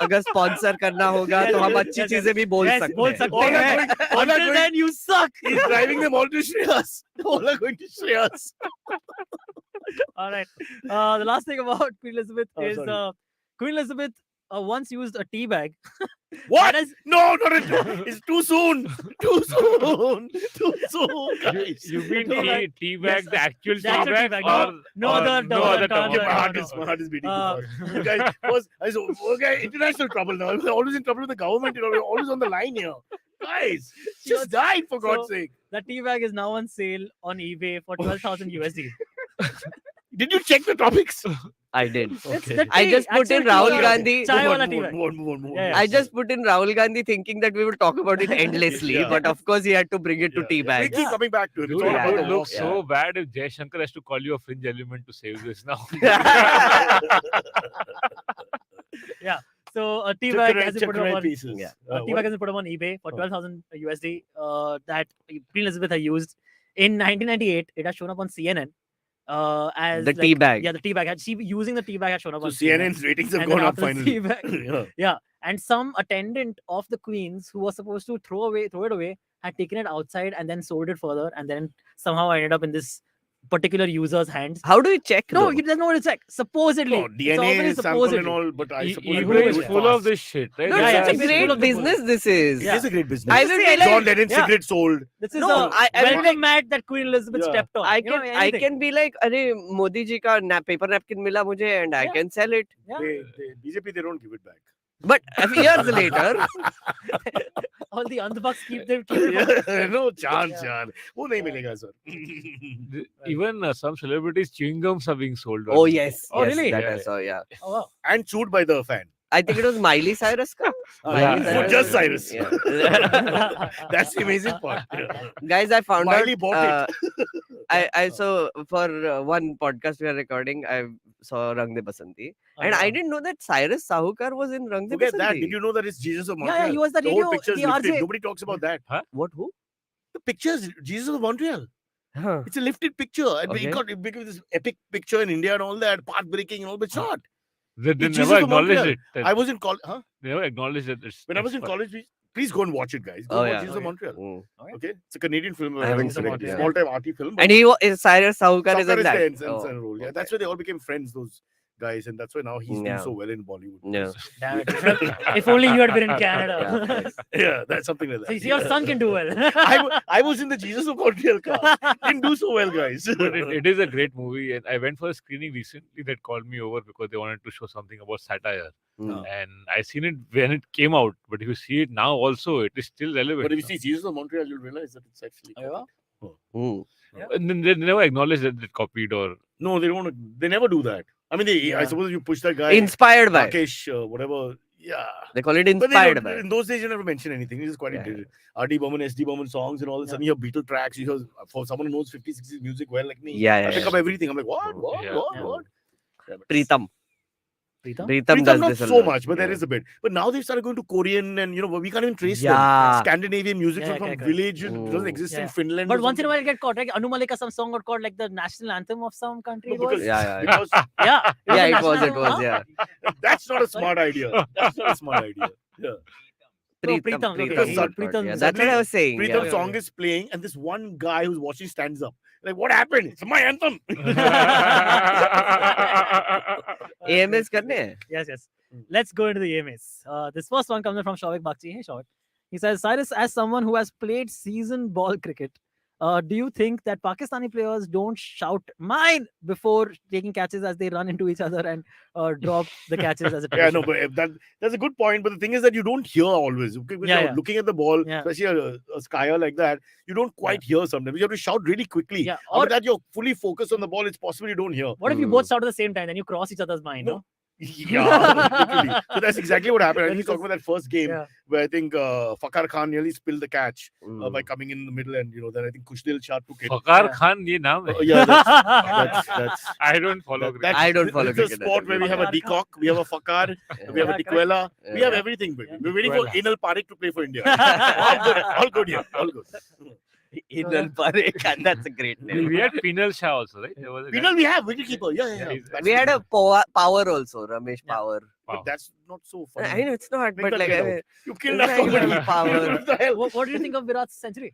S3: अगर sponsor करना होगा तो हम अच्छी
S4: Yes,
S3: चीजें भी बोल
S4: Yes,
S3: सकते
S4: बोल
S3: हैं.
S4: सकते
S1: All are
S4: हैं.
S1: going- all are
S4: Until
S1: going-
S4: then, you suck.
S1: He's driving them all to Shreyas. All are going to Shreyas.
S4: All right. The last thing about Queen Elizabeth
S1: Oh,
S4: is
S1: sorry.
S4: Queen Elizabeth once used a tea bag.
S1: What?
S4: That is,
S1: No, not at all. It's too soon. Too soon. Too soon, guys.
S2: you mean
S4: Teabag.
S2: Teabag,
S4: Yes,
S2: the actual
S4: the actual
S2: Teabag,
S4: teabag,
S2: or
S4: no
S2: or
S4: other-
S2: no
S4: no
S2: other
S4: other-
S1: Okay,
S2: Teabag?
S1: my heart
S4: no,
S1: is
S4: no.
S1: my heart is beating.
S4: Uh,
S1: You guys, okay, international trouble now. We're always in trouble with the government. We're always on the line here. Guys, just died for God's sake.
S4: the tea bag is now on sale on eBay for 12,000 USD.
S1: Did you check the topics?
S3: I did.
S4: It's the
S3: I
S4: tea,
S3: just put in
S4: actual
S3: Rahul
S4: tea bag.
S3: Gandhi.
S4: Chai
S1: Move
S4: wala
S1: on,
S4: tea
S1: move
S4: bag.
S1: on, move on, move on.
S4: Yeah, yeah.
S3: I just put in Rahul Gandhi thinking that we would talk about it endlessly,
S1: Yeah.
S3: but of course he had to bring it to
S1: Yeah,
S3: tea
S1: yeah. We
S3: bags.
S1: keep coming back to it. It's
S2: Dude,
S1: all
S2: it
S3: Yeah,
S1: about
S2: would
S1: the
S2: look
S1: walk.
S2: so bad if Jay Shankar has to call you a fringe element to save this now.
S4: So a tea bag has been put up on
S1: pieces.
S3: Yeah.
S4: tea bag has been put up on eBay for 12,000 USD. That Queen Elizabeth had used in 1998. It has shown up on CNN. As
S3: The
S4: like,
S3: tea bag.
S4: Yeah, the tea bag had using the tea bag had shown up
S1: So
S4: on CNN.
S1: CNN's ratings have
S4: And then
S1: gone up
S4: after the
S1: finally.
S4: tea bag-
S1: Yeah.
S4: And some attendant of the Queen's who was supposed to throw it away had taken it outside and then sold it further, and then somehow ended up in this particular user's hands.
S3: How do you check?
S4: No,
S3: though?
S4: you doesn't know what it's like. Supposedly,
S1: No,
S4: it's
S1: DNA
S4: always
S1: sample and
S4: supposedly.
S1: all, but I suppose
S2: eBay
S1: you do
S2: is
S1: it
S2: full of
S1: fast.
S2: this shit, right?
S3: No,
S4: Yeah,
S3: it's
S4: yeah,
S3: such a
S4: it's full
S3: great
S4: of the
S3: business this is.
S1: It is a great business.
S3: I
S4: This
S3: will
S4: is
S3: be
S4: like-
S1: John Lennon
S4: yeah.
S1: cigarette sold.
S4: This is
S3: No,
S4: a
S3: I will-
S4: welcome mat that Queen Elizabeth
S1: Yeah.
S4: stepped on.
S3: I
S4: You know,
S3: can I
S4: anything.
S3: can be like, अरे मोदी जी का paper napkin मिला मुझे and I
S4: Yeah.
S3: can sell it.
S4: Yeah.
S1: BJP, they don't give it back.
S3: But years later,
S4: All the andhbucks keep them. Keep them
S1: No chance,
S4: Yeah.
S1: yaar. वो नहीं मिलेगा, sir.
S2: Even some celebrities' chewing gums are being sold.
S3: oh
S2: on
S3: yes,
S4: Oh,
S3: yes,
S4: really?
S3: that
S2: Yeah,
S3: I saw. Yeah,
S4: oh, wow.
S1: And chewed by the fan.
S3: I think it was Miley Cyrus ka. Miley
S1: Just Cyrus.
S3: Yeah.
S1: That's the amazing part.
S3: Guys, I found
S1: Miley
S3: out.
S1: bought
S3: I so for one podcast we are recording, I saw Rang De Basanti, and I didn't know that Cyrus Sahukar was in Rang De
S1: Forget that.
S3: Basanti.
S1: Did you know that it's Jesus of
S4: Yeah,
S1: Montreal?
S4: yeah, he was the
S1: whole
S4: radio,
S1: picture's
S4: the
S1: lifted.
S4: RJ.
S1: Nobody talks about that.
S3: What? Who?
S1: The picture's Jesus of Montreal.
S3: Huh.
S1: It's a lifted picture. And
S3: Okay.
S1: it became this epic picture in India and all that, path breaking and all, but it's not.
S2: They
S1: It's
S2: never
S1: Jesus of
S2: acknowledged
S1: Montreal.
S2: it. that-
S1: I was in college. Huh?
S2: They never acknowledged that it's.
S1: When I was in college, please go and watch it, guys. Go
S3: Oh,
S1: watch
S3: yeah.
S1: Jesus of Montreal.
S3: Mm.
S1: Okay? It's a Canadian film.
S3: I haven't
S1: Small
S3: seen it,
S1: time arty film.
S3: And Cyrus Sahukar is in that.
S1: the ensign
S3: Oh,
S1: role. Yeah,
S3: okay.
S1: that's why they all became friends, those guys, and that's why now he's doing
S3: Yeah.
S1: so well in Bollywood.
S3: Yeah.
S4: Damn it. If only you had been in Canada.
S3: Yeah, nice.
S1: Yeah, that's something like that.
S4: See, your son can do well.
S1: I was in the Jesus of Montreal car. Didn't do so well, guys.
S2: But it is a great movie, and I went for a screening recently that called me over because they wanted to show something about satire,
S3: Mm.
S2: and I seen it when it came out. But if you see it now, also it is still relevant.
S1: But if you see Jesus of Montreal, you'll realize that it's actually.
S3: Mm.
S2: and then they never acknowledge that they copied or
S1: No, they don't. They never do that. I mean, I
S4: Yeah.
S1: suppose you push that guy,
S3: Inspired by.
S1: Rakesh, whatever. Yeah.
S3: They call it
S1: But they
S3: inspired
S1: don't,
S3: by.
S1: in those days, you never mention anything. You just quite
S3: Yeah.
S1: did it. R.D. Burman, S.D. Burman songs and all. And suddenly you hear Beatle tracks. You hear, for someone who knows 50s, 60s music well like me.
S3: Yeah, yeah,
S1: I pick
S3: yeah.
S1: up everything. I'm like, what?
S2: Yeah.
S1: What? Yeah, but
S3: Pritam.
S4: Pritam?
S3: Pritam does
S1: not
S3: this a
S1: so
S3: lot.
S1: much, but there
S3: Yeah.
S1: is a bit. But now they've started going to Korean and, we can't even trace
S3: Yeah.
S1: them. Scandinavian music
S4: Yeah,
S1: from
S4: correct.
S1: village. It
S3: Mm.
S1: doesn't exist
S4: Yeah.
S1: in Finland.
S4: But
S1: or
S4: once in a while,
S1: something.
S4: it get caught. Like Anu Malika, some song got caught like the national anthem of some country.
S1: No,
S4: it was.
S1: because-
S3: Yeah,
S1: because
S4: Yeah.
S3: Yeah,
S4: the
S3: it
S4: national
S3: was,
S4: anthem, huh?
S3: yeah.
S1: that's not a smart idea. That's not a smart idea. Yeah.
S4: No, Pritam, okay,
S1: Pritam,
S3: Yeah, that's what I was saying.
S1: Pritam's
S3: Yeah.
S1: song is playing, and this one guy who's watching stands up. Like, what happened? It's my anthem.
S3: AMS करने हैं.
S4: Yes, yes. Let's go into the AMAs. This first one comes in from Shavik Bakchi. Hey, Shavik. He says, Cyrus, as someone who has played season ball cricket, do you think that Pakistani players don't shout mine before taking catches as they run into each other and drop the catches as a
S1: Yeah, no,
S4: tradition?
S1: but that's a good point. But the thing is that you don't hear always. Okay, when
S4: Yeah,
S1: you're
S4: yeah.
S1: looking at the ball,
S4: Yeah.
S1: especially a skyer like that, you don't quite hear sometimes. You have to shout really quickly.
S4: Yeah,
S1: Or
S4: or-
S1: that you're fully focused on the ball, it's possible you don't hear.
S4: What if you both shout at the same time, then you cross each other's mind?
S1: No.
S4: No?
S1: Yeah, literally. So that's exactly what happened. I think he's
S4: Because-
S1: talking about that first game
S4: Yeah.
S1: where I think Fakhar Khan nearly spilled the catch by
S3: Mm.
S1: coming in the middle, and then I think Kushdil Shah took it.
S2: Fakar
S4: Yeah.
S2: Khan, ye naam hai.
S1: Yeah, that's
S2: I don't follow.
S1: That-
S2: cricket.
S3: I don't follow
S1: It's a
S3: cricket.
S1: sport where we have a
S4: Fakar
S1: Decock, we have a Fakar, we have a
S4: Yeah,
S1: Dikwela, we have
S3: Yeah.
S1: everything.
S4: Yeah.
S1: We're waiting for
S2: Dikwela.
S1: Inal Parekh to play for India. all good here. All good.
S3: Inal Parekh, that's a great name.
S2: We had Penal Shah also, right? There was a guy-
S1: Penal, we have wicketkeeper. Yeah.
S2: he's-
S1: That's
S3: We had a
S1: good.
S3: Power also, Ramesh
S4: Yeah.
S3: Power.
S1: But
S2: Wow.
S1: that's not so funny.
S3: I know it's not,
S1: Make
S3: but
S1: that
S3: like,
S1: get
S3: I
S1: out.
S3: mean,
S1: You killed
S3: Like,
S1: that comedy.
S3: power.
S1: What the hell?
S4: What do you think of Virat's century?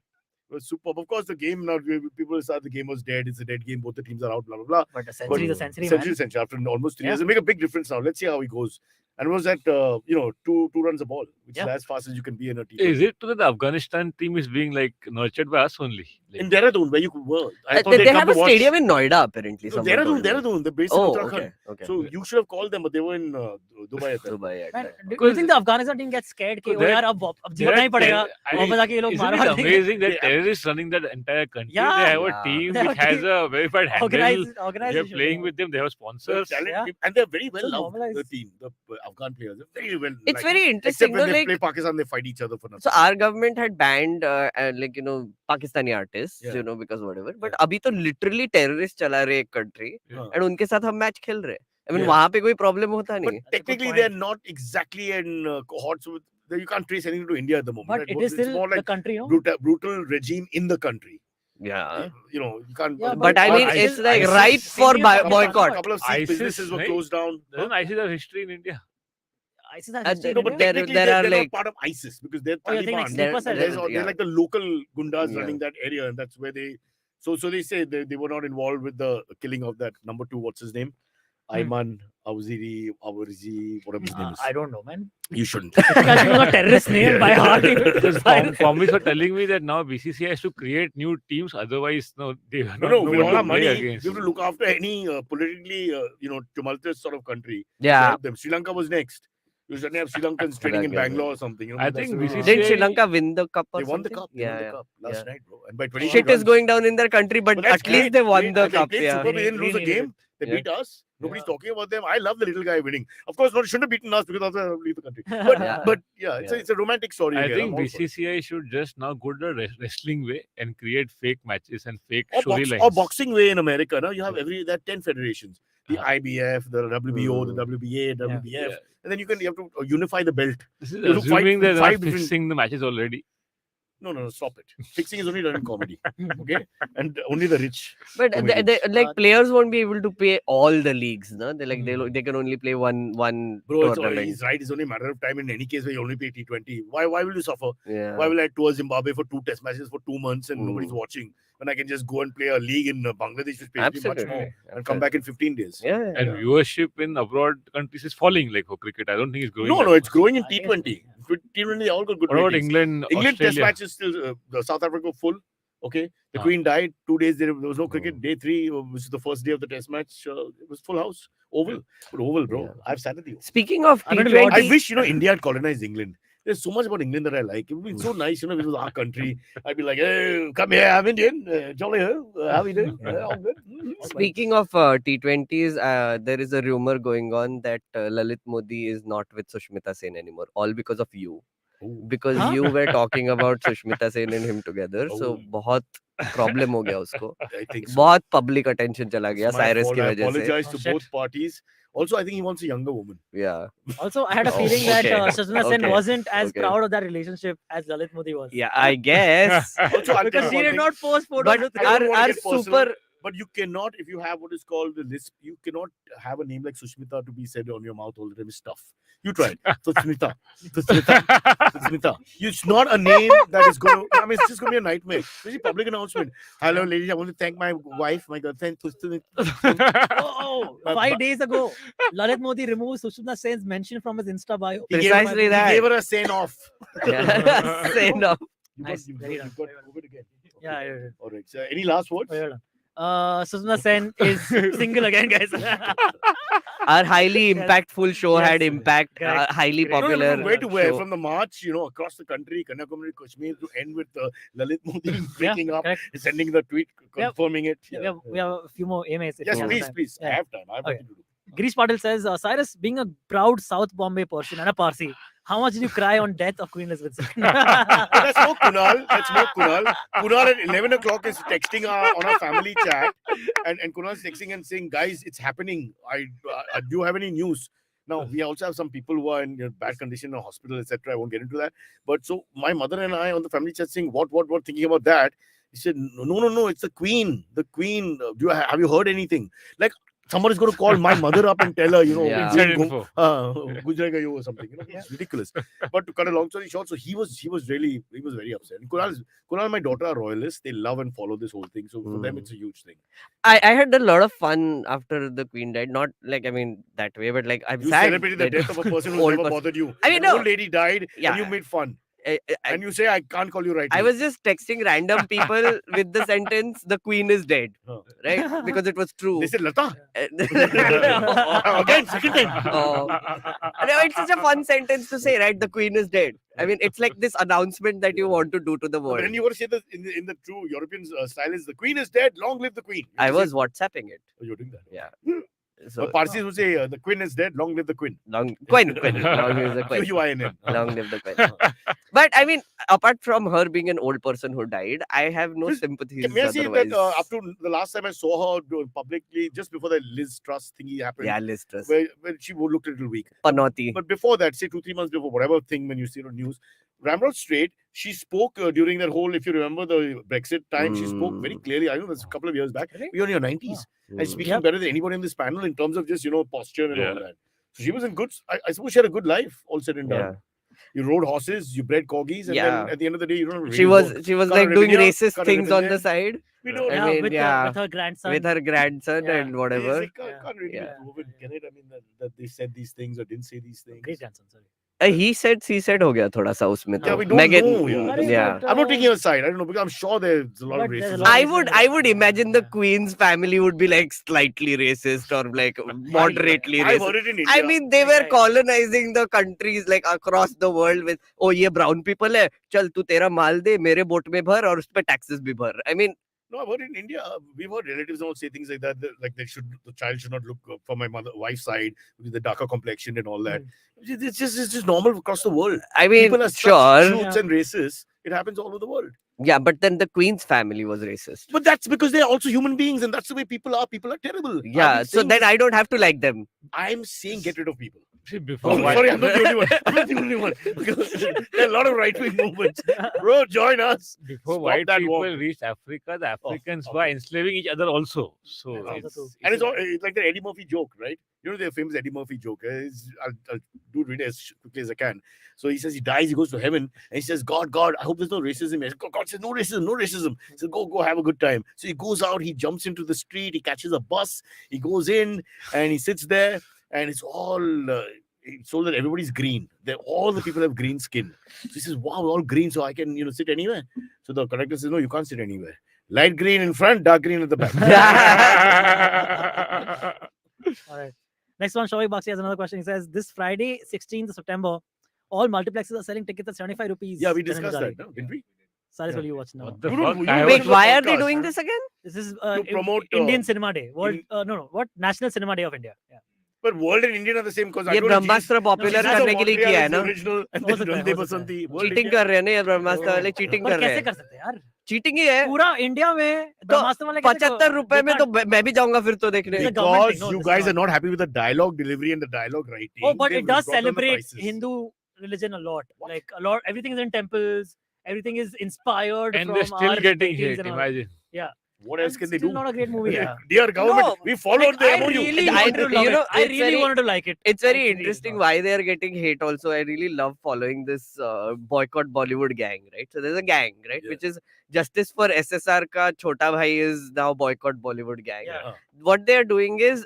S1: It was superb. Of course, the game now, people start the game was dead. It's a dead game. Both the teams are out, blah, blah, blah.
S4: But the century,
S1: But
S4: the century,
S1: Century after almost 3 years. It'll make a big difference now. Let's see how he goes. And it was at, two runs a ball, which is
S4: Yeah.
S1: as fast as you can be in a team.
S2: Is it true that the Afghanistan team is being like nurtured by us only? Like,
S1: In Dehradun, where you were. I thought
S3: they
S1: they'd come
S3: have a
S1: to watch.
S3: stadium in Noida apparently.
S1: No,
S3: someone told me.
S1: Dehradun. They're based in
S3: Oh,
S1: Uttarakhand.
S3: okay.
S1: So you should have called them, but they were in Dubai at that
S3: Dubai.
S4: Man,
S3: Yeah.
S4: do you think the Afghanistan team gets scared? कि,
S2: So
S4: "Oh यार,
S2: that-
S4: अब जीतना ही पड़ेगा." वापस आके ये लोग
S2: Isn't
S4: मार
S2: it
S4: मार देंगे।
S2: amazing that
S1: They-
S2: terrorists running that entire country?
S4: Yeah.
S2: They have a
S3: Yeah.
S2: team
S4: They have
S2: which
S4: a
S2: has
S4: team.
S2: a verified handle.
S4: Organized,
S2: They're
S4: organization.
S2: playing with them. They have
S1: The
S2: sponsors.
S1: talent,
S4: Yeah.
S1: and they're very well
S4: So
S1: loved, the
S4: normalized.
S1: team, the Afghan players. They're very well
S3: It's
S1: liked.
S3: very
S1: Except
S3: interesting.
S1: when
S3: No,
S1: they
S3: like,
S1: play Pakistan, they fight each other for nothing.
S3: so our government had banned Pakistani artists,
S1: Yeah.
S3: because whatever. But अभी तो literally terrorist चला रहे एक country,
S1: Yeah.
S3: and उनके साथ हम match खेल रहे. I mean
S1: Yeah.
S3: वहाँ पे कोई problem होता
S1: But
S3: नहीं.
S4: That's a good
S1: technically,
S4: point.
S1: they're not exactly in cohorts with. You can't trace anything to India at the moment.
S4: But
S1: right?
S4: it is
S1: It's
S4: still
S1: more
S4: the
S1: like
S4: country, no?
S1: brutal regime in the country.
S3: Yeah.
S1: You can't.
S4: Yeah,
S3: But I
S2: Or
S3: mean,
S2: ISIS-
S3: it's like
S2: ISIS
S3: ripe for
S4: senior couple-
S3: boycott.
S1: A couple of Sikh
S2: ISIS,
S1: businesses were
S2: right?
S1: closed down.
S2: Doesn't ISIS have history in India?
S4: ISIS has
S3: Uh,
S4: history in
S1: No, but
S4: India.
S3: there
S1: technically
S3: are
S1: they're
S3: like-
S1: not part of ISIS because they're
S4: Oh, you're saying like
S1: Taliban.
S4: sleeper cells?
S1: They're
S3: Yeah.
S1: like the local gundas
S3: Yeah.
S1: running that area, and that's where they. So they say they were not involved with the killing of that number 2. What's his name? Ayman Awziri, whatever his name is.
S4: I don't know, man.
S1: You shouldn't.
S4: I should know a terrorist name by heart.
S2: Because Commies were telling me that now BCCI has to create new teams, otherwise they are
S1: No,
S2: not
S1: we
S2: going
S1: all
S2: to
S1: have
S2: play
S1: money.
S2: against.
S1: We have to look after any politically, tumultuous sort of country.
S3: Yeah.
S1: Help them. Sri Lanka was next. You suddenly have Sri Lankans training in
S3: Sri Lanka,
S1: Bangalore or something.
S2: I
S1: that's
S2: think
S1: the way-
S2: BCCI
S3: Didn't Sri Lanka win the cup or
S1: They won the
S3: something?
S1: cup. They won the
S3: Yeah.
S1: cup last
S3: yeah.
S1: night, bro. And by 20
S3: Shit is going down in their country, but
S1: But that's
S3: at least
S1: great.
S3: they won
S1: Great.
S3: the
S1: And they
S3: cup.
S1: played
S3: Yeah.
S1: superb. They didn't lose a
S4: Really
S1: game. They
S3: Yeah.
S1: beat us. Nobody's talking about them. I love the little guy winning. Of course, shouldn't have beaten us because otherwise I would leave the country. But it's a romantic story.
S2: I
S1: again.
S2: think
S1: I'm all for it.
S2: BCCI should just now go the wrestling way and create fake matches and fake
S1: Or
S2: storylines.
S1: boxing way in America. Now you have there are 10 federations. The IBF, the WBO, the WBA, WBF.
S2: Yeah.
S1: And then you have to unify the belt.
S2: This is
S1: You have to fight
S2: assuming they're not
S1: five different-
S2: fixing the matches already.
S1: No, stop it. Fixing is only done in comedy. Okay? And only the rich.
S3: But
S1: comedians.
S3: players won't be able to play all the leagues, no? They can only play one
S1: Bro,
S3: tournament.
S1: he's right. It's only a matter of time. In any case, where you only play T20. Why will you suffer?
S3: Yeah.
S1: Why will I tour Zimbabwe for 2 test matches for 2 months and nobody's watching? When I can just go and play a league in Bangladesh, which pays me much
S3: Absolutely.
S1: more, and come back in 15 days.
S3: Yeah.
S2: And viewership in abroad countries is falling like for cricket. I don't think it's growing.
S1: No,
S2: that
S1: it's
S2: much.
S1: growing in
S4: I guess,
S1: T20. T20, they all got good
S2: What about
S1: ratings.
S2: England?
S1: England test
S2: Australia?
S1: match is still the South Africa full. Okay, the
S2: Ah.
S1: Queen died 2 days. There was no cricket. Day 3, which is the first day of the test match, it was full house. Oval, but oval, bro.
S3: Yeah.
S1: I've sat at the oval.
S3: Speaking of
S4: I'm gonna be
S3: T20,
S1: I wish India had colonized England. There's so much about England that I like. It would be so nice, if it was our country. I'd be like, hey, come here, I'm Indian. Jolly, how you doing? All good.
S3: Speaking of T20s, there is a rumor going on that Lalit Modi is not with Sushmita Sen anymore, all because of you.
S1: Oh.
S3: Because
S4: Huh?
S3: you were talking about Sushmita Sen and him together, so
S1: Oh.
S3: बहुत problem हो गया उसको.
S1: I think so.
S3: बहुत public attention चला गया
S1: It's my
S3: Cyrus
S1: fault.
S3: की
S1: I
S3: वजह से.
S1: apologize
S4: Oh,
S1: to
S4: shit.
S1: both parties. Also, I think he wants a younger woman.
S3: Yeah.
S4: Also, I had a
S3: Oh,
S4: feeling that
S3: okay.
S4: Sushmita Sen
S3: Okay.
S4: wasn't as
S3: Okay.
S4: proud of that relationship as Lalit Modi was.
S3: Yeah, I guess.
S1: Also, I'll tell
S4: Because
S1: you
S4: she
S1: one
S4: did
S1: thing,
S4: not post photos
S3: But
S4: with
S1: I don't wanna
S3: our
S1: get personal.
S3: super.
S1: but you cannot, if you have what is called the list, you cannot have a name like Sushmita to be said on your mouth all the time. It's tough. You try it. Sushmita. It's not a name that is going to, it's just going to be a nightmare. It's a public announcement. Hello, ladies. I want to thank my wife, my girlfriend.
S4: Oh, 5 days ago, Lalit Modi removed Sushmita Sen's mention from his Insta bio.
S3: Precisely that.
S1: He gave her a send off.
S3: Yeah. Say no.
S4: Nice, very
S1: You
S4: done.
S1: got COVID again.
S4: Yeah.
S1: All right. So, any last words?
S4: Sushmita Sen is single again, guys.
S3: Our highly
S4: Yes.
S3: impactful show had
S4: Yes.
S3: impact.
S4: Correct.
S3: Highly
S4: Correct.
S3: popular.
S1: No, where to where?
S3: show.
S1: From the march, across the country, Kanyakumari, Kashmir, to end with Lalit Modi breaking up,
S4: correct.
S1: sending the tweet, confirming it.
S4: We have a few more AMAs. if
S1: Yes,
S4: we have
S1: please,
S4: time.
S1: please. I
S4: Yeah.
S1: have time. I have
S4: Okay.
S1: nothing to do.
S4: Girish Patil says, Cyrus, being a proud South Bombay Persian and a Parsi, how much did you cry on death of Queen Elizabeth II?
S1: That's no Kunal. That's no Kunal. Kunal at 11 o'clock is texting on our family chat, and Kunal's texting and saying, guys, it's happening. Do you have any news? Now, we also have some people who are in bad condition in a hospital, etc. I won't get into that. But so my mother and I on the family chat saying, what, thinking about that? He said, no, it's the Queen. The Queen. Have you heard anything? Like, somebody's going to call my mother up and tell her,
S3: Yeah.
S2: Inside info.
S1: Gujrega yo or something. It's ridiculous. But to cut a long story short, so he was very upset. And Kunal and my daughter are royalists. They love and follow this whole thing. So for them, it's a huge thing.
S3: I had a lot of fun after the Queen died. Not like, that way, but like I'm
S1: You
S3: sad.
S1: celebrated the
S3: that-
S1: death of a person who
S3: old
S1: never
S3: person.
S1: bothered you.
S3: I mean,
S1: An
S3: no.
S1: old lady died,
S3: Yeah.
S1: and you made fun.
S3: I-
S1: And you say, I can't call you right
S3: I
S1: now.
S3: was just texting random people with the sentence, "The Queen is dead,"
S1: Huh.
S3: right? Because it was true.
S1: They said, Lata.
S3: Oh.
S1: Again, second time.
S3: Oh. No, it's such a fun sentence to say, right? The Queen is dead. It's like this announcement that you want to do to the
S1: But
S3: world.
S1: then you got to say that in the true European style is the Queen is dead, long live the Queen. You
S3: I
S1: have to
S3: was
S1: say-
S3: WhatsApping it.
S1: Oh, you're doing that.
S3: Yeah.
S1: But
S3: So
S1: Parsis would say, the Queen is dead, long live the Queen.
S3: Queen. Long live the Queen.
S1: Queen.
S3: Long live the Queen. But apart from her being an old person who died, I have no
S1: Just-
S3: sympathies
S1: May I say
S3: otherwise.
S1: that up to the last time I saw her publicly, just before the Liz Truss thingy happened,
S3: Yeah, Listress.
S1: where she looked a little weak.
S3: Panoti.
S1: But before that, say 2-3 months before, whatever thing when you see it on news, Ramrod Strait, she spoke during that whole, if you remember the Brexit time, she spoke very clearly. I know that's a couple of years back.
S4: Really?
S1: We were in your 90s. And speaking
S4: Yep.
S1: better than anybody in this panel in terms of just, posture and all
S2: Yeah.
S1: that. So she was in good, I suppose she had a good life, all said and done.
S3: Yeah.
S1: You rode horses, you bred corgis, and
S3: Yeah.
S1: then at the end of the day, you don't really
S3: She was
S1: vote.
S3: like
S1: Can't
S3: doing
S1: revenue,
S3: racist
S1: can't
S3: things on the
S1: represent.
S3: side
S1: We don't
S3: I
S1: know.
S3: mean,
S4: with,
S3: yeah.
S4: with her grandson.
S3: with her grandson
S4: Yeah.
S3: and whatever.
S1: Can't really
S3: Yeah.
S1: prove it, can it? I mean, that they said these things or didn't say these things.
S4: Great grandson, sorry.
S3: He said हो गया थोड़ा सा उसमें
S1: Yeah,
S3: तो.
S1: we don't know. Yeah.
S3: Yeah.
S1: I'm not taking her side. I don't know, because I'm sure there's a lot of
S4: But there's a
S1: racism.
S4: lot of
S3: I would imagine the Queen's family would be like slightly racist or like moderately
S1: I've
S3: racist.
S1: heard it in India.
S3: I mean, they were colonizing the countries like across the world with, oh, ये brown people है, चल तू तेरा माल दे, मेरे boat में भर और उस पे taxes भी भर. I mean,
S1: No, I've heard in India, we've heard relatives don't say things like that. Like the child should not look for my wife's side with the darker complexion and all that. It's just normal across the world.
S3: I mean,
S1: People are
S3: sure.
S1: such shoots and racists. It happens all over the world.
S3: Yeah, but then the Queen's family was racist.
S1: But that's because they're also human beings, and that's the way people are. People are terrible.
S3: Yeah, so then I don't have to like them.
S1: I'm saying get rid of people.
S2: See, before
S1: Sorry, I'm not the only one. I'm not the only one. Because there are a lot of right-wing movements. Bro, join us.
S2: Before
S1: Stop
S2: white
S1: that
S2: people
S1: walk.
S2: reached Africa, the Africans were enslaving each other also. So
S1: It's like the Eddie Murphy joke, right? You know the famous Eddie Murphy joke. I'll do it as quickly as I can. So he says he dies, he goes to heaven, and he says, God, I hope there's no racism. God says, no racism, no racism. He says, go have a good time. So he goes out, he jumps into the street, he catches a bus, he goes in, and he sits there, and it's all so that everybody's green. All the people have green skin. So he says, wow, we're all green, so I can sit anywhere. So the conductor says, no, you can't sit anywhere. Light green in front, dark green at the back.
S4: All right. Next one, Shoaib Bakshi has another question. He says, this Friday, 16th of September, all multiplexes are selling tickets at 75 rupees.
S1: Yeah, we discussed that, no? Didn't we?
S4: Cyrus, will you watch now?
S2: What the
S1: You
S2: fuck?
S1: don't-
S2: I
S1: you
S3: Wait,
S1: watch
S3: why
S1: the
S3: are they
S1: podcast,
S3: doing
S1: huh?
S3: this again?
S4: This is
S1: To promote,
S4: Indian Cinema Day. World,
S1: in-
S4: no, what? National Cinema Day of India. Yeah.
S1: But world and Indian are the same cause.
S3: ये ब्रह्मास्त्र popular करने के लिए किया है ना
S1: Original and
S4: हो
S1: then
S4: सकता है,
S1: Rande
S4: हो सकता है।
S1: Basanti. World
S3: cheating
S1: India.
S3: कर रहे हैं ना ये ब्रह्मास्त्र वाले चीटिंग
S4: पर
S3: कर रहे
S4: कैसे
S3: हैं
S4: कर सकते हैं यार?
S3: चीटिंग ही है
S4: पूरा इंडिया में ब्रह्मास्त्र वाले कैसे
S3: 75 रुपए में तो मैं भी जाऊंगा फिर तो देखने
S4: It's a government
S1: Because
S4: thing, no,
S1: you
S4: this
S1: guys
S4: is
S1: are not happy with the dialogue delivery and the dialogue writing.
S4: Oh, but
S1: they've
S4: it does
S1: brought down the
S4: celebrate
S1: prices.
S4: Hindu religion a lot. Like a lot, everything is in temples. Everything is inspired
S2: and
S4: from
S2: they're still
S4: our
S2: getting
S4: paintings
S2: hit.
S4: and all.
S2: Imagine.
S1: What else
S4: And
S1: can they
S4: still
S1: do?
S4: Not a great movie. Yeah.
S1: Dear government,
S3: No,
S1: we followed the
S4: I
S1: MOU.
S4: really
S3: I-
S4: wanted to love
S3: you know,
S4: it. I
S3: it's
S4: really
S3: very-
S4: wanted to like it.
S3: it's very
S4: I really
S3: interesting
S4: did
S3: why they are getting hate also. I really love following this boycott Bollywood gang, right? So there's a gang, right?
S1: Yeah.
S3: Which is Justice for SSR ka chota bhai is now boycott Bollywood gang.
S4: Yeah.
S3: What they are doing is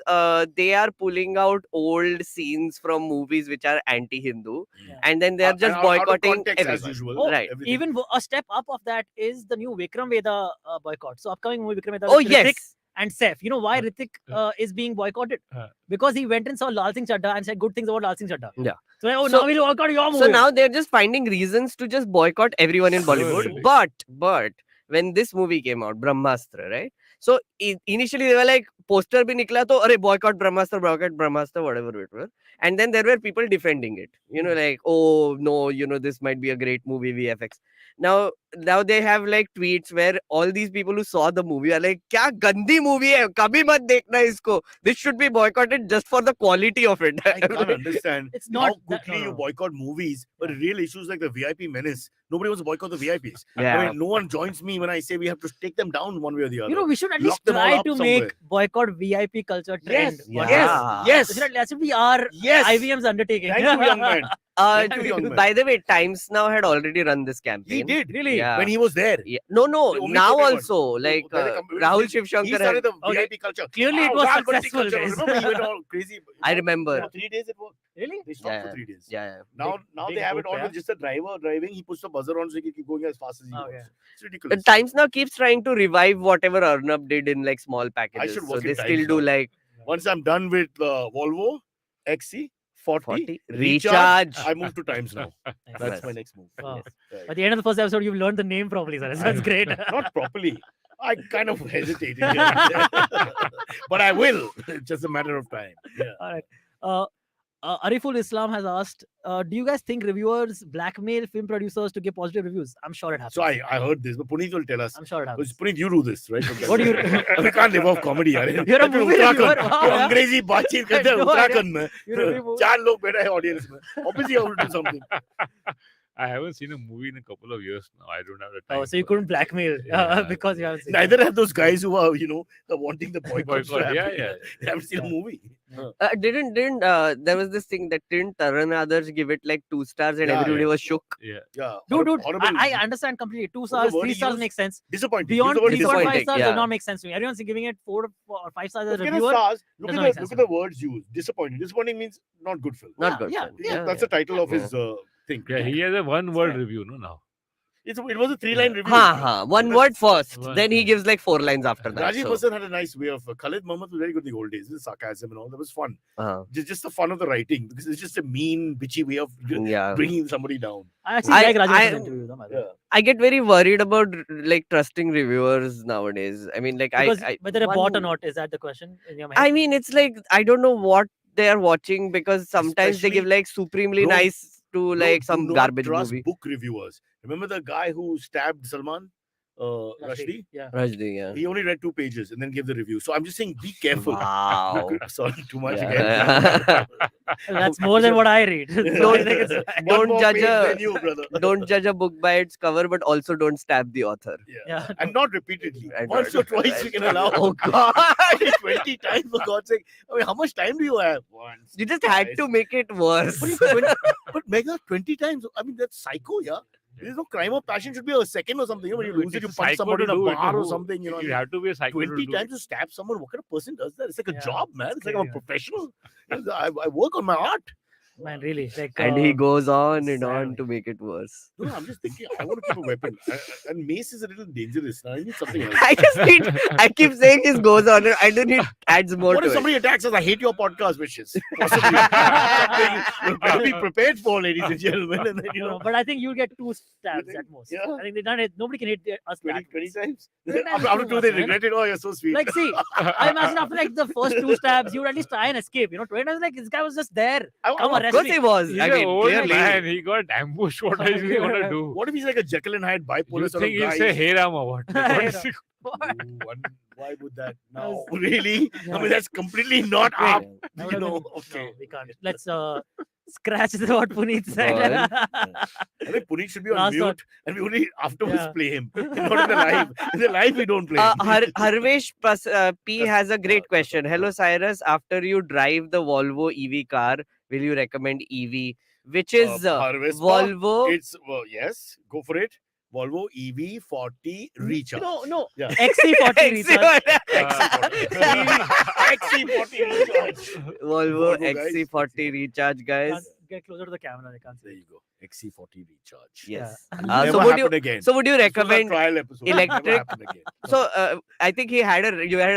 S3: they are pulling out old scenes from movies which are anti-Hindu
S4: Yeah.
S3: and then they are just
S1: And out of
S3: boycotting
S1: context, as
S3: everyone.
S1: usual.
S4: Oh,
S3: Right.
S1: Everything.
S4: Even a step up of that is the new Vikram Vedha boycott. So upcoming movie Vikram Vedha
S3: Oh
S4: with Hrithik
S3: yes.
S4: and Saif. You know why
S2: Uh,
S4: Hrithik is being boycotted?
S2: Uh.
S4: Because he went and saw Lal Singh Chaddha and said good things about Lal Singh Chaddha.
S3: Yeah.
S4: So, oh,
S3: So-
S4: now we'll boycott your movie.
S3: So now they're just finding reasons to just boycott everyone in Bollywood.
S2: Surely.
S3: But when this movie came out, Brahmastra, right? So initially they were like, poster bhi nikla to, arey boycott Brahmastra, whatever it was. And then there were people defending it. You know, like, oh no, this might be a great movie, VFX. Now they have like tweets where all these people who saw the movie are like, kya gandi movie hai, kabhi mat dekhna isko. This should be boycotted just for the quality of it.
S1: I can't understand
S4: It's not
S1: how
S4: that-
S1: quickly
S4: no,
S1: you
S4: no.
S1: boycott movies, but real issues like the VIP menace, nobody wants to boycott the VIPs.
S3: Yeah.
S1: I mean, no one joins me when I say we have to take them down one way or the other.
S4: You know, we should at
S1: Lock
S4: least
S1: them all
S4: try
S1: up
S4: to
S1: somewhere.
S4: make boycott VIP culture trend.
S1: Yes,
S3: Yeah.
S1: yes,
S4: That should be our
S1: yes.
S4: IVM's undertaking.
S1: Thank you, young man. Thank you, young man.
S3: By the way, Times Now had already run this
S1: He
S3: campaign.
S1: did
S4: Really?
S3: Yeah.
S1: when he was there.
S3: Yeah. No,
S1: The only
S3: now
S1: second one.
S3: also, like
S1: When they come-
S3: Rahul
S1: He
S3: Shivshankar had,
S1: started the
S4: Okay.
S1: VIP culture.
S4: Clearly it
S1: Wow,
S4: was
S1: Ganpati
S4: successful,
S1: culture.
S4: guys.
S1: Remember, he went all crazy.
S3: I remember.
S1: For 3 days it worked.
S4: Really?
S1: They stopped
S3: Yeah.
S1: for 3 days.
S3: Yeah.
S1: Now
S4: big
S1: they have
S4: boat,
S1: it on
S4: yeah.
S1: with just a driver driving. He puts the buzzer on so he can keep going as fast as he
S4: Okay.
S1: wants. It's ridiculous.
S3: Times Now keeps trying to revive whatever Arnab did in like small packages.
S1: should
S3: So
S1: work
S3: they
S1: in
S3: still
S1: Times
S3: do
S1: now.
S3: like
S1: Once I'm done with Volvo XC40,
S3: 40
S1: recharge,
S3: recharge.
S1: I move to Times now. That's
S3: Nice.
S1: my next move.
S4: Wow.
S1: Yes. Right.
S4: At the end of the first episode, you've learned the name properly, sir. That's great.
S1: Not properly. I kind of hesitated, here and there. But I will. It's just a matter of time. Yeah.
S4: All right. Ariful Islam has asked, do you guys think reviewers blackmail film producers to give positive reviews? I'm sure it happens.
S1: So I heard this, but Punit will tell us.
S4: I'm sure it happens.
S1: Punit, you do this, right?
S4: What do you-
S1: We can't live off comedy. यार.
S4: You're a movie reviewer.
S1: Uttarakhand
S4: Wow, yeah.
S1: अंग्रेजी बातचीत करते हैं
S4: No
S1: Uttarakhand में
S4: You review movies.
S1: 4 लोग बैठे हैं audience में. Obviously, I will do something.
S2: I haven't seen a movie in a couple of years now. I don't have the time.
S4: Oh, so you
S2: for
S4: couldn't
S2: it.
S4: blackmail
S2: Yeah.
S4: because you haven't seen
S1: Neither have those guys who are, wanting the boycott.
S2: Boycott, yeah.
S1: They haven't seen a
S4: Yeah.
S1: movie.
S3: Didn't there was this thing that didn't Taran Adarsh give it like 2 stars and
S1: Yeah,
S3: everybody
S1: yeah.
S3: was shook.
S2: Yeah.
S1: Yeah.
S4: Dude,
S1: horrible.
S4: I understand completely. 2
S1: the
S4: stars,
S1: word
S4: 3
S1: he
S4: stars
S1: used?
S4: makes sense.
S1: Disappointing.
S4: Beyond
S1: Use the word
S4: 3.5
S3: disappointing,
S4: stars
S3: yeah.
S4: does not make sense to me. Everyone's giving it 4 or 5 stars as a
S1: Look at the
S4: reviewer.
S1: stars. Look
S4: does
S1: at
S4: not make
S1: the
S4: sense
S1: look
S4: to
S1: at the words used. Disappointing. Disappointing means not good film.
S3: Not
S4: Yeah,
S3: good.
S4: yeah,
S3: film.
S1: That's the title of his thing.
S2: Yeah, he has a one-word review, no, now.
S1: It was a 3-line review.
S3: One word first.
S2: One.
S3: Then he gives like 4 lines after that.
S1: Rajiv
S3: so,
S1: Hasan had a nice way of. Khalid Mohammed was very good in the old days. With sarcasm and all. That was fun.
S3: uh,
S1: Just the fun of the writing, because it's just a mean, bitchy way of
S3: yeah.
S1: bringing somebody down.
S4: I actually
S3: I-
S4: like Rajiv
S3: I-
S4: Hassan's interview. Though, by the way.
S1: Yeah.
S3: I get very worried about like trusting reviewers nowadays. I mean, like
S4: Because
S3: I
S4: whether they're
S3: one-
S4: bought or not, is that the question in your mind?
S3: I mean, it's like I don't know what they are watching, because sometimes they give
S1: Especially-
S3: like supremely
S1: Bro,
S3: nice to like
S1: Do
S3: some
S1: not
S3: garbage
S1: trust
S3: movie.
S1: book reviewers. Remember the guy who stabbed Salman? Rushdie?
S4: Yeah.
S3: Rushdie, yeah.
S1: He only read 2 pages and then gave the review. So I'm just saying, be careful.
S3: Wow.
S1: Sorry, too much
S3: Yeah.
S1: again.
S4: That's more than what I read. So I think it's
S1: One
S3: Don't
S1: more
S3: judge
S1: page
S3: a-
S1: than you, brother.
S3: Don't judge a book by its cover, but also don't stab the author.
S4: yeah.
S1: And not repeatedly.
S3: Right,
S1: Once
S3: right,
S1: or twice
S3: right.
S1: you can allow.
S3: Oh God!
S1: 20 times, for God's sake. I mean, how much time do you have? Once.
S3: You just had
S1: twice.
S3: to make it worse.
S1: But, 20, but Meghnad, 20 times. I mean, that's psycho, yeah. There's no crime of passion. Should be a second or something. You know, when you lose it, you
S2: It's a
S1: punch
S2: psycho
S1: somebody in
S2: to
S1: a
S2: do it,
S1: bar or
S2: who-
S1: something. You know,
S2: You have to be a psycho.
S1: 20
S2: to
S1: times to stab someone. What kind of person does that? It's like a
S4: Yeah,
S1: job, man.
S4: it's
S1: It's like I'm a
S4: crazy, man.
S1: professional. I work on my art.
S4: Man, really. Like,
S3: And he goes on and on
S4: sad.
S3: to make it worse.
S1: No, I'm just thinking. I want to keep a weapon. And mace is a little dangerous. I need something else.
S3: I keep saying this goes on. I don't need adds more
S1: What
S3: to
S1: if
S3: it.
S1: somebody attacks us? I hate your podcast, wishes. Possibly. You'll probably be prepared for, ladies and gentlemen. And then, you know,
S4: But I think you'll get 2 stabs
S1: think?
S4: at most.
S1: Yeah.
S4: I think they done it. Nobody can hit us
S1: 20,
S4: back.
S1: 20 times.
S4: 20 times
S1: After
S4: too
S1: 2,
S4: much,
S1: they
S4: man.
S1: regret it. Oh, you're so sweet.
S4: Like, see, I imagine after like the first 2 stabs, you would at least try and escape. 20 times, like, this guy was just there. Come
S3: Of
S4: arrest
S3: course
S4: me.
S3: he was.
S2: He's
S3: I
S2: an
S3: mean,
S2: old
S3: clearly.
S2: man. He got ambushed. What is he gonna do?
S1: What if he's like a Jekyll and Hyde bipolar
S2: You
S1: sort
S2: think
S1: of
S2: he'll
S1: guy?
S2: say "Hey Ram" or what? Like, what is he-
S1: Why would that now? Really? I mean, that's completely not
S4: Wait,
S1: up.
S4: that
S1: You
S4: would have
S1: know,
S4: been-
S1: okay.
S4: No, we can't. Let's scratch what Punit said.
S1: I think Punit should be on
S4: Last
S1: mute
S4: one.
S1: and we only afterwards
S4: Yeah.
S1: play him. Not in the live. In the live, we don't play him.
S3: Harvesh P has a great question. Hello, Cyrus. After you drive the Volvo EV car, will you recommend EV? Which is
S1: Harvest
S3: Volvo.
S1: It's, yes, go for it. Volvo EV40 Recharge.
S4: No.
S1: Yeah.
S4: XC40 recharge.
S1: XC40 Recharge.
S3: Volvo
S1: Volvo, guys.
S3: XC40 recharge, guys.
S4: Can't get closer to the camera. They can't
S1: There
S4: see.
S1: you go. XC40 Recharge.
S3: Yes.
S1: It'll
S3: Uh,
S1: never
S3: so would you
S1: happen again.
S3: so would you
S1: This was our
S3: recommend?
S1: trial episode. It'll never
S3: electric-
S1: happen again.
S3: So I think you had a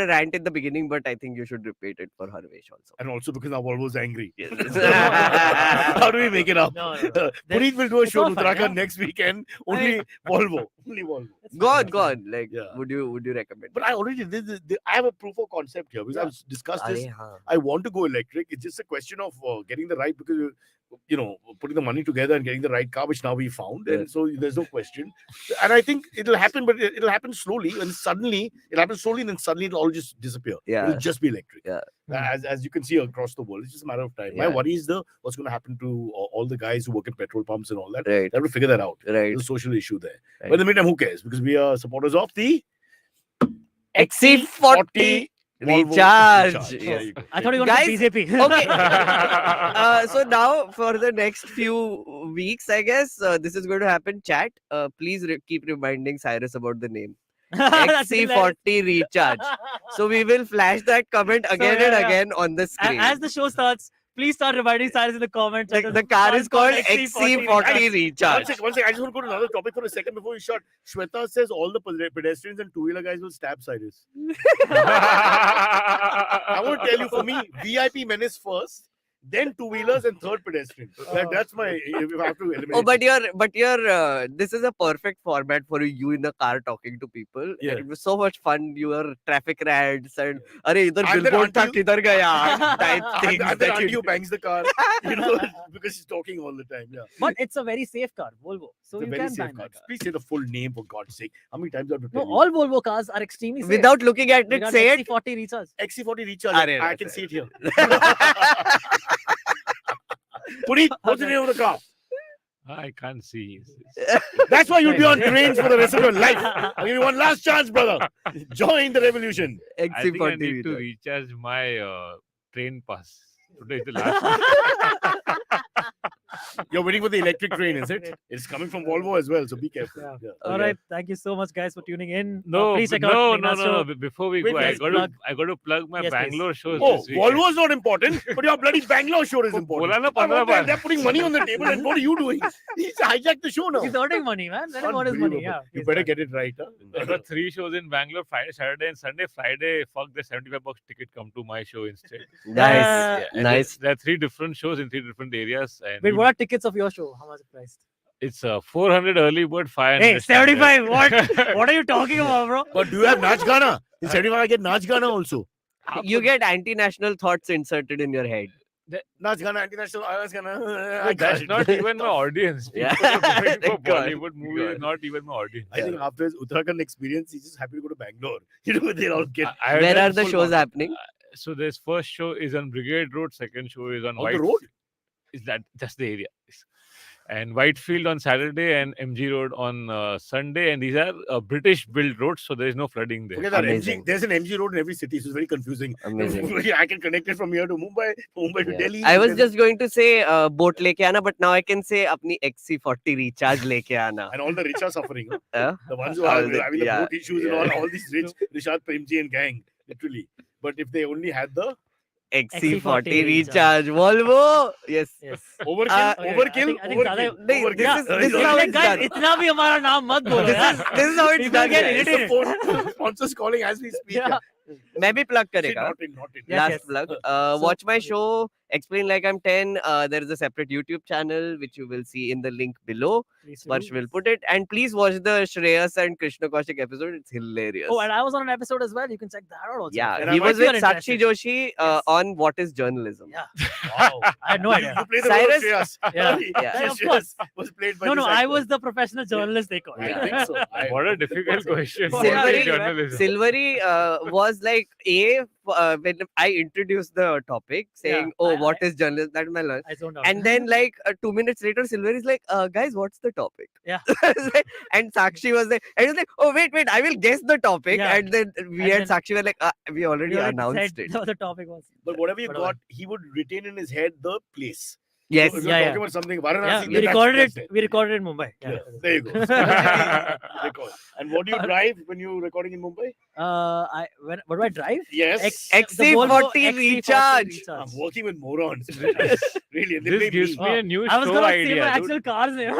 S3: rant in the beginning, but I think you should repeat it for Harvesh also.
S1: And also because now Volvo's angry.
S3: Yes.
S1: How do we make it up?
S4: No.
S1: Puneet will do a
S4: it's
S1: show
S4: all
S1: in
S4: fine,
S1: Uttarakhand
S4: yeah.
S1: next weekend. Only Volvo. Only Volvo.
S4: It's
S3: Go on,
S4: fine,
S3: go
S4: it's
S3: on. Like,
S1: Yeah.
S3: would you recommend?
S1: But I already did this. I have a proof of concept here because
S4: Yeah.
S1: I've discussed this.
S3: Arey, haan.
S1: I want to go electric. It's just a question of getting the right, because putting the money together and getting the right car, which now we found,
S3: Yeah.
S1: and so there's no question. And I think it'll happen, but it'll happen slowly, and suddenly it'll happen slowly, and then suddenly it'll all just disappear.
S3: Yeah.
S1: It'll just be electric.
S3: Yeah.
S1: As you can see across the world, it's just a matter of time. My
S3: Yeah.
S1: worry is what's going to happen to all the guys who work in petrol pumps and all that.
S3: Right,
S1: They have to figure that out.
S3: right.
S1: There's a social issue there.
S3: Right.
S1: But in the meantime, who cares? Because we are supporters of the
S3: XC40
S1: Volvo
S3: recharge.
S1: There
S3: Yes.
S1: you go.
S4: I thought you
S3: Guys,
S4: wanted BJP.
S3: Okay. So now for the next few weeks, I guess this is going to happen. Chat, please keep reminding Cyrus about the name
S4: That's hilarious.
S3: XC40 recharge. So we will flash that comment again and
S4: yeah.
S3: again on the screen.
S4: As the show starts, please start reminding Cyrus in the comments.
S3: Like,
S4: that
S3: the car is called
S4: XC40
S3: XC40 recharge.
S1: One second. I just want to go to another topic for a second before you shut. Shweta says all the pedestrians and two-wheeler guys will stab Cyrus. I want to tell you, for me, VIP menace first, then two-wheelers and third pedestrian. That's my, if I have to eliminate.
S3: Oh, but your this is a perfect format for you in the car talking to people.
S1: Yeah.
S3: And it was so much fun. Your traffic rants and "Arey idhar
S1: And then
S3: billboard tha
S1: until-
S3: kidhar gaya" type things
S1: and then
S3: that
S1: auntie
S3: you
S1: who bangs the car, because she's talking all the time. Yeah.
S4: But it's a very safe car, Volvo. So
S1: It's a
S4: you
S1: very
S4: can
S1: safe
S4: bang
S1: car.
S4: that car.
S1: Please say the full name for God's sake. How many times do I have to
S4: No,
S1: tell you?
S4: all Volvo cars are extremely safe.
S3: without looking at it,
S4: Regarding
S3: say it.
S4: XC40 recharge.
S1: XC40 recharge.
S3: Arey,
S1: I
S3: no,
S1: can
S3: sir.
S1: see it here. Puneet, what's the name of the car?
S2: I can't see.
S1: That's why you'll be on trains for the rest of your life. I'll give you one last chance, brother. Join the revolution.
S2: I think I
S3: XC40
S2: need to
S3: recharge.
S2: recharge my train pass. Today is the last one.
S1: You're waiting for the electric train, is it? It's coming from Volvo as well, so be careful.
S4: Yeah.
S1: Yeah.
S4: All right. Thank you so much, guys, for tuning in.
S2: No,
S4: please check
S2: no,
S4: out
S2: no,
S4: Meghnad's
S2: no,
S4: show.
S2: no. Before we
S4: Wait,
S2: go,
S4: yes, plug.
S2: I got to plug my
S4: Yes, please.
S2: Bangalore shows.
S1: Oh,
S2: this weekend.
S1: Volvo's not important, but your bloody Bangalore show is important.
S2: Bola na
S1: What
S2: 15
S1: the hell?
S2: baar.
S1: They're putting money on the table, and what are you doing? He's hijacked the show now.
S4: He's earning money, man. Let him earn his money. Yeah.
S1: You
S4: please,
S1: better
S4: man.
S1: get it right. Huh?
S2: I got 3 shows in Bangalore, Friday, Saturday, and Sunday. Friday, fuck the $75 ticket, come to my show instead.
S3: Nice.
S2: And
S3: Nice.
S2: There are 3 different shows in 3 different areas. And
S4: Wait, what are tickets of your show? How much it priced?
S2: it's 400 early bird, 500.
S4: Hey,
S2: standard.
S4: 75. What? What are you talking about, bro?
S1: But do you have Nach Gana? In 75, I get Nach Gana also.
S3: You get anti-national thoughts inserted in your head.
S1: Nach Gana, International, I was gonna.
S2: No, that's not even my audience.
S3: Yeah.
S2: People are going for
S3: God.
S2: Bollywood movie is not even my audience.
S1: I think after his Uttarakhand experience, he's just happy to go to Bangalore. You know, they all get.
S2: I
S3: Where
S2: done
S3: are the
S2: full
S3: shows
S2: market.
S3: happening?
S2: So this first show is on Brigade Road, second show is on
S1: On the road?
S2: Is that just the area? And Whitefield on Saturday and MG Road on Sunday. And these are British-built roads, so there is no flooding there.
S1: Okay, that
S3: Amazing.
S1: MG, there's an MG road in every city, so it's very confusing.
S3: Amazing.
S1: I can connect it from here to Mumbai, Mumbai to
S3: Yeah.
S1: Delhi.
S3: I was
S1: and
S3: just going to say boat leke aana, but now I can say apni XC40 recharge leke aana.
S1: And all the rich are suffering. Huh?
S3: Huh?
S1: The ones who
S3: All
S1: are
S3: the-
S1: having the
S3: yeah,
S1: boat issues
S3: yeah.
S1: and all these rich Rishad Premji and gang, literally. But if they only had the
S3: XC40 recharge. Volvo. Yes.
S4: Yes.
S1: overkill,
S4: Okay,
S1: overkill,
S4: I think
S1: overkill,
S4: ज़्यादा-
S3: नहीं,
S1: overkill.
S3: this is-
S1: Yeah,
S3: this is
S1: yeah.
S3: how
S4: Like,
S3: it's
S4: guys,
S3: done.
S4: इतना भी हमारा नाम मत बोलो यार.
S3: This is how it's
S4: People
S3: done.
S4: get
S3: guys.
S1: It's the phone sponsors calling as we speak.
S4: Yeah.
S3: मैं भी plug
S1: See,
S3: करेगा.
S1: not in.
S4: Yes,
S3: Last
S4: yes.
S3: plug.
S4: So-
S3: Watch my show. Explain like I'm 10. There is a separate YouTube channel which you will see in the link below.
S4: Please do.
S3: Sparsh will put it. And please watch the Shreyas and Krishna Kaushik episode. It's hilarious.
S4: Oh, and I was on an episode as well. You can check that out also.
S3: yeah,
S1: And
S3: he
S1: I
S3: was
S4: might
S3: with
S4: be
S3: Sakshi
S4: interested.
S3: Joshi
S4: Yes.
S3: on What is Journalism.
S4: Yeah.
S1: Wow.
S4: I had no idea.
S1: You play the
S3: Cyrus?
S1: role of Shreyas.
S4: Yeah.
S3: Yeah,
S4: of
S1: Shreyas
S4: course.
S1: was played by
S4: No,
S1: this
S4: no, I
S1: actor.
S4: was the professional journalist they call.
S1: I think so.
S2: What a difficult question.
S4: Silverie,
S2: What is
S3: man.
S2: journalism?
S3: Silverie was like when I introduced the topic saying,
S4: Yeah,
S3: what is journalism? That is my learn.
S4: I zoned out.
S3: And then like 2 minutes later, Silverie is like, guys, what's the topic?
S4: Yeah.
S3: And Sakshi was there. And he was like, oh, wait, I will guess the topic.
S4: Yeah.
S3: And then we
S4: And
S3: and Sakshi were like, we already
S4: You already
S3: announced
S4: said
S3: it.
S4: what the topic was.
S1: But whatever you
S4: Whatever.
S1: got, he would retain in his head the place.
S3: Yes.
S1: So if you're
S4: Yeah,
S1: talking
S4: yeah.
S1: about something,
S4: Yeah,
S1: Varanasi,
S4: we
S1: then
S4: recorded
S1: that's
S4: it. We recorded it in Mumbai. Yeah.
S1: Yeah, there you go. Record. And what do you drive when you're recording in Mumbai?
S4: What do I drive?
S1: Yes.
S4: The Volvo
S3: XC40 recharge.
S1: I'm working with morons. Really. and they
S2: This
S1: blame
S2: gives
S1: me.
S2: me a new
S4: I was
S2: show
S4: gonna say
S2: idea.
S4: my
S2: dude.
S4: actual car's name.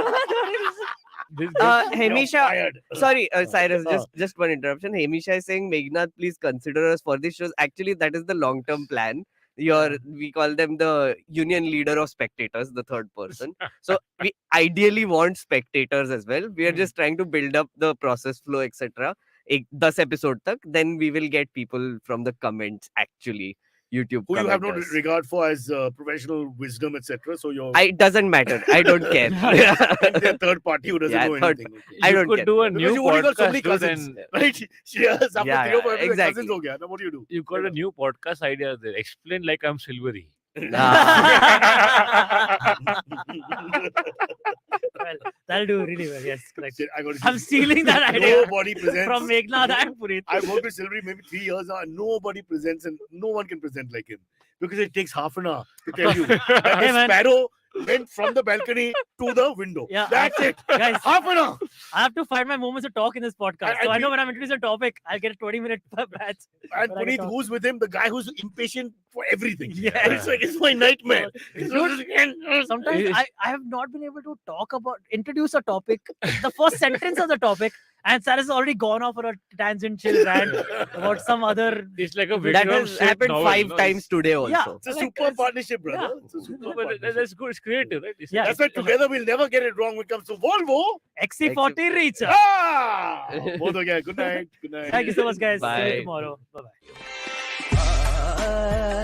S2: This
S3: Uh,
S2: gives-
S1: You're
S3: Hamisha,
S1: fired.
S3: sorry, Cyrus,
S1: Uh.
S3: just one interruption. Hamisha is saying, Meghnad, please consider us for these shows. Actually, that is the long-term plan. We call them the union leader of spectators, the third person. So we ideally want spectators as well. We are just trying to build up the process flow, etc. 10 episode tak, then we will get people from the comments actually. YouTube
S1: Who you have no
S3: commenters.
S1: regard for as professional wisdom, etc. So you're
S3: It doesn't matter. I don't care.
S1: the third party who doesn't
S3: Yeah,
S1: know
S3: third-
S1: anything. Okay.
S3: I
S2: you
S3: don't
S2: could
S3: care.
S2: do a
S1: Because
S2: new
S1: you only got so many
S2: podcast.
S1: cousins.
S2: Then
S1: Right? Yes, after
S3: Yeah,
S1: three or four
S3: yeah,
S1: episodes,
S3: exactly.
S1: cousins ho gaya. Now what do you do?
S2: you got a new podcast idea there. Explain like I'm Silverie.
S4: Well, that'll do really well. Yes, correct.
S1: Shit, I got to
S4: I'm stealing that idea
S1: Nobody presents.
S4: from Meghnad and Punit.
S1: I've worked with Silverie maybe 3 years now, and nobody presents, and no one can present like him because it takes half an hour to tell you that
S4: Hey,
S1: the
S4: man.
S1: sparrow went from the balcony to the window.
S4: Yeah,
S1: That's it.
S4: Guys,
S1: Half an hour.
S4: I have to find my moments to talk in this podcast.
S1: I
S4: So I know
S1: think-
S4: when I'm introducing a topic, I'll get a 20-minute batch.
S1: And
S4: But I can
S1: Punit,
S4: talk.
S1: who's with him? The guy who's impatient for everything.
S4: Yeah.
S1: It's like, it's my nightmare.
S4: Sometimes I have not been able to introduce a topic, the first sentence of the topic, and Cyrus has already gone off on a tangential rant about some other.
S2: It's like a
S3: That
S2: Vikram
S3: has
S2: Seth
S3: happened
S2: novel,
S3: 5
S2: no?
S3: times today also.
S4: Yeah.
S1: It's a
S4: Like,
S1: super
S4: it's-
S1: partnership, brother.
S4: yeah.
S1: It's a super
S2: No, but
S1: partnership.
S2: that's good. It's creative, right? It's
S4: Yeah.
S1: That's why together we'll never get it wrong when it comes to Volvo.
S4: XC40 reacher.
S1: Ah! Both okay. Good night. Good night.
S4: Thank you so much, guys. See
S3: Bye.
S4: you tomorrow. Bye bye.